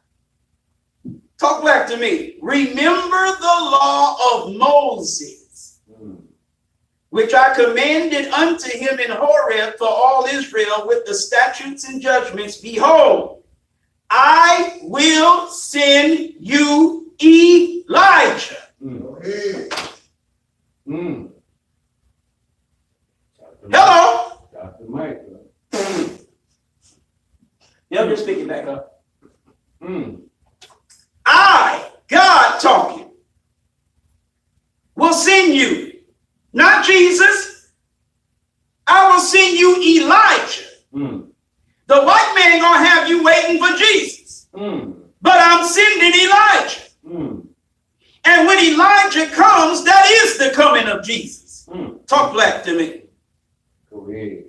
Talk back to me. Remember the law of Moses, which I commanded unto him in Horeb for all Israel with the statutes and judgments. Behold, I will send you Elijah. Go ahead. Mm. Hello? Dr. Michael. Yeah, just pick it back up. Mm. I, God talking, will send you, not Jesus. I will send you Elijah. Mm. The white man gonna have you waiting for Jesus. Mm. But I'm sending Elijah. Mm. And when Elijah comes, that is the coming of Jesus. Mm. Talk black to me. Go ahead.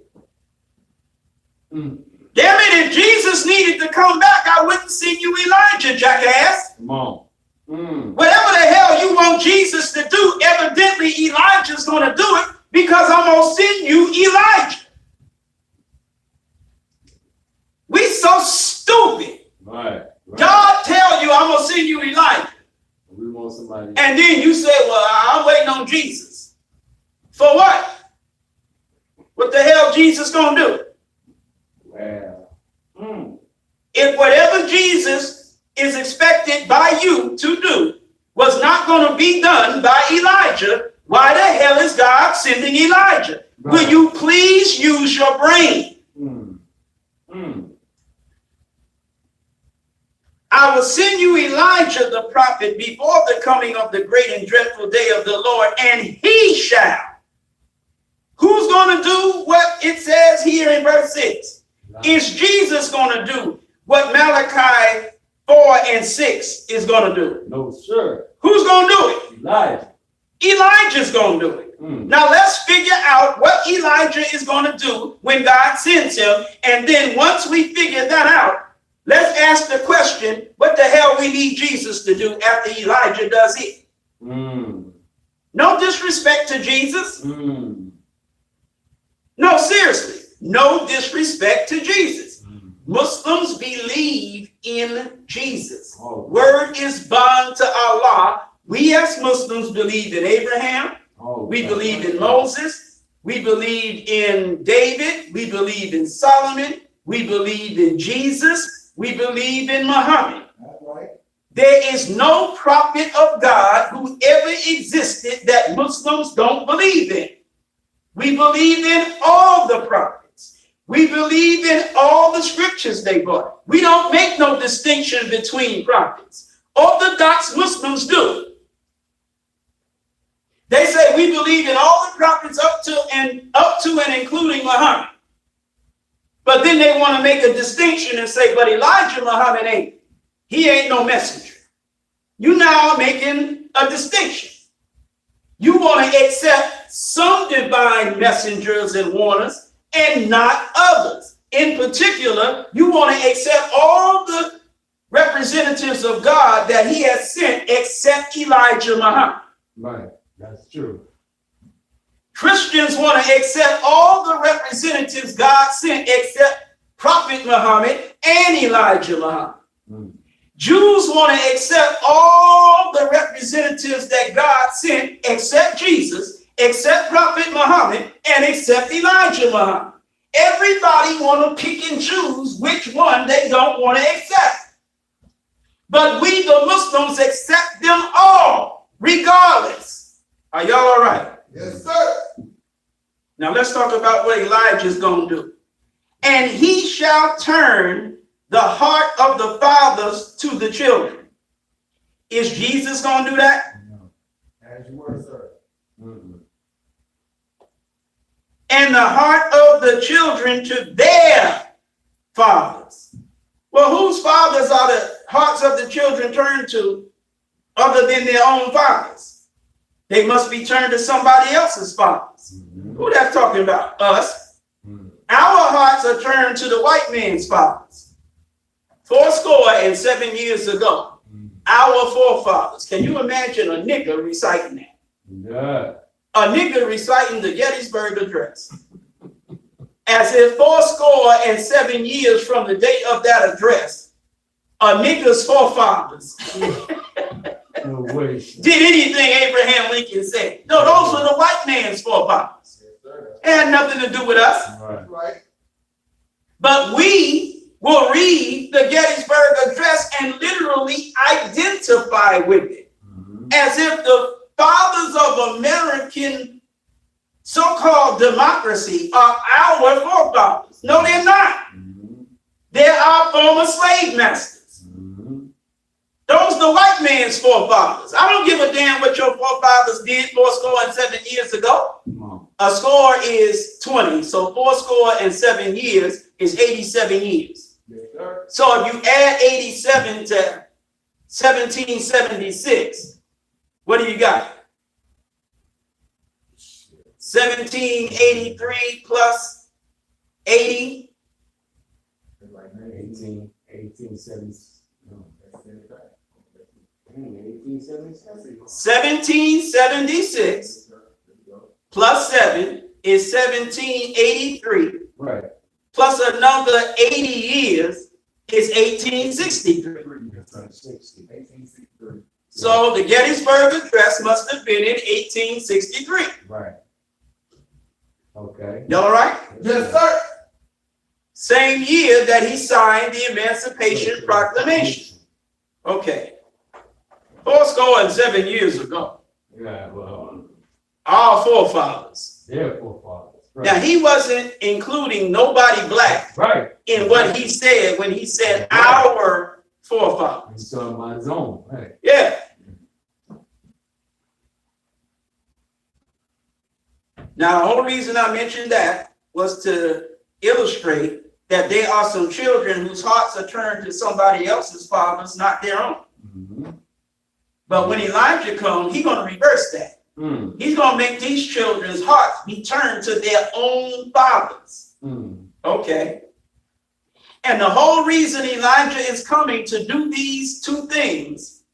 Mm. Damn it, if Jesus needed to come back, I wouldn't send you Elijah, jackass. Come on. Mm. Whatever the hell you want Jesus to do, evidently Elijah's going to do it because I'm going to send you Elijah. We so stupid. Right. God tell you I'm going to send you Elijah. We want somebody. And then you say, well, I'm waiting on Jesus. For what? What the hell Jesus going to do? Well. Mm. If whatever Jesus is expected by you to do was not going to be done by Elijah, why the hell is God sending Elijah? Right. Will you please use your brain? Mm. Mm. I will send you Elijah the prophet before the coming of the great and dreadful day of the Lord, and he shall. Who's going to do what it says here in verse 6? Is Jesus going to do what Malachi 4 and 6 is going to do? No, sir. Who's going to do it? Elijah. Elijah's going to do it. Mm. Now let's figure out what Elijah is going to do when God sends him. And then once we figure that out, let's ask the question, what the hell we need Jesus to do after Elijah does it? Mm. No disrespect to Jesus. Mm. No, seriously. No disrespect to Jesus. Mm. Muslims believe in Jesus. Oh. Word is bond to Allah. We as Muslims believe in Abraham. Oh, We God. believe in Moses. We believe in David. We believe in Solomon. We believe in Jesus. We believe in Muhammad. That's right. There is no prophet of God who ever existed that Muslims don't believe in. We believe in all the prophets. We believe in all the scriptures they brought. We don't make no distinction between prophets. Orthodox Muslims do. They say we believe in all the prophets up to and including Muhammad. But then they want to make a distinction and say, but Elijah Muhammad ain't. He ain't no messenger. You now are making a distinction. You want to accept some divine messengers and warners and not others. In particular, you want to accept all the representatives of God that he has sent except Elijah Muhammad. Right. That's true. Christians want to accept all the representatives God sent except Prophet Muhammad and Elijah Muhammad. Mm. Jews want to accept all the representatives that God sent except Jesus, except Prophet Muhammad, and except Elijah Muhammad. Everybody want to pick and choose which one they don't want to accept. But we, the Muslims, accept them all, regardless. Are y'all all right? Yes, sir. Now let's talk about what Elijah's going to do. And he shall turn the heart of the fathers to the children. Is Jesus going to do that? As you were, sir. Mm. and the heart of the children to their fathers. Well, whose fathers are the hearts of the children turned to other than their own fathers? They must be turned to somebody else's fathers. Who that's talking about? Us. Our hearts are turned to the white man's fathers. 7 years ago, our forefathers. Can you imagine a nigger reciting that? Yeah. A nigger reciting the Gettysburg Address. As if 7 years from the date of that address, a nigger's forefathers No way. did anything Abraham Lincoln said. No, those were the white man's forefathers. It had nothing to do with us. Right. Right. But we will read the Gettysburg Address and literally identify with it. As if the fathers of American so-called democracy are our forefathers. No, they're not. They're our former slave masters. Those the white man's forefathers. I don't give a damn what your forefathers did 7 years ago. A score is 20, so 7 years is 87 years. So if you add 87 to 1776, what do you got? 1783 plus 80. 1776 plus 7 is 1783. Right. Plus another 80 years is 1863. So the Gettysburg Address must have been in 1863. Right. Okay. Y'all all right? Yes, sir. Same year that he signed the Emancipation Proclamation. Okay. 7 years ago, Yeah, well, our forefathers. their forefathers. Right. Now, he wasn't including nobody black Right. in what he said when he said our forefathers. He's talking about his own. Right. Yeah. Now, the whole reason I mentioned that was to illustrate that there are some children whose hearts are turned to somebody else's fathers, not their own. But when Elijah comes, he's going to reverse that. He's going to make these children's hearts be turned to their own fathers. Okay. And the whole reason Elijah is coming to do these two things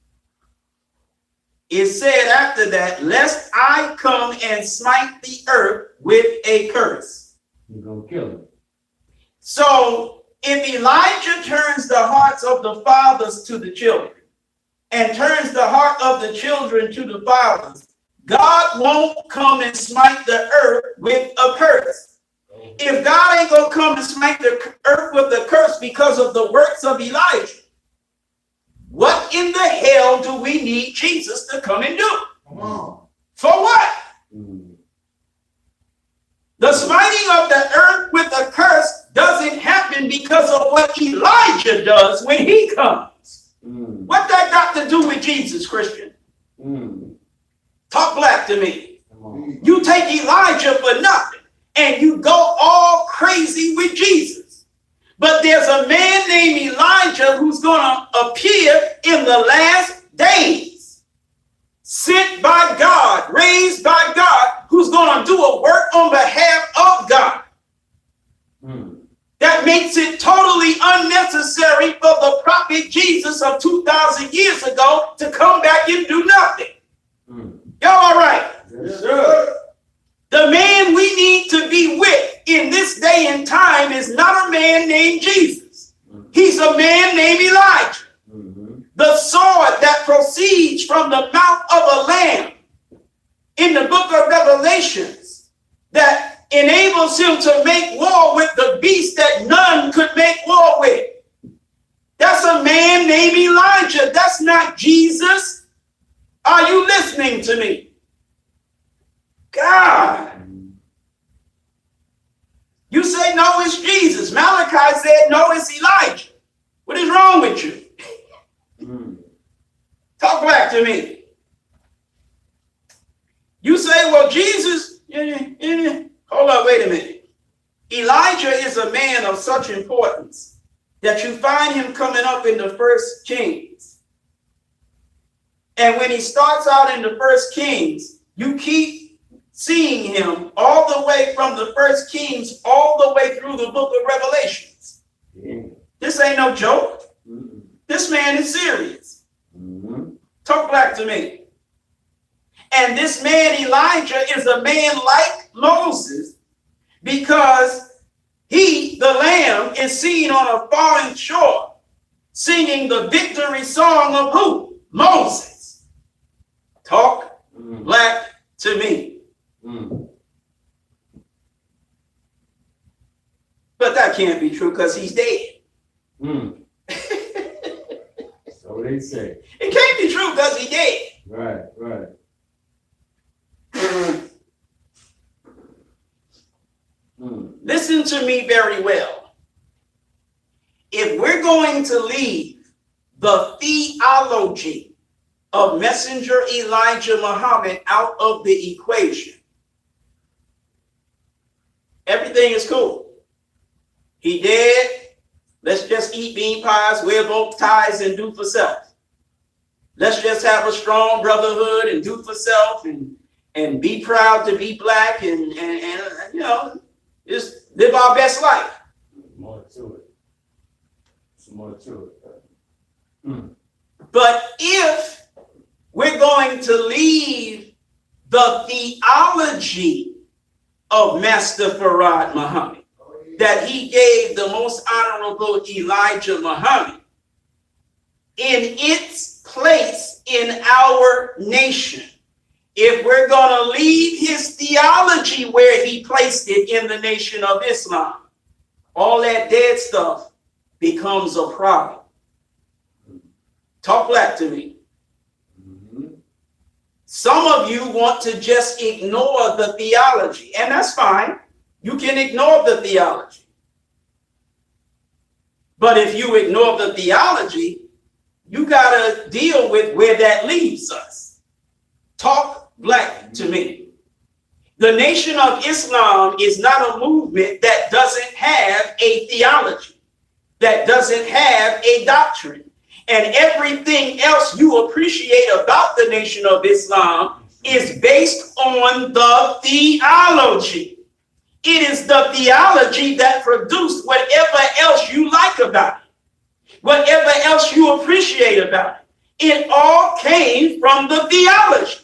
is said after that, lest I come and smite the earth with a curse. You're going to kill him. So if Elijah turns the hearts of the fathers to the children and turns the heart of the children to the fathers, God won't come and smite the earth with a curse. If God ain't going to come and smite the earth with a curse because of the works of Elijah, what in the hell do we need Jesus to come and do? Come on. For what? The smiting of the earth with a curse doesn't happen because of what Elijah does when he comes. What that got to do with Jesus, Christian? Talk black to me. You take Elijah for nothing and you go all crazy with Jesus. But there's a man named Elijah who's going to appear in the last days, sent by God, raised by God, who's going to do a work on behalf of God. That makes it totally unnecessary for the prophet Jesus of 2,000 years ago to come back and do nothing. Y'all all right? Yes, sir. The man we need to be with in this day and time is not a man named Jesus. He's a man named Elijah. The sword that proceeds from the mouth of a lamb in the book of Revelations that enables him to make war with the beast that none could make war with. That's a man named Elijah. That's not Jesus. Are you listening to me? God. You say, no, it's Jesus. Malachi said, no, it's Elijah. What is wrong with you? Talk back to me. You say, well, Jesus, Hold up, wait a minute. Elijah is a man of such importance that you find him coming up in the First Kings. And when he starts out in the First Kings, you keep seeing him all the way from the First Kings all the way through the book of Revelations. Yeah. This ain't no joke. Mm-mm. This man is serious. Mm-hmm. Talk back to me. And this man Elijah is a man like Moses because he, the Lamb, is seen on a foreign shore singing the victory song of who? Moses. Talk back to me. Mm. But that can't be true because he's dead. Mm. So they say. It can't be true because he's dead. Right, right. Mm. Listen to me very well. If we're going to leave the theology of Messenger Elijah Muhammad out of the equation, everything is cool. He dead. Let's just eat bean pies, wear bow ties, and do for self. Let's just have a strong brotherhood and do for self and be proud to be black and you know, just live our best life. More to it. Some more to it. Mm. But if we're going to leave the theology of Master Farad Muhammad, that he gave the most honorable Elijah Muhammad in its place in our nation, if we're going to leave his theology where he placed it in the nation of Islam, all that dead stuff becomes a problem. Talk black to me. Mm-hmm. Some of you want to just ignore the theology, and that's fine. You can ignore the theology. But if you ignore the theology, you got to deal with where that leaves us. Talk black to me. The Nation of Islam is not a movement that doesn't have a theology, that doesn't have a doctrine. And everything else you appreciate about the Nation of Islam is based on the theology. It is the theology that produced whatever else you like about it, whatever else you appreciate about it. It all came from the theology.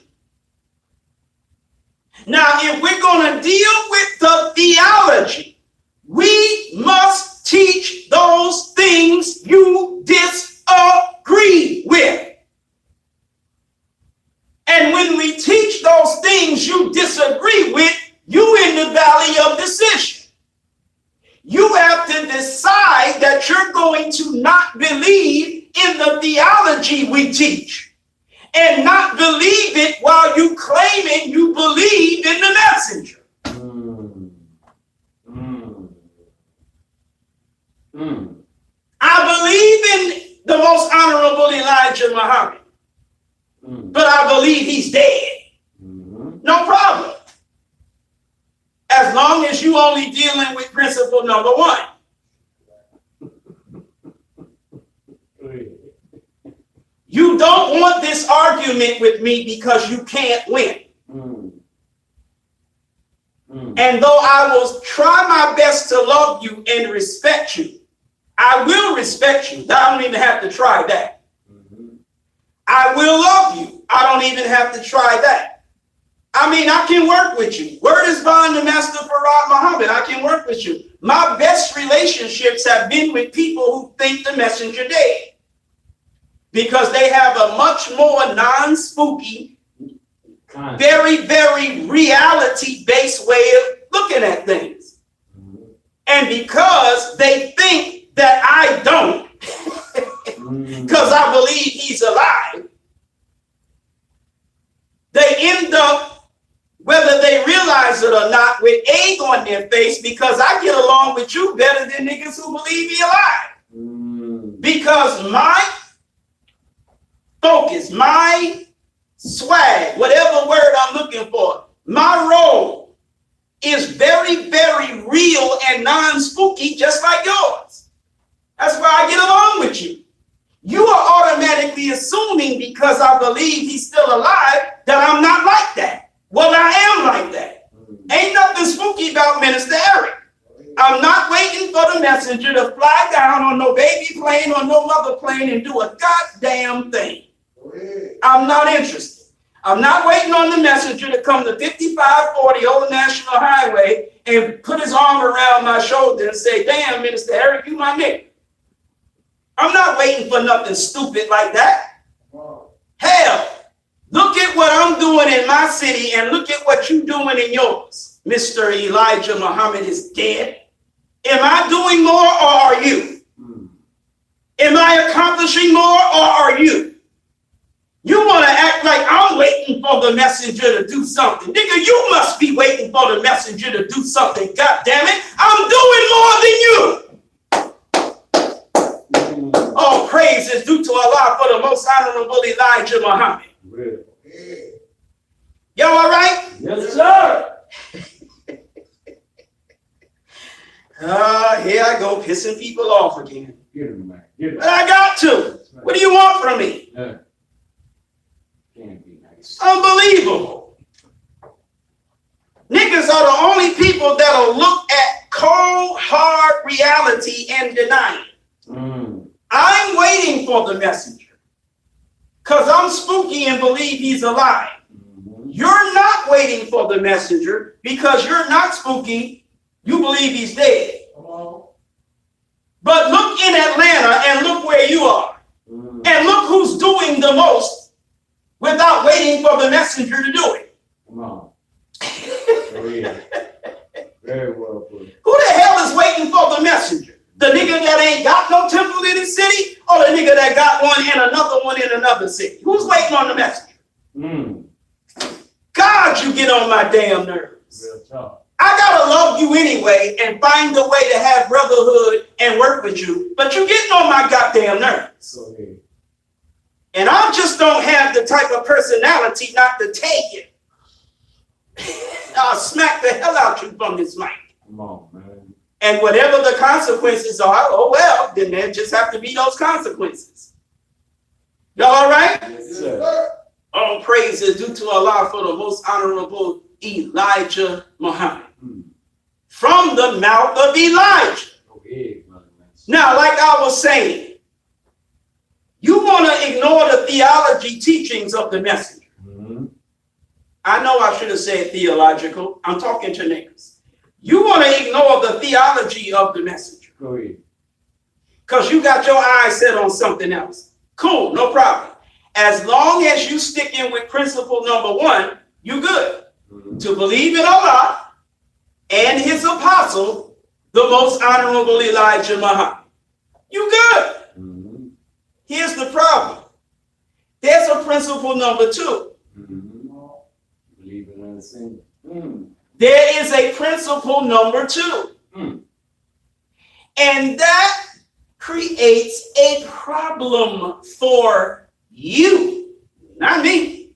Now, if we're going to deal with the theology, we must teach those things you disagree with. And when we teach those things you disagree with, you in the valley of decision. You have to decide that you're going to not believe in the theology we teach and not believe it while you claiming you believe in the messenger. Mm. Mm. Mm. I believe in the most honorable Elijah Muhammad, but I believe he's dead. Mm-hmm. No problem. As long as you only dealing with principle number one. You don't want this argument with me because you can't win. Mm. Mm. And though I will try my best to love you and respect you, I will respect you. I don't even have to try that. Mm-hmm. I will love you. I don't even have to try that. I mean, I can work with you. Word is bond to Master Farad Muhammad. I can work with you. My best relationships have been with people who think the messenger dead, because they have a much more non-spooky, very, very reality-based way of looking at things. Mm-hmm. And because they think that I don't, because I believe he's alive, they end up, whether they realize it or not, with egg on their face, because I get along with you better than niggas who believe he alive. Because my focus, my swag, whatever word I'm looking for, my role is very, very real and non-spooky, just like yours. That's why I get along with you. You are automatically assuming because I believe he's still alive that I'm not like that. Well, I am like that. Ain't nothing spooky about Minister Eric. I'm not waiting for the messenger to fly down on no baby plane or no mother plane and do a goddamn thing. I'm not interested. I'm not waiting on the messenger to come to 5540 Old National Highway and put his arm around my shoulder and say, damn, Minister Eric, you my nigga. I'm not waiting for nothing stupid like that. Hell, look at what I'm doing in my city and look at what you're doing in yours. Mr. Elijah Muhammad is dead. Am I doing more or are you? Am I accomplishing more or are you? You want to act like I'm waiting for the messenger to do something. Nigga, you must be waiting for the messenger to do something. God damn it. I'm doing more than you. All praise is due to Allah for the most honorable Elijah Muhammad. Y'all all right? Yes, sir. Here I go, pissing people off again. Get him, man. Get him. But I got to. What do you want from me? Yeah. Can't be nice. Unbelievable. Niggas are the only people that'll look at cold, hard reality and deny it. I'm waiting for the messenger because I'm spooky and believe he's alive. You're not waiting for the messenger because you're not spooky. You believe he's dead. But look in Atlanta and look where you are. And look who's doing the most without waiting for the messenger to do it. Come on. Very well put. Who the hell is waiting for the messenger? The nigga that ain't got no temple in his city or the nigga that got one and another one in another city? Who's waiting on the messenger? God, you get on my damn nerves. Real talk. I gotta love you anyway and find a way to have brotherhood and work with you, but you getting on my goddamn nerves. Go ahead. And I just don't have the type of personality not to take it. I'll smack the hell out you from this mic. Come on, man. And whatever the consequences are, oh well, then there just have to be those consequences. Y'all all right? Yes, sir. All praise is due to Allah for the most honorable Elijah Muhammad. From the mouth of Elijah. Go ahead, brother. Now, like I was saying, you want to ignore the theology teachings of the messenger. I know I should have said theological. I'm talking to niggas. You want to ignore the theology of the messenger. Go ahead. Because you got your eyes set on something else. Cool, no problem. As long as you stick in with principle number one, you good. To believe in Allah and his apostle, the most honorable Elijah Muhammad. You good. Here's the problem. There's a principle number two. Believe in understanding. There is a principle number two. And that creates a problem for you, not me.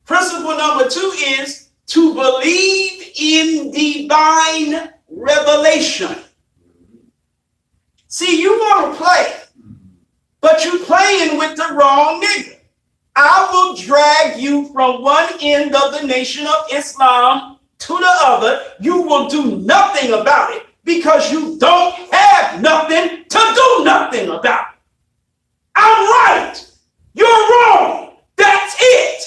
Principle number two is to believe in divine revelation. See, you want to play, but you playing with the wrong nigga. I will drag you from one end of the nation of Islam to the other. You will do nothing about it because you don't have nothing to do nothing about it. I'm right. You're wrong. That's it.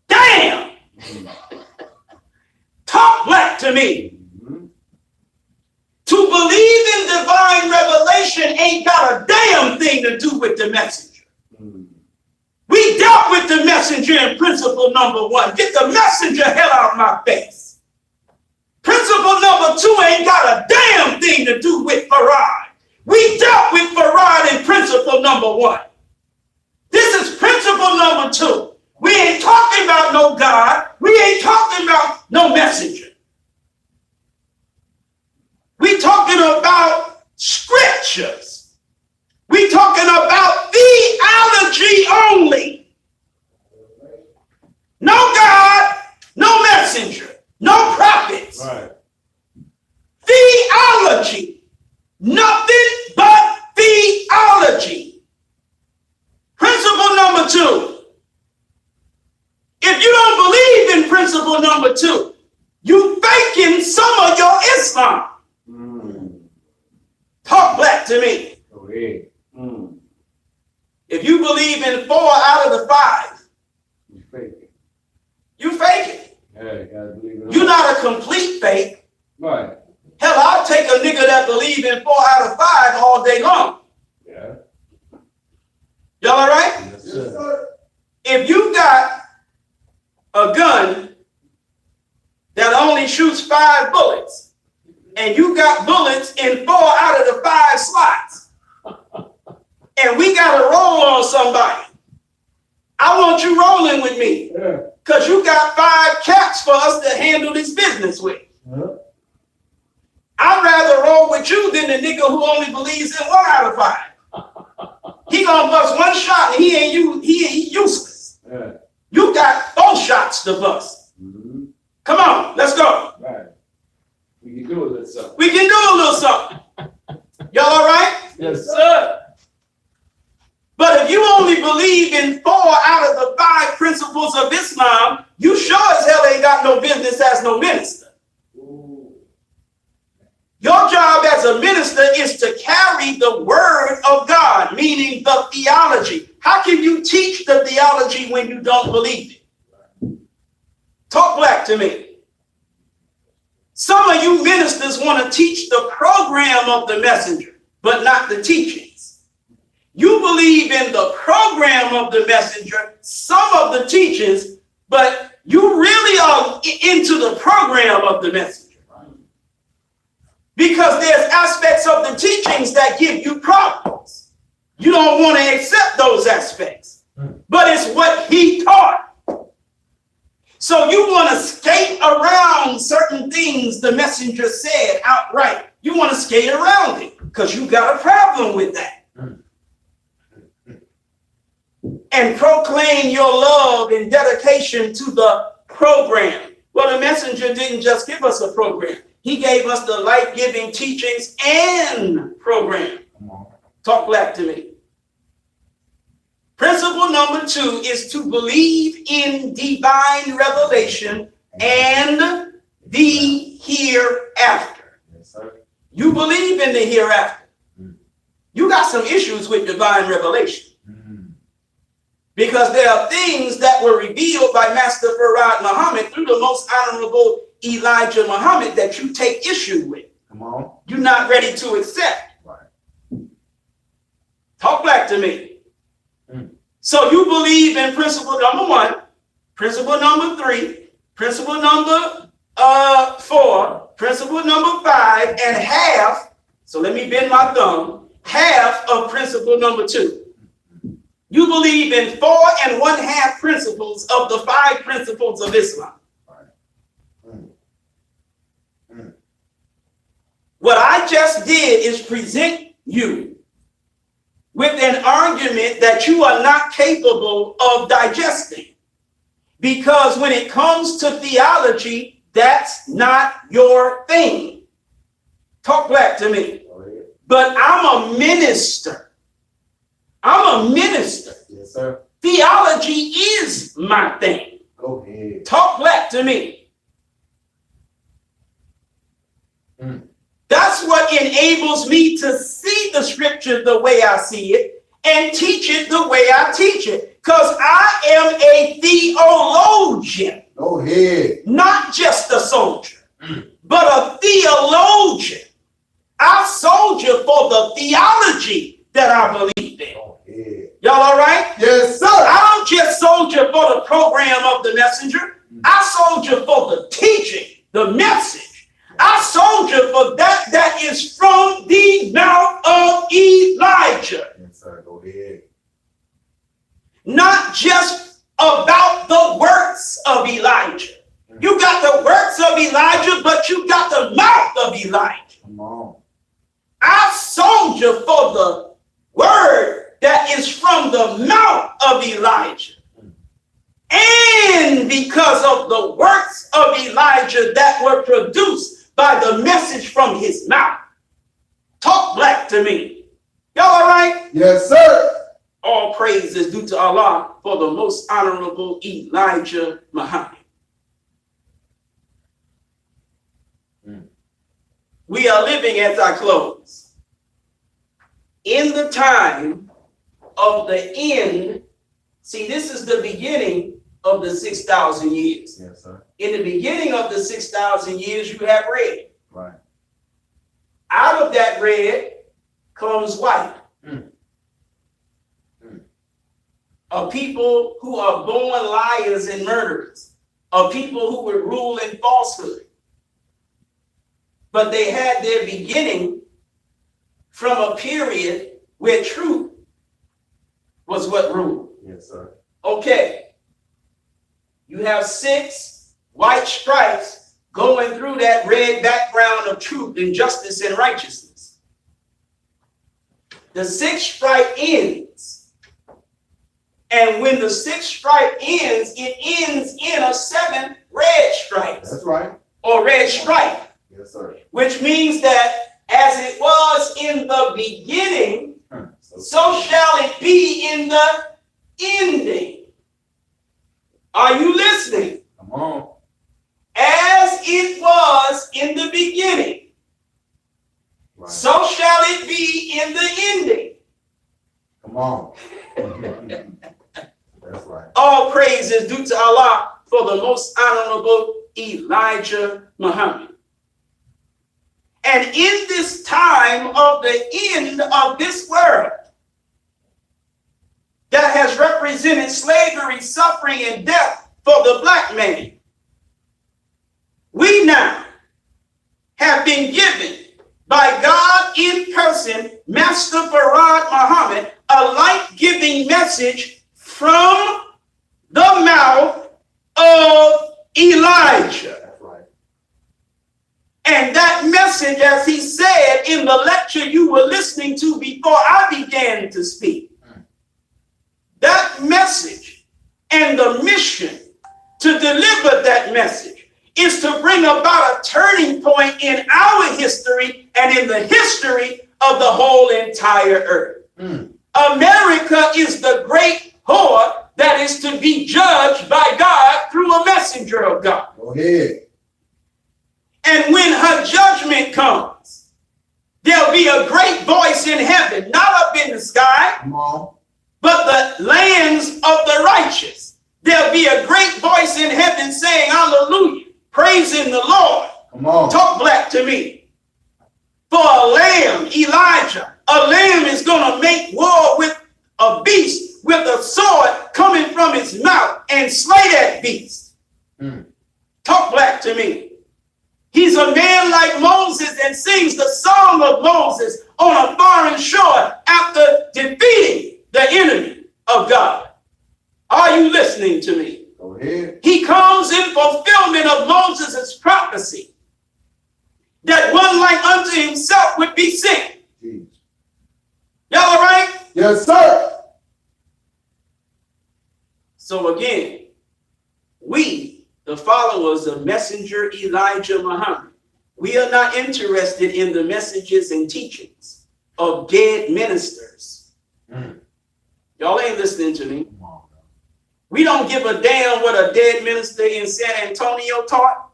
Damn. Talk black to me. To believe in divine revelation ain't got a damn thing to do with the messenger. We dealt with the messenger in principle number one. Get the messenger hell out my face. Principle number two ain't got a damn thing to do with Farad. We dealt with Farad in principle number one. This is principle number two. We ain't talking about no God. We ain't talking about no messenger. We talking about scriptures. We talking about theology only. No God, no messenger. Nothing but theology. Principle number 2. If you don't believe in principle number 2, you faking some of your Islam. Talk back to me. Go ahead. If you believe in 4 out of the 5, You fake it. you fake it. Yeah, you gotta believe it. You're not a complete fake. Right. Hell, I'll take a nigga that believe in 4 out of 5 all day long. Yeah. Y'all all right? Yes, sir. If you got a gun that only shoots 5 bullets, and you got bullets in 4 out of the 5 slots, and we got to roll on somebody, I want you rolling with me, Yeah. because you got 5 caps for us to handle this business with. Huh? I'd rather roll with you than the nigga who only believes in 1 out of 5. He gonna bust 1 shot and he ain't useless. Yeah. You got 4 shots to bust. Mm-hmm. Come on, let's go. Right. We can do a little something. We can do a little something. Y'all all right? Yes, sir. But if you only believe in 4 out of the 5 principles of Islam, you sure as hell ain't got no business as no minister. Your job as a minister is to carry the word of God, meaning the theology. How can you teach the theology when you don't believe it? Talk back to me. Some of you ministers want to teach the program of the messenger, but not the teachings. You believe in the program of the messenger, some of the teachings, but you really are into the program of the messenger. Because there's aspects of the teachings that give you problems. You don't want to accept those aspects, but it's what he taught. So you want to skate around certain things the messenger said outright. You want to skate around it because you got a problem with that. And proclaim your love and dedication to the program. Well, the messenger didn't just give us a program. He gave us the life-giving teachings and program. Talk back to me. Principle number 2 is to believe in divine revelation and the hereafter. Yes, sir. You believe in the hereafter. You got some issues with divine revelation. Because there are things that were revealed by Master Farad Muhammad through the most honorable Elijah Muhammad that you take issue with. Come on. You're not ready to accept. Right. Talk back to me. So you believe in principle number 1, principle number 3, principle number 4, principle number 5, and half, so let me bend my thumb, half of principle number 2. You believe in 4 1/2 principles of the 5 principles of Islam. What I just did is present you with an argument that you are not capable of digesting. Because when it comes to theology, that's not your thing. Talk back to me. But I'm a minister. I'm a minister. Yes, sir. Theology is my thing. Go ahead. Talk back to me. That's what enables me to see the scripture the way I see it and teach it the way I teach it. Because I am a theologian. Go ahead. Not just a soldier, but a theologian. I soldier for the theology that I believe in. Go ahead. Y'all all right? Yes, sir. I don't just soldier for the program of the messenger. I soldier for the teaching, the message. I soldier for that is from the mouth of Elijah. Yes, sir. Go ahead. Not just about the works of Elijah. You got the works of Elijah, but you got the mouth of Elijah. Come on. I soldier for the word that is from the mouth of Elijah. And because of the works of Elijah that were produced by the message from his mouth. Talk black to me. Y'all all right? Yes, sir. All praise is due to Allah for the most honorable Elijah Muhammad. We are living, as I close, in the time of the end. See, this is the beginning of the 6,000 years. Yes, sir. In the beginning of the 6,000 years, you have red. Right. Out of that red comes white. Of people who are born liars and murderers. Of people who would rule in falsehood. But they had their beginning from a period where truth was what ruled. Yes, sir. Okay. You have 6 white stripes going through that red background of truth and justice and righteousness. The 6th stripe ends. And when the 6th stripe ends, it ends in a 7th red stripe. That's right. Or red stripe. Yes, sir. Which means that as it was in the beginning, so shall it be in the ending. Are you listening? Come on. As it was in the beginning, Right. so shall it be in the ending. Come on. That's right. All praise is due to Allah for the most honorable Elijah Muhammad. And in this time of the end of this world that has represented slavery, suffering, and death for the black man, we now have been given by God in person, Master Farad Muhammad, a life-giving message from the mouth of Elijah. That's right. And that message, as he said in the lecture you were listening to before I began to speak, that message and the mission to deliver that message is to bring about a turning point in our history and in the history of the whole entire earth. America is the great whore that is to be judged by God through a messenger of God. Go ahead. And when her judgment comes, there'll be a great voice in heaven, not up in the sky, Come on. but the lands of the righteous. There'll be a great voice in heaven saying, hallelujah, praising the Lord. Come on. Talk black to me. For a lamb, Elijah, a lamb is going to make war with a beast with a sword coming from his mouth and slay that beast. Talk black to me. He's a man like Moses and sings the song of Moses on a foreign shore after defeating the enemy of God. Are you listening to me? Go ahead. He comes in fulfillment of Moses' prophecy that one like unto himself would be sent. Jeez. Y'all all right? Yes, sir. So again, we, the followers of Messenger Elijah Muhammad, we are not interested in the messages and teachings of dead ministers. Y'all ain't listening to me. Come on. We don't give a damn what a dead minister in San Antonio taught.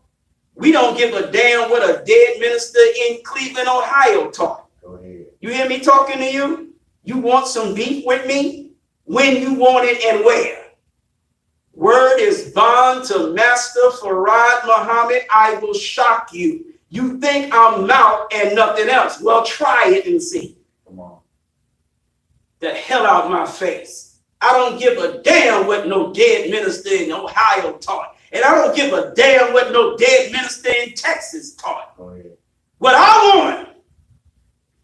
We don't give a damn what a dead minister in Cleveland, Ohio taught. Go ahead. You hear me talking to you? You want some beef with me? When you want it and where? Word is bond to Master Farad Muhammad. I will shock you. You think I'm mouth and nothing else. Well, try it and see. Come on. The hell out my face. I don't give a damn what no dead minister in Ohio taught. And I don't give a damn what no dead minister in Texas taught. Go ahead. What I want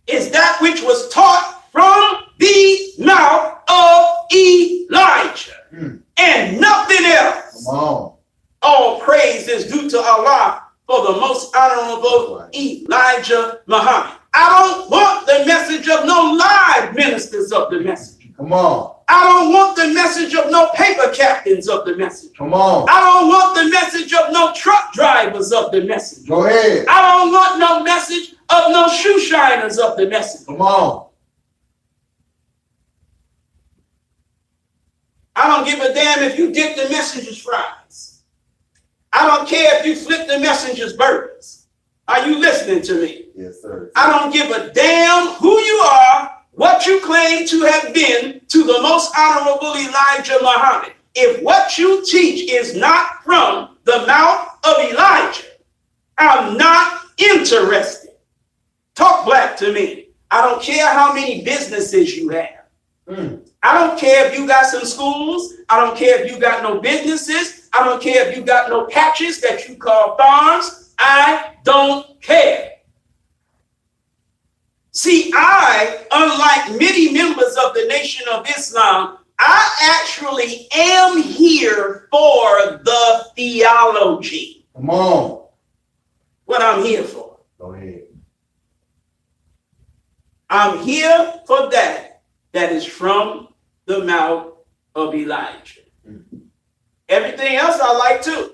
is that which was taught from the mouth of Elijah and nothing else. Come on. All praise is due to Allah for the most honorable Elijah Muhammad. I don't want the message of no live ministers of the message. Come on. I don't want the message of no paper captains of the message. Come on. I don't want the message of no truck drivers of the message. Go ahead. I don't want no message of no shoe shiners of the message. Come on. I don't give a damn if you dip the messenger's fries. I don't care if you flip the messenger's burgers. Are you listening to me? Yes, sir. I don't give a damn who you are, what you claim to have been to the most honorable Elijah Muhammad. If what you teach is not from the mouth of Elijah, I'm not interested. Talk black to me. I don't care how many businesses you have. I don't care if you got some schools. I don't care if you got no businesses. I don't care if you got no patches that you call farms. I don't care. See, unlike many members of the Nation of Islam, I actually am here for the theology. Come on. What I'm here for. Go ahead. I'm here for that is from the mouth of Elijah. Everything else I like too.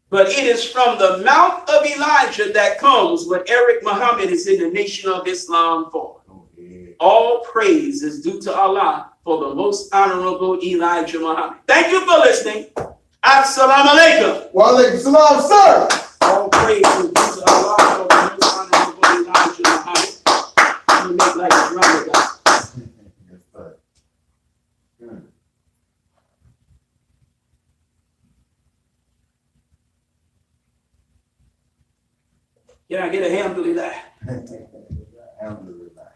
But it is from the mouth of Elijah that comes what Eric Muhammad is in the Nation of Islam for. All praise is due to Allah for the most honorable Elijah Muhammad. Thank you for listening. Assalamu alaikum. Wa alaikum salam, sir. All praise is due to Allah for the most honorable Elijah Muhammad. You make like a drummer guy. Yes, sir. Can I get a alhamdulillah? Alhamdulillah.